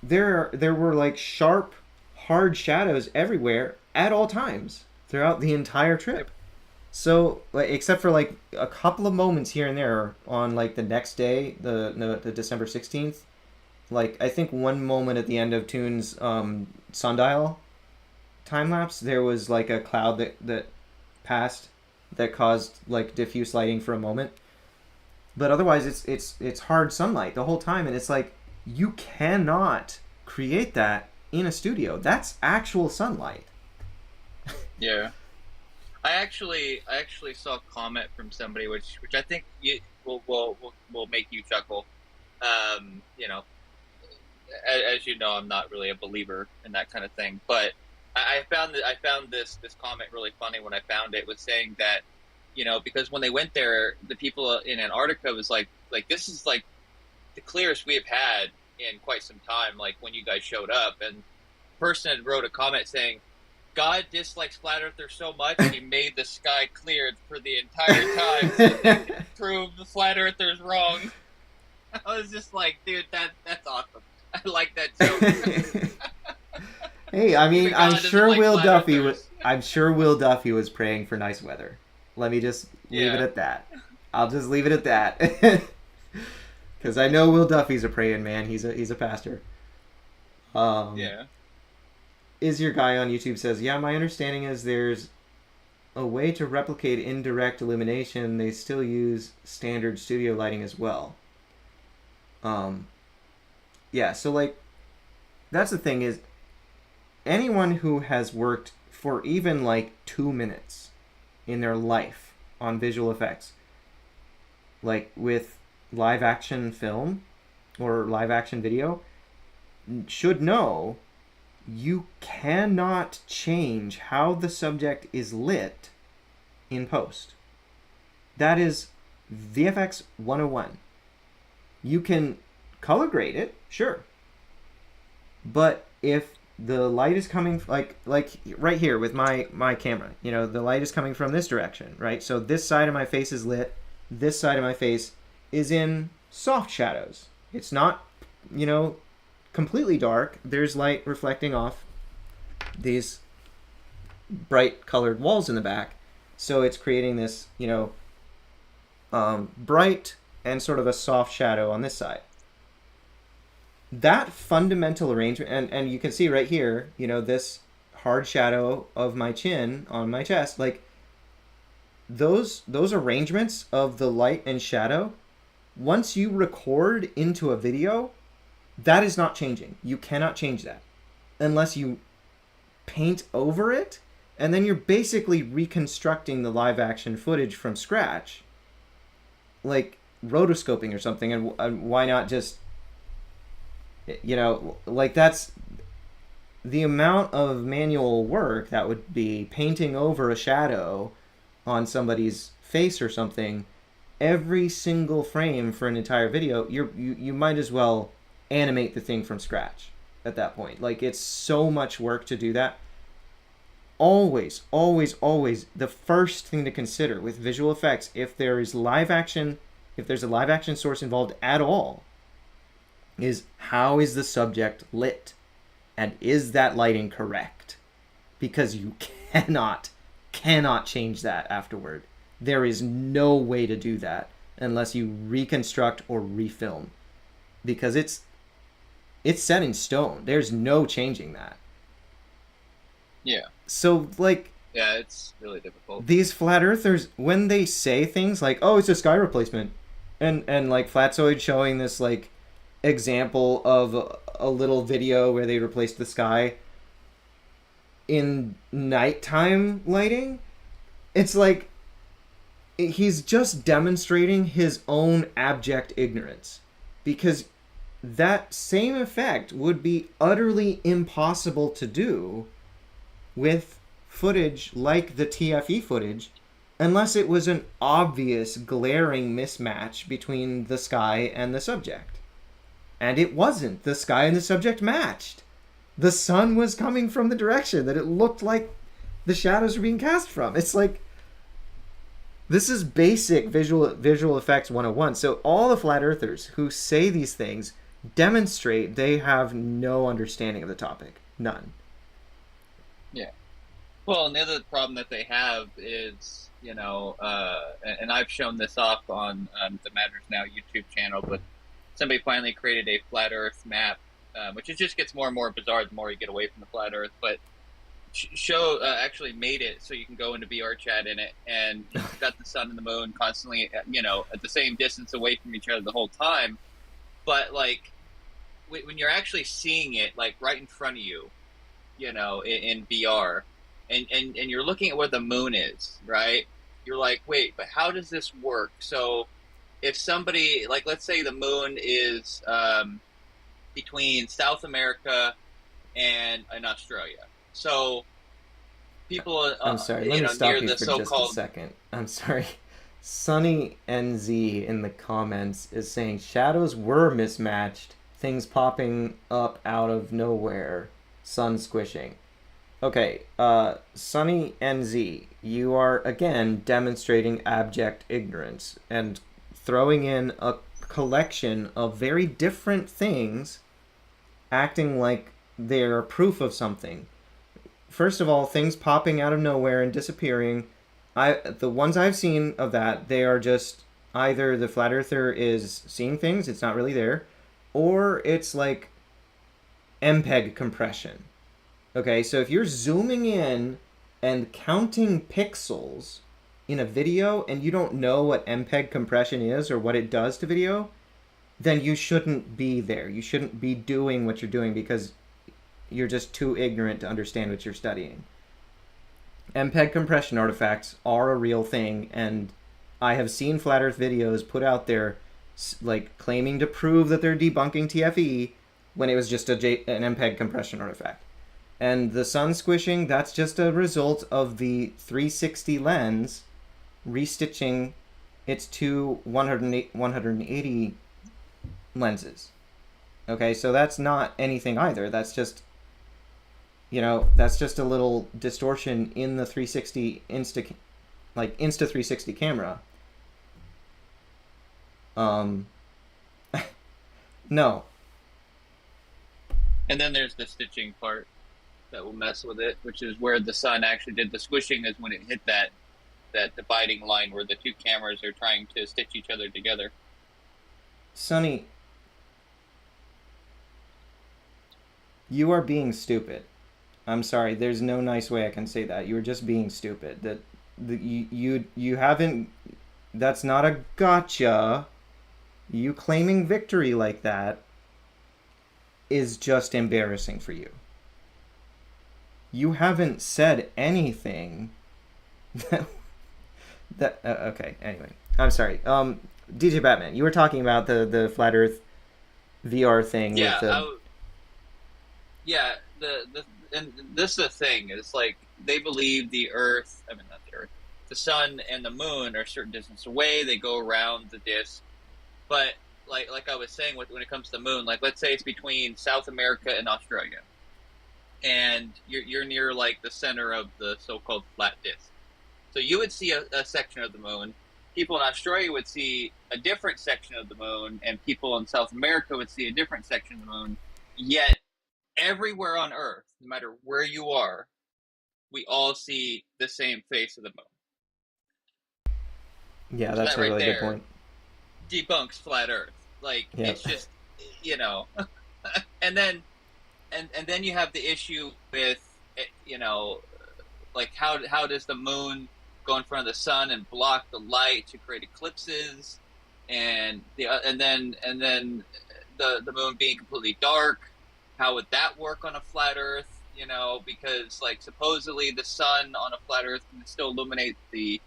[SPEAKER 1] there were like sharp, hard shadows everywhere at all times throughout the entire trip. So, like, except for like a couple of moments here and there on like the next day, the December 16th, like I think one moment at the end of Toon's sundial time lapse, there was like a cloud that passed that caused like diffuse lighting for a moment. But otherwise, it's hard sunlight the whole time, and it's like you cannot create that in a studio. That's actual sunlight.
[SPEAKER 14] Yeah. I actually saw a comment from somebody which I think will make you chuckle. You know, as you know, I'm not really a believer in that kind of thing, but I found this comment really funny when I found it. It was saying that, you know, because when they went there, the people in Antarctica was like this is like the clearest we have had in quite some time. Like when you guys showed up, and the person had wrote a comment saying, God dislikes flat earthers so much he made the sky clear for the entire time so they could prove the flat earthers wrong. I was just like, dude, that's awesome. I like that joke.
[SPEAKER 1] Hey, I mean, I'm sure
[SPEAKER 14] like
[SPEAKER 1] Will
[SPEAKER 14] flat
[SPEAKER 1] Duffy
[SPEAKER 14] earthers.
[SPEAKER 1] I'm sure Will Duffy was praying for nice weather. Let me just leave it at that. I'll just leave it at that. Because I know Will Duffy's a praying man. He's a pastor.
[SPEAKER 14] Yeah.
[SPEAKER 1] Is Your Guy on YouTube says, yeah, my understanding is there's a way to replicate indirect illumination. They still use standard studio lighting as well. Yeah, so like, that's the thing is, anyone who has worked for even like 2 minutes in their life on visual effects, like with live action film or live action video, should know you cannot change how the subject is lit in post. That is VFX 101. You can color grade it, sure. But if the light is coming like right here with my camera, you know, the light is coming from this direction, right? So this side of my face is lit, this side of my face is in soft shadows. It's not, you know, completely dark. There's light reflecting off these bright colored walls in the back, so it's creating this, you know, bright and sort of a soft shadow on this side. That fundamental arrangement, and you can see right here, you know, this hard shadow of my chin on my chest, like those arrangements of the light and shadow, once you record into a video, that is not changing. You cannot change that unless you paint over it, and then you're basically reconstructing the live action footage from scratch, like rotoscoping or something. And why not just, you know, like that's the amount of manual work that would be painting over a shadow on somebody's face or something every single frame for an entire video. You might as well animate the thing from scratch at that point. Like, it's so much work to do that. Always, always, always, the first thing to consider with visual effects, if there's a live action source involved at all, is how is the subject lit? And is that lighting correct? Because you cannot change that afterward. There is no way to do that unless you reconstruct or refilm, because it's set in stone. There's no changing that.
[SPEAKER 14] Yeah.
[SPEAKER 1] So, like...
[SPEAKER 14] Yeah, it's really difficult.
[SPEAKER 1] These flat earthers, when they say things like, oh, it's a sky replacement, and like Flatzoid showing this, like, example of a little video where they replaced the sky in nighttime lighting. It's like he's just demonstrating his own abject ignorance, because that same effect would be utterly impossible to do with footage like the TFE footage, unless it was an obvious, glaring mismatch between the sky and the subject. And it wasn't. The sky and the subject matched. The sun was coming from the direction that it looked like the shadows were being cast from. It's like, this is basic visual effects 101. So all the flat earthers who say these things demonstrate they have no understanding of the topic. None.
[SPEAKER 14] Yeah. Well, and the other problem that they have is, you know, and I've shown this off on the Matters Now YouTube channel, but somebody finally created a flat Earth map, which it just gets more and more bizarre the more you get away from the flat Earth. But actually made it so you can go into VR chat in it, and you've got the sun and the moon constantly, you know, at the same distance away from each other the whole time. But like when you're actually seeing it like right in front of you, you know, in VR, and you're looking at where the moon is, right? You're like, wait, but how does this work? So if somebody, like, let's say the moon is between South America and Australia. So people,
[SPEAKER 1] I'm sorry, let me stop you for just a second. I'm sorry. Sunny NZ in the comments is saying shadows were mismatched, things popping up out of nowhere, sun squishing. Okay, Sunny NZ, you are again demonstrating abject ignorance and throwing in a collection of very different things, acting like they're proof of something. First of all, things popping out of nowhere and disappearing. The ones I've seen of that, they are just either the flat earther is seeing things, it's not really there, or it's like MPEG compression. Okay, so if you're zooming in and counting pixels in a video and you don't know what MPEG compression is or what it does to video, then you shouldn't be there. You shouldn't be doing what you're doing because you're just too ignorant to understand what you're studying. MPEG compression artifacts are a real thing, and I have seen flat earth videos put out there like claiming to prove that they're debunking TFE when it was just an MPEG compression artifact. And the sun squishing, that's just a result of the 360 lens restitching its two 180 lenses. Okay, so that's not anything either. That's just, you know, that's just a little distortion in the 360 Insta 360 camera. No.
[SPEAKER 14] And then there's the stitching part that will mess with it, which is where the sun actually did the squishing, is when it hit that dividing line where the two cameras are trying to stitch each other together.
[SPEAKER 1] Sonny, you are being stupid. I'm sorry, there's no nice way I can say that. You are just being stupid. You haven't, that's not a gotcha. You claiming victory like that is just embarrassing for you. You haven't said anything that okay, anyway. I'm sorry. DJ Batman, you were talking about the flat earth VR thing.
[SPEAKER 14] Yeah, and this is the thing, is like they believe the earth, I mean not the earth, the sun and the moon are a certain distance away, they go around the disk. But like I was saying, when it comes to the moon, like let's say it's between South America and Australia, and you're near like the center of the so-called flat disk. So you would see a section of the moon. People in Australia would see a different section of the moon, and people in South America would see a different section of the moon. Yet everywhere on Earth, no matter where you are, we all see the same face of the moon.
[SPEAKER 1] Yeah, that's a really good point.
[SPEAKER 14] Debunks flat Earth. Like, yeah. It's just, you know. and then you have the issue with, you know, like how does the moon go in front of the sun and block the light to create eclipses, and then the moon being completely dark. How would that work on a flat Earth? Because like supposedly the sun on a flat Earth can still illuminate the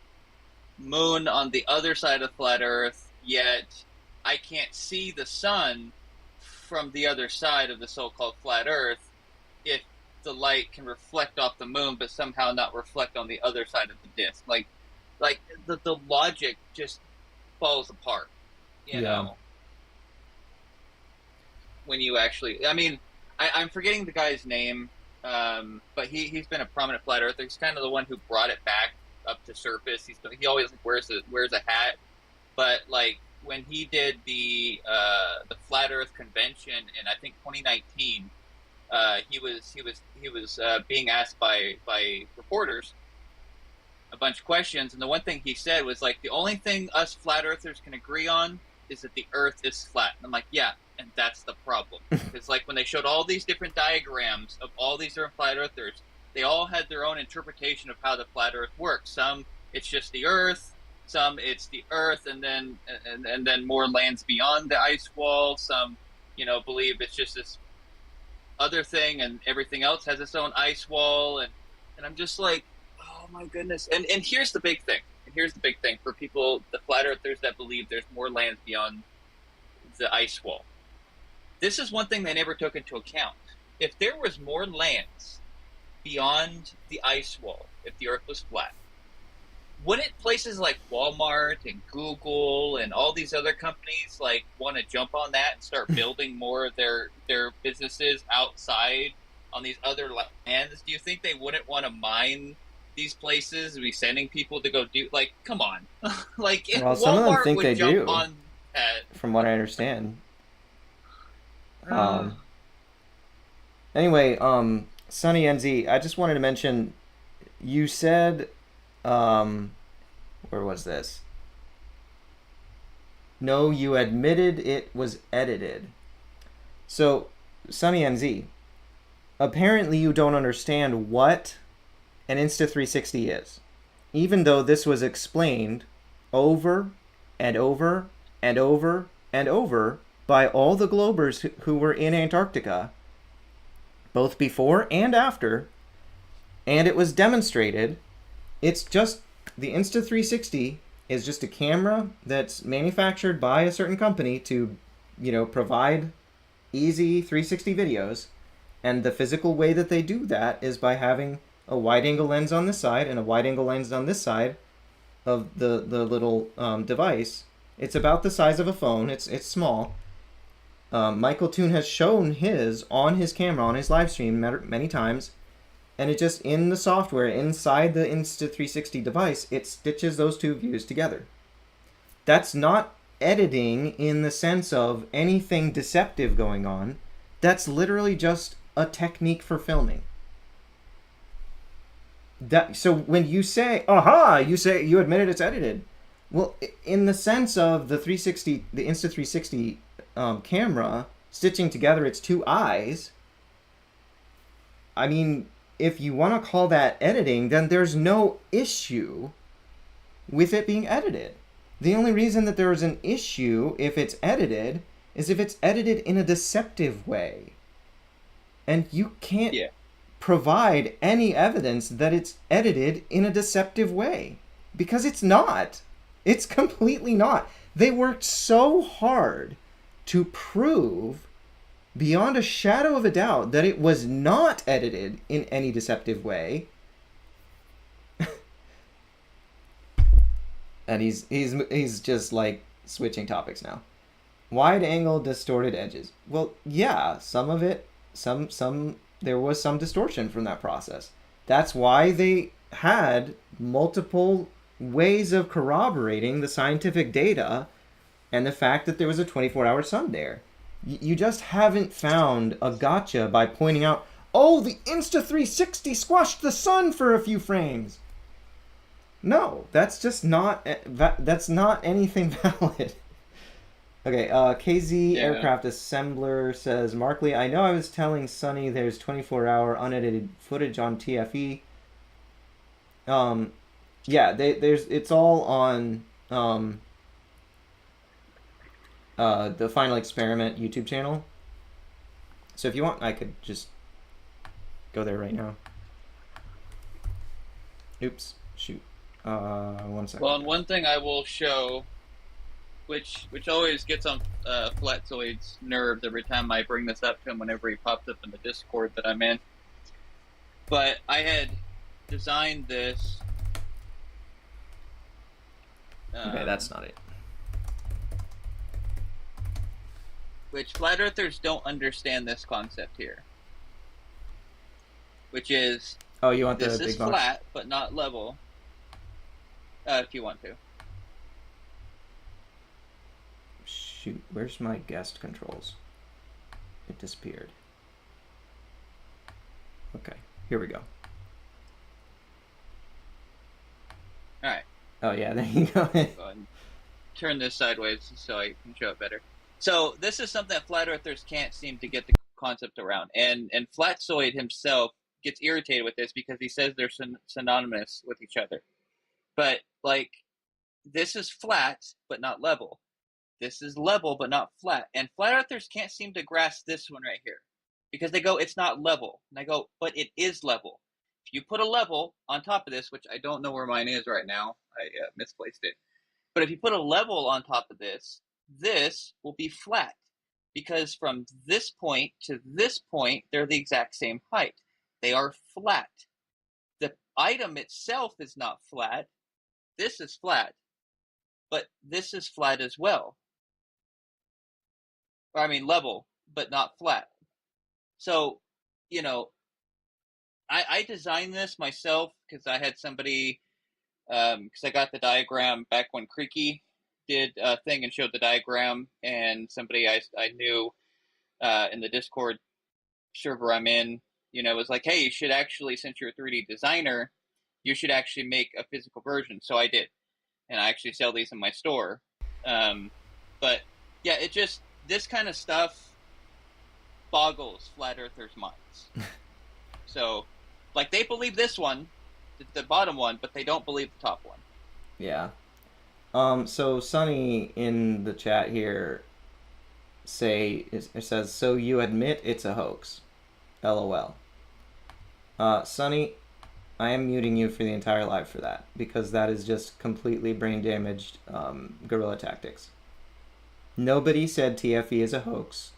[SPEAKER 14] moon on the other side of flat Earth, yet I can't see the sun from the other side of the so-called flat Earth if the light can reflect off the moon but somehow not reflect on the other side of the disk. Like the logic just falls apart, you know. When you actually, I'm forgetting the guy's name, but he's been a prominent flat earther. He's kind of the one who brought it back up to surface. He always wears a hat, but like when he did the flat Earth convention in I think 2019, he was being asked by reporters a bunch of questions, and the one thing he said was like, the only thing us flat earthers can agree on is that the Earth is flat. And I'm like, yeah, and that's the problem. Because like when they showed all these different diagrams of all these different flat earthers, they all had their own interpretation of how the flat Earth works. Some it's just the Earth, some it's the Earth, and then more lands beyond the ice wall. Some believe it's just this other thing, and everything else has its own ice wall. And I'm just like, oh my goodness. And here's the big thing. For people, the flat earthers that believe there's more lands beyond the ice wall. This is one thing they never took into account. If there was more lands beyond the ice wall, if the Earth was flat, wouldn't places like Walmart and Google and all these other companies like want to jump on that and start building more of their businesses outside on these other lands? Do you think they wouldn't want to mine these places and be sending people to go do, like, come on. Like, if
[SPEAKER 1] well, some
[SPEAKER 14] Walmart
[SPEAKER 1] of them think
[SPEAKER 14] would
[SPEAKER 1] they
[SPEAKER 14] jump
[SPEAKER 1] do,
[SPEAKER 14] on that.
[SPEAKER 1] from what I understand. Anyway, Sunny NZ, I just wanted to mention, you said, where was this? No, you admitted it was edited. So, Sunny NZ, apparently you don't understand what an Insta360 is, even though this was explained over and over and over and over by all the Globers who were in Antarctica, both before and after, and it was demonstrated. It's just, the Insta360 is just a camera that's manufactured by a certain company to, provide easy 360 videos, and the physical way that they do that is by having a wide-angle lens on this side and a wide-angle lens on this side of the little device. It's about the size of a phone. It's small. Michael Toon has shown his on his camera, on his live stream many times, and it just, in the software, inside the Insta360 device, it stitches those two views together. That's not editing in the sense of anything deceptive going on. That's literally just a technique for filming. So when you say, you admitted it's edited. Well, in the sense of the Insta360 camera stitching together its two eyes, I mean, if you want to call that editing, then there's no issue with it being edited. The only reason that there is an issue if it's edited is if it's edited in a deceptive way. And you can't provide any evidence that it's edited in a deceptive way, because it's not. It's completely not. They worked so hard to prove beyond a shadow of a doubt that it was not edited in any deceptive way. And he's just like switching topics now. Wide angle distorted edges. Well, yeah, some of it, there was some distortion from that process. That's why they had multiple ways of corroborating the scientific data and the fact that there was a 24-hour sun there. You just haven't found a gotcha by pointing out, oh, the Insta360 squashed the sun for a few frames. No, that's just not, that's not anything valid. Okay, KZ Aircraft Assembler says, Markley, I know I was telling Sunny there's 24-hour unedited footage on TFE. Yeah, it's all on, the Final Experiment YouTube channel. So if you want, I could just go there right now. Oops, shoot. 1 second.
[SPEAKER 14] Well, and one thing I will show, which always gets on Flatzoid's nerves every time I bring this up to him whenever he pops up in the Discord that I'm in. But I had designed this.
[SPEAKER 1] Okay, that's not it.
[SPEAKER 14] Which flat earthers don't understand this concept here. Which is,
[SPEAKER 1] oh, you want
[SPEAKER 14] this
[SPEAKER 1] the
[SPEAKER 14] is
[SPEAKER 1] big box?
[SPEAKER 14] flat but not level. If you want to.
[SPEAKER 1] Shoot, where's my guest controls? It disappeared. Okay, here we go.
[SPEAKER 14] Alright.
[SPEAKER 1] Oh yeah, there you go.
[SPEAKER 14] Go ahead and turn this sideways so I can show it better. So this is something that flat earthers can't seem to get the concept around, and Flatzoid himself gets irritated with this because he says they're synonymous with each other. But like, this is flat but not level. This is level but not flat, and flat earthers can't seem to grasp this one right here because they go, it's not level, and I go, but it is level. If you put a level on top of this, which I don't know where mine is right now, I misplaced it. But if you put a level on top of this, this will be flat because from this point to this point, they're the exact same height. They are flat. The item itself is not flat. This is flat, but this is flat as well. Or, I mean, level, but not flat. So, you know, I designed this myself because I had somebody, because I got the diagram back when Creaky did a thing and showed the diagram, and somebody I knew in the Discord server I'm in, you know, was like, hey, you should actually, since you're a 3D designer, you should actually make a physical version. So I did, and I actually sell these in my store. But yeah, it just, this kind of stuff boggles flat earthers' minds. So, like, they believe this one, the bottom one, but they don't believe the top one.
[SPEAKER 1] Yeah. So Sunny in the chat here it says, so you admit it's a hoax. LOL. Sunny, I am muting you for the entire live for that, because that is just completely brain damaged guerrilla tactics. Nobody said TFE is a hoax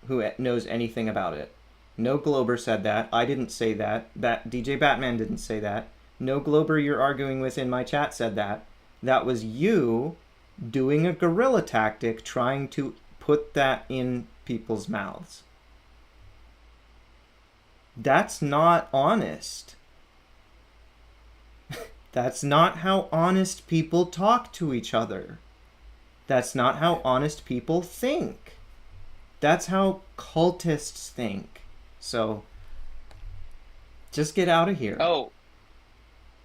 [SPEAKER 1] who knows anything about it. No Glober said that. I didn't say that. DJ Batman didn't say that. No Glober you're arguing with in my chat said that. That was you doing a guerrilla tactic trying to put that in people's mouths. That's not honest. That's not how honest people talk to each other. That's not how honest people think. That's how cultists think. So, just get out of here.
[SPEAKER 14] Oh,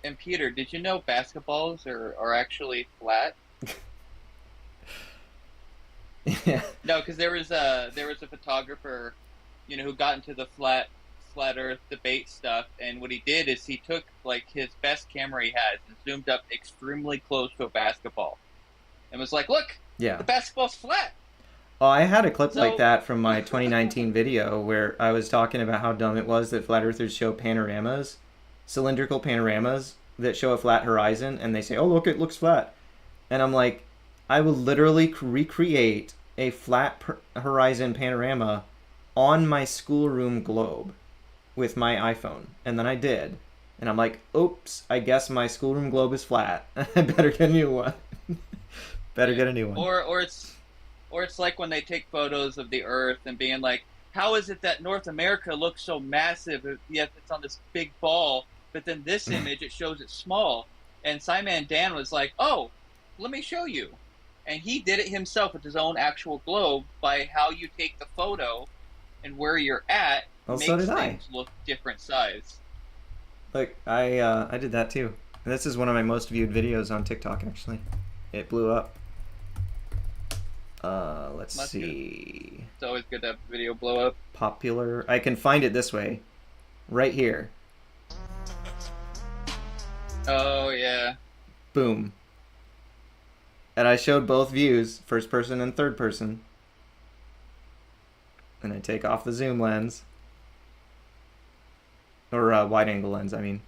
[SPEAKER 14] and Peter, did you know basketballs are actually flat?
[SPEAKER 1] Yeah.
[SPEAKER 14] No, because there was a photographer, you know, who got into the flat Earth debate stuff, and what he did is he took like his best camera he has and zoomed up extremely close to a basketball, and was like, "Look,
[SPEAKER 1] yeah,
[SPEAKER 14] the basketball's flat."
[SPEAKER 1] Oh, I had a clip like that from my 2019 video where I was talking about how dumb it was that flat earthers show panoramas, cylindrical panoramas that show a flat horizon, and they say, "Oh, look, it looks flat," and I'm like, I will literally recreate a flat horizon panorama on my schoolroom globe with my iPhone, and then I did, and I'm like, oops, I guess my schoolroom globe is flat. I better get a new one. Get a new one.
[SPEAKER 14] Or it's like when they take photos of the Earth and being like, how is it that North America looks so massive yet it's on this big ball, but then this image it shows it small, and Simon Dan was like, oh, let me show you. And he did it himself with his own actual globe by how you take the photo and where you're at makes things look different size.
[SPEAKER 1] Look, I did that too. And this is one of my most viewed videos on TikTok, actually. It blew up. Let's see.
[SPEAKER 14] Good. It's always good to have a video blow up.
[SPEAKER 1] Popular. I can find it this way. Right here.
[SPEAKER 14] Oh, yeah.
[SPEAKER 1] Boom. And I showed both views, first person and third person. And I take off the zoom lens. Or wide angle lens, I mean.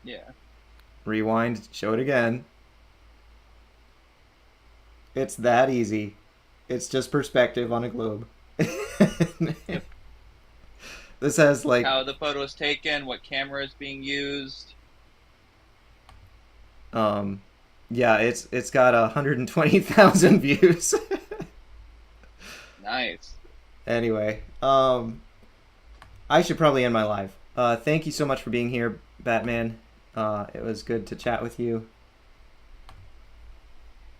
[SPEAKER 14] Yeah.
[SPEAKER 1] Rewind, show it again. It's that easy. It's just perspective on a globe.
[SPEAKER 14] Yep.
[SPEAKER 1] This has like
[SPEAKER 14] how the photo is taken, what camera is being used.
[SPEAKER 1] Yeah, it's got 120,000 views.
[SPEAKER 14] Nice.
[SPEAKER 1] Anyway, I should probably end my live. Thank you so much for being here, Batman. It was good to chat with you.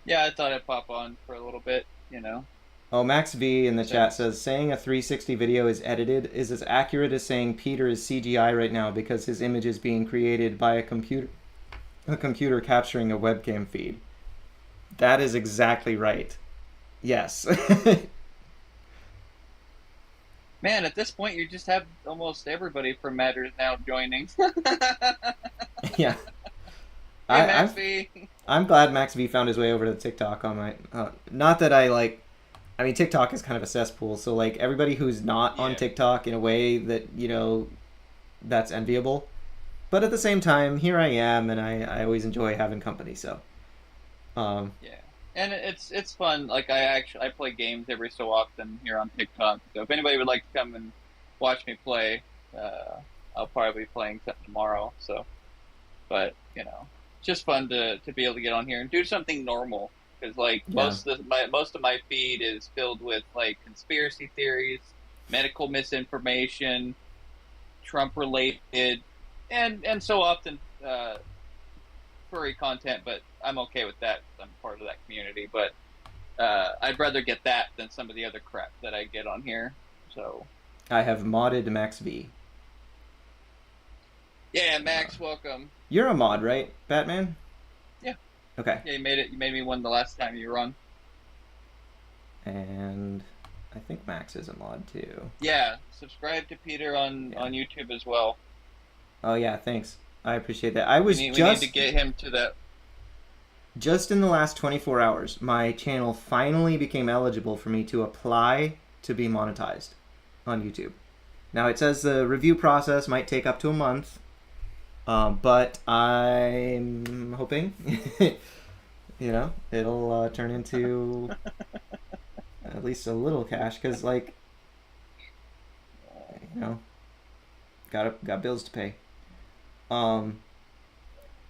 [SPEAKER 14] Yeah, I thought I'd pop on for a little bit, you know.
[SPEAKER 1] Oh, Max V in the chat says, saying a 360 video is edited is as accurate as saying Peter is CGI right now because his image is being created by a computer capturing a webcam feed. That is exactly right. Yes.
[SPEAKER 14] Man, at this point, you just have almost everybody from Matters now joining.
[SPEAKER 1] Yeah.
[SPEAKER 14] Hey, Max V.
[SPEAKER 1] I'm glad Max V found his way over to TikTok on my... not that I mean, TikTok is kind of a cesspool, so, like, everybody who's not on TikTok in a way that, you know, that's enviable. But at the same time, here I am, and I always enjoy having company, so...
[SPEAKER 14] Yeah. And it's fun. Like, I play games every so often here on TikTok, so if anybody would like to come and watch me play, I'll probably be playing something tomorrow, so... But, you know, it's just fun to be able to get on here and do something normal. Because, like, most of my feed is filled with, like, conspiracy theories, medical misinformation, Trump-related, and so often furry content, but I'm okay with that because I'm part of that community. But I'd rather get that than some of the other crap that I get on here. So
[SPEAKER 1] I have modded Max V.
[SPEAKER 14] Yeah, Max, welcome.
[SPEAKER 1] You're a mod, right, Batman?
[SPEAKER 14] Yeah.
[SPEAKER 1] Okay.
[SPEAKER 14] Yeah, you made me one the last time you were on.
[SPEAKER 1] And I think Max is a mod too.
[SPEAKER 14] Yeah, subscribe to Peter on YouTube as well.
[SPEAKER 1] Oh yeah, thanks. I appreciate that. I was
[SPEAKER 14] we need to get him to that.
[SPEAKER 1] Just in the last 24 hours, my channel finally became eligible for me to apply to be monetized on YouTube. Now it says the review process might take up to a month, but I'm hoping, you know, it'll turn into at least a little cash, because, like, you know, got bills to pay.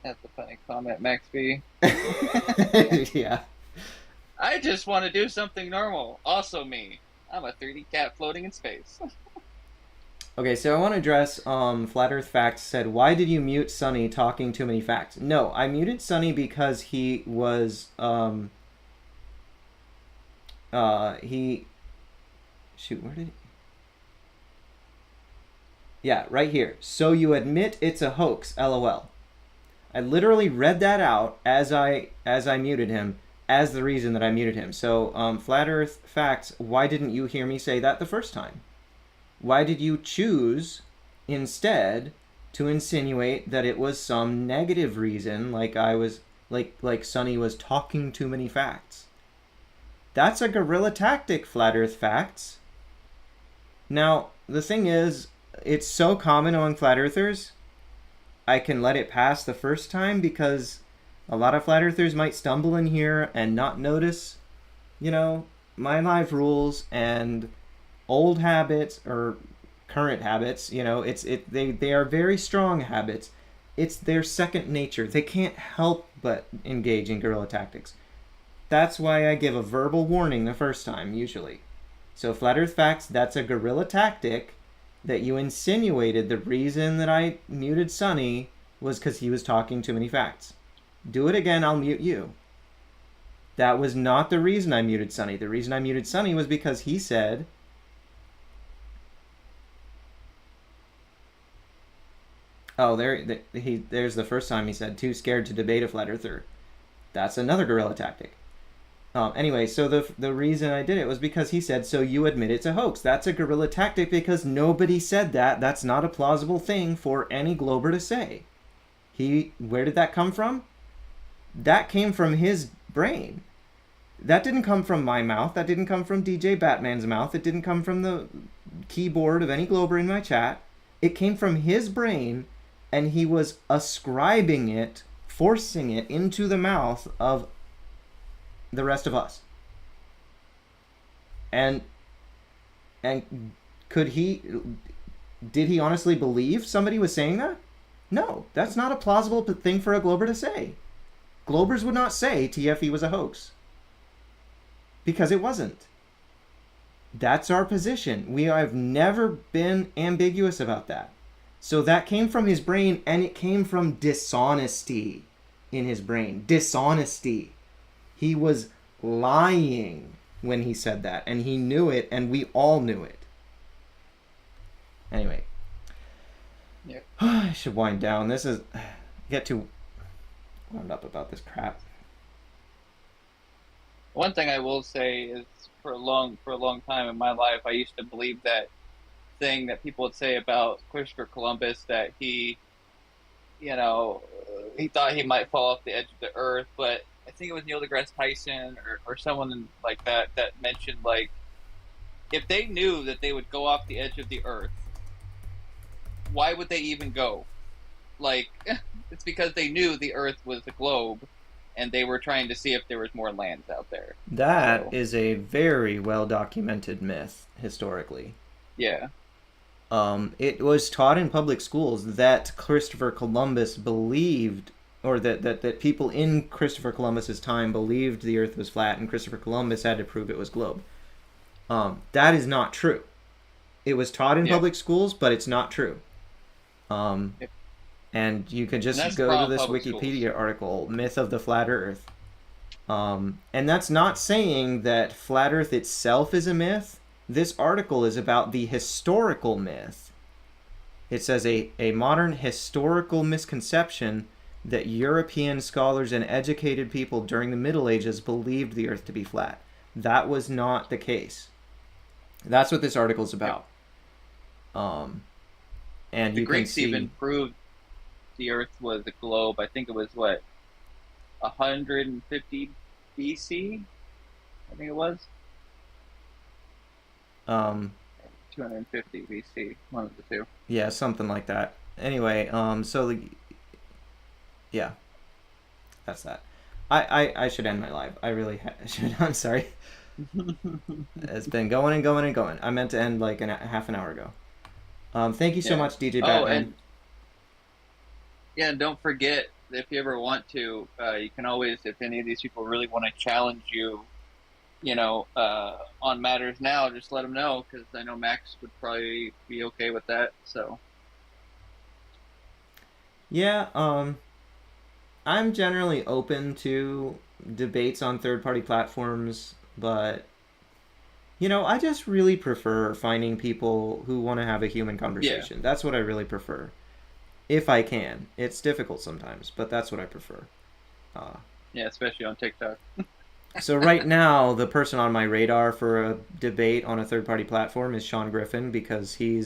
[SPEAKER 14] That's a funny comment, Max B.
[SPEAKER 1] Yeah.
[SPEAKER 14] I just want to do something normal. Also me. I'm a 3D cat floating in space.
[SPEAKER 1] Okay, so I want to address Flat Earth Facts said, why did you mute Sunny talking too many facts? No, I muted Sunny because he was shoot, where did he... Yeah, right here. So you admit it's a hoax, LOL. I literally read that out as I muted him as the reason that I muted him. So, Flat Earth Facts, why didn't you hear me say that the first time? Why did you choose instead to insinuate that it was some negative reason, like I was like Sunny was talking too many facts? That's a guerrilla tactic, Flat Earth Facts. Now, the thing is, it's so common among flat earthers, I can let it pass the first time because a lot of flat earthers might stumble in here and not notice, you know, my live rules and old habits or current habits. You know, they are very strong habits. It's their second nature. They can't help but engage in guerrilla tactics. That's why I give a verbal warning the first time, usually. So Flat Earth Facts, that's a guerrilla tactic that you insinuated the reason that I muted Sunny was because he was talking too many facts. Do it again, I'll mute you. That was not the reason I muted Sunny. The reason I muted Sunny was because he said... Oh, there's the first time he said, too scared to debate a flat earther. That's another guerrilla tactic. Anyway, so the reason I did it was because he said, so you admit it's a hoax. That's a guerrilla tactic because nobody said that. That's not a plausible thing for any glober to say. Where did that come from? That came from his brain. That didn't come from my mouth. That didn't come from DJ Batman's mouth. It didn't come from the keyboard of any Glober in my chat. It came from his brain, and he was ascribing it, forcing it into the mouth of the rest of us. And did he honestly believe somebody was saying that? No, that's not a plausible thing for a Glober to say. Globers would not say TFE was a hoax. Because it wasn't. That's our position. We have never been ambiguous about that. So that came from his brain, and it came from dishonesty in his brain. Dishonesty. He was lying when he said that, and he knew it, and we all knew it. Anyway.
[SPEAKER 14] Yeah.
[SPEAKER 1] I should wind down. This is... I get too wound up about this crap.
[SPEAKER 14] One thing I will say is for a long time in my life, I used to believe that thing that people would say about Christopher Columbus, that he thought he might fall off the edge of the earth, but I think it was Neil deGrasse Tyson or someone like that mentioned, like, if they knew that they would go off the edge of the earth, why would they even go? Like, it's because they knew the earth was a globe, and they were trying to see if there was more lands out there.
[SPEAKER 1] That is a very well-documented myth, historically.
[SPEAKER 14] Yeah.
[SPEAKER 1] It was taught in public schools that Christopher Columbus believed, or that people in Christopher Columbus's time believed the earth was flat, and Christopher Columbus had to prove it was globe. That is not true. It was taught in public schools, but it's not true. And you can just go to this Wikipedia article, Myth of the Flat Earth. And that's not saying that Flat Earth itself is a myth. This article is about the historical myth. It says a modern historical misconception that European scholars and educated people during the Middle Ages believed the Earth to be flat. That was not the case. That's what this article is about. And
[SPEAKER 14] the
[SPEAKER 1] you
[SPEAKER 14] Greeks
[SPEAKER 1] can see...
[SPEAKER 14] even proved the Earth was a globe. I think it was, 150 BC? I think it was. 250 BC, one of the two.
[SPEAKER 1] Yeah, something like that. Anyway, yeah, that's that. I should end my live. I really should. I'm sorry. It's been going and going and going. I meant to end like half an hour ago. Thank you so much, DJ Batman.
[SPEAKER 14] And don't forget, if you ever want to, you can always, if any of these people really want to challenge you, on matters now, just let them know, because I know Max would probably be okay with that. So.
[SPEAKER 1] Yeah, I'm generally open to debates on third-party platforms, but I just really prefer finding people who want to have a human conversation. Yeah. That's what I really prefer. If I can. It's difficult sometimes, but that's what I prefer.
[SPEAKER 14] Yeah, especially on TikTok.
[SPEAKER 1] So right now, the person on my radar for a debate on a third-party platform is Sean Griffin, because he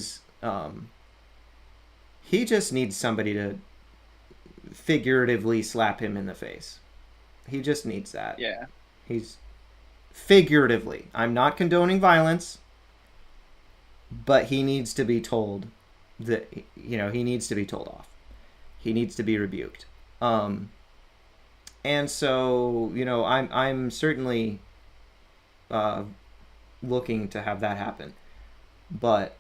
[SPEAKER 1] just needs somebody to figuratively slap him in the face. He just needs that.
[SPEAKER 14] Yeah.
[SPEAKER 1] He's figuratively. I'm not condoning violence, but he needs to be told that, he needs to be told off. He needs to be rebuked. And so, I'm certainly looking to have that happen. But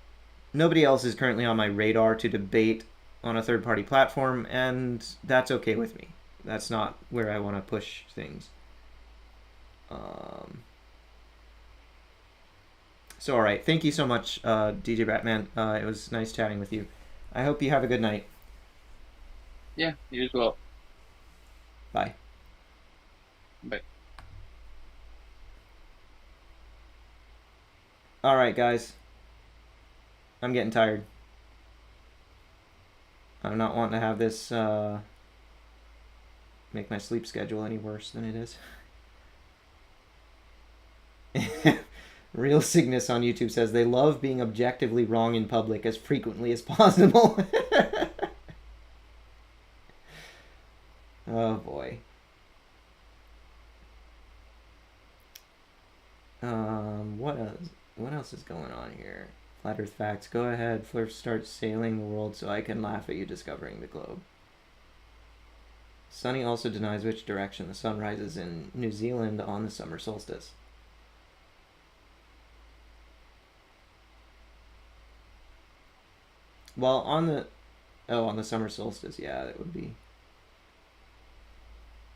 [SPEAKER 1] nobody else is currently on my radar to debate on a third-party platform, and that's okay with me. That's not where I want to push things. So, all right. Thank you so much, DJ Batman. It was nice chatting with you. I hope you have a good night.
[SPEAKER 14] Yeah, you as well.
[SPEAKER 1] Bye.
[SPEAKER 14] Bye.
[SPEAKER 1] All right, guys. I'm getting tired. I'm not wanting to have this make my sleep schedule any worse than it is. Real Cygnus on YouTube says they love being objectively wrong in public as frequently as possible. Oh boy. What else? What else is going on here? Flat Earth facts. Go ahead. Flurf starts sailing the world so I can laugh at you discovering the globe. Sunny also denies which direction the sun rises in New Zealand on the summer solstice. Well, on the summer solstice, yeah, that would be.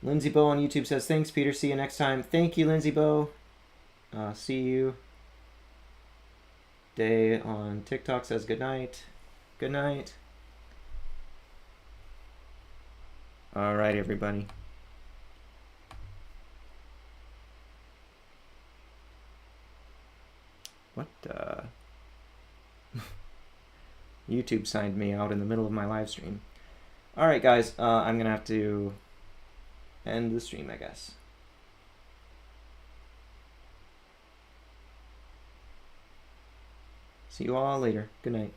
[SPEAKER 1] Lindsay Bow on YouTube says, thanks, Peter. See you next time. Thank you, Lindsay Bow. See you. Day on TikTok says good night. Good night. All right, everybody. What? YouTube signed me out in the middle of my live stream. All right, guys. I'm gonna have to end the stream, I guess. See you all later. Good night.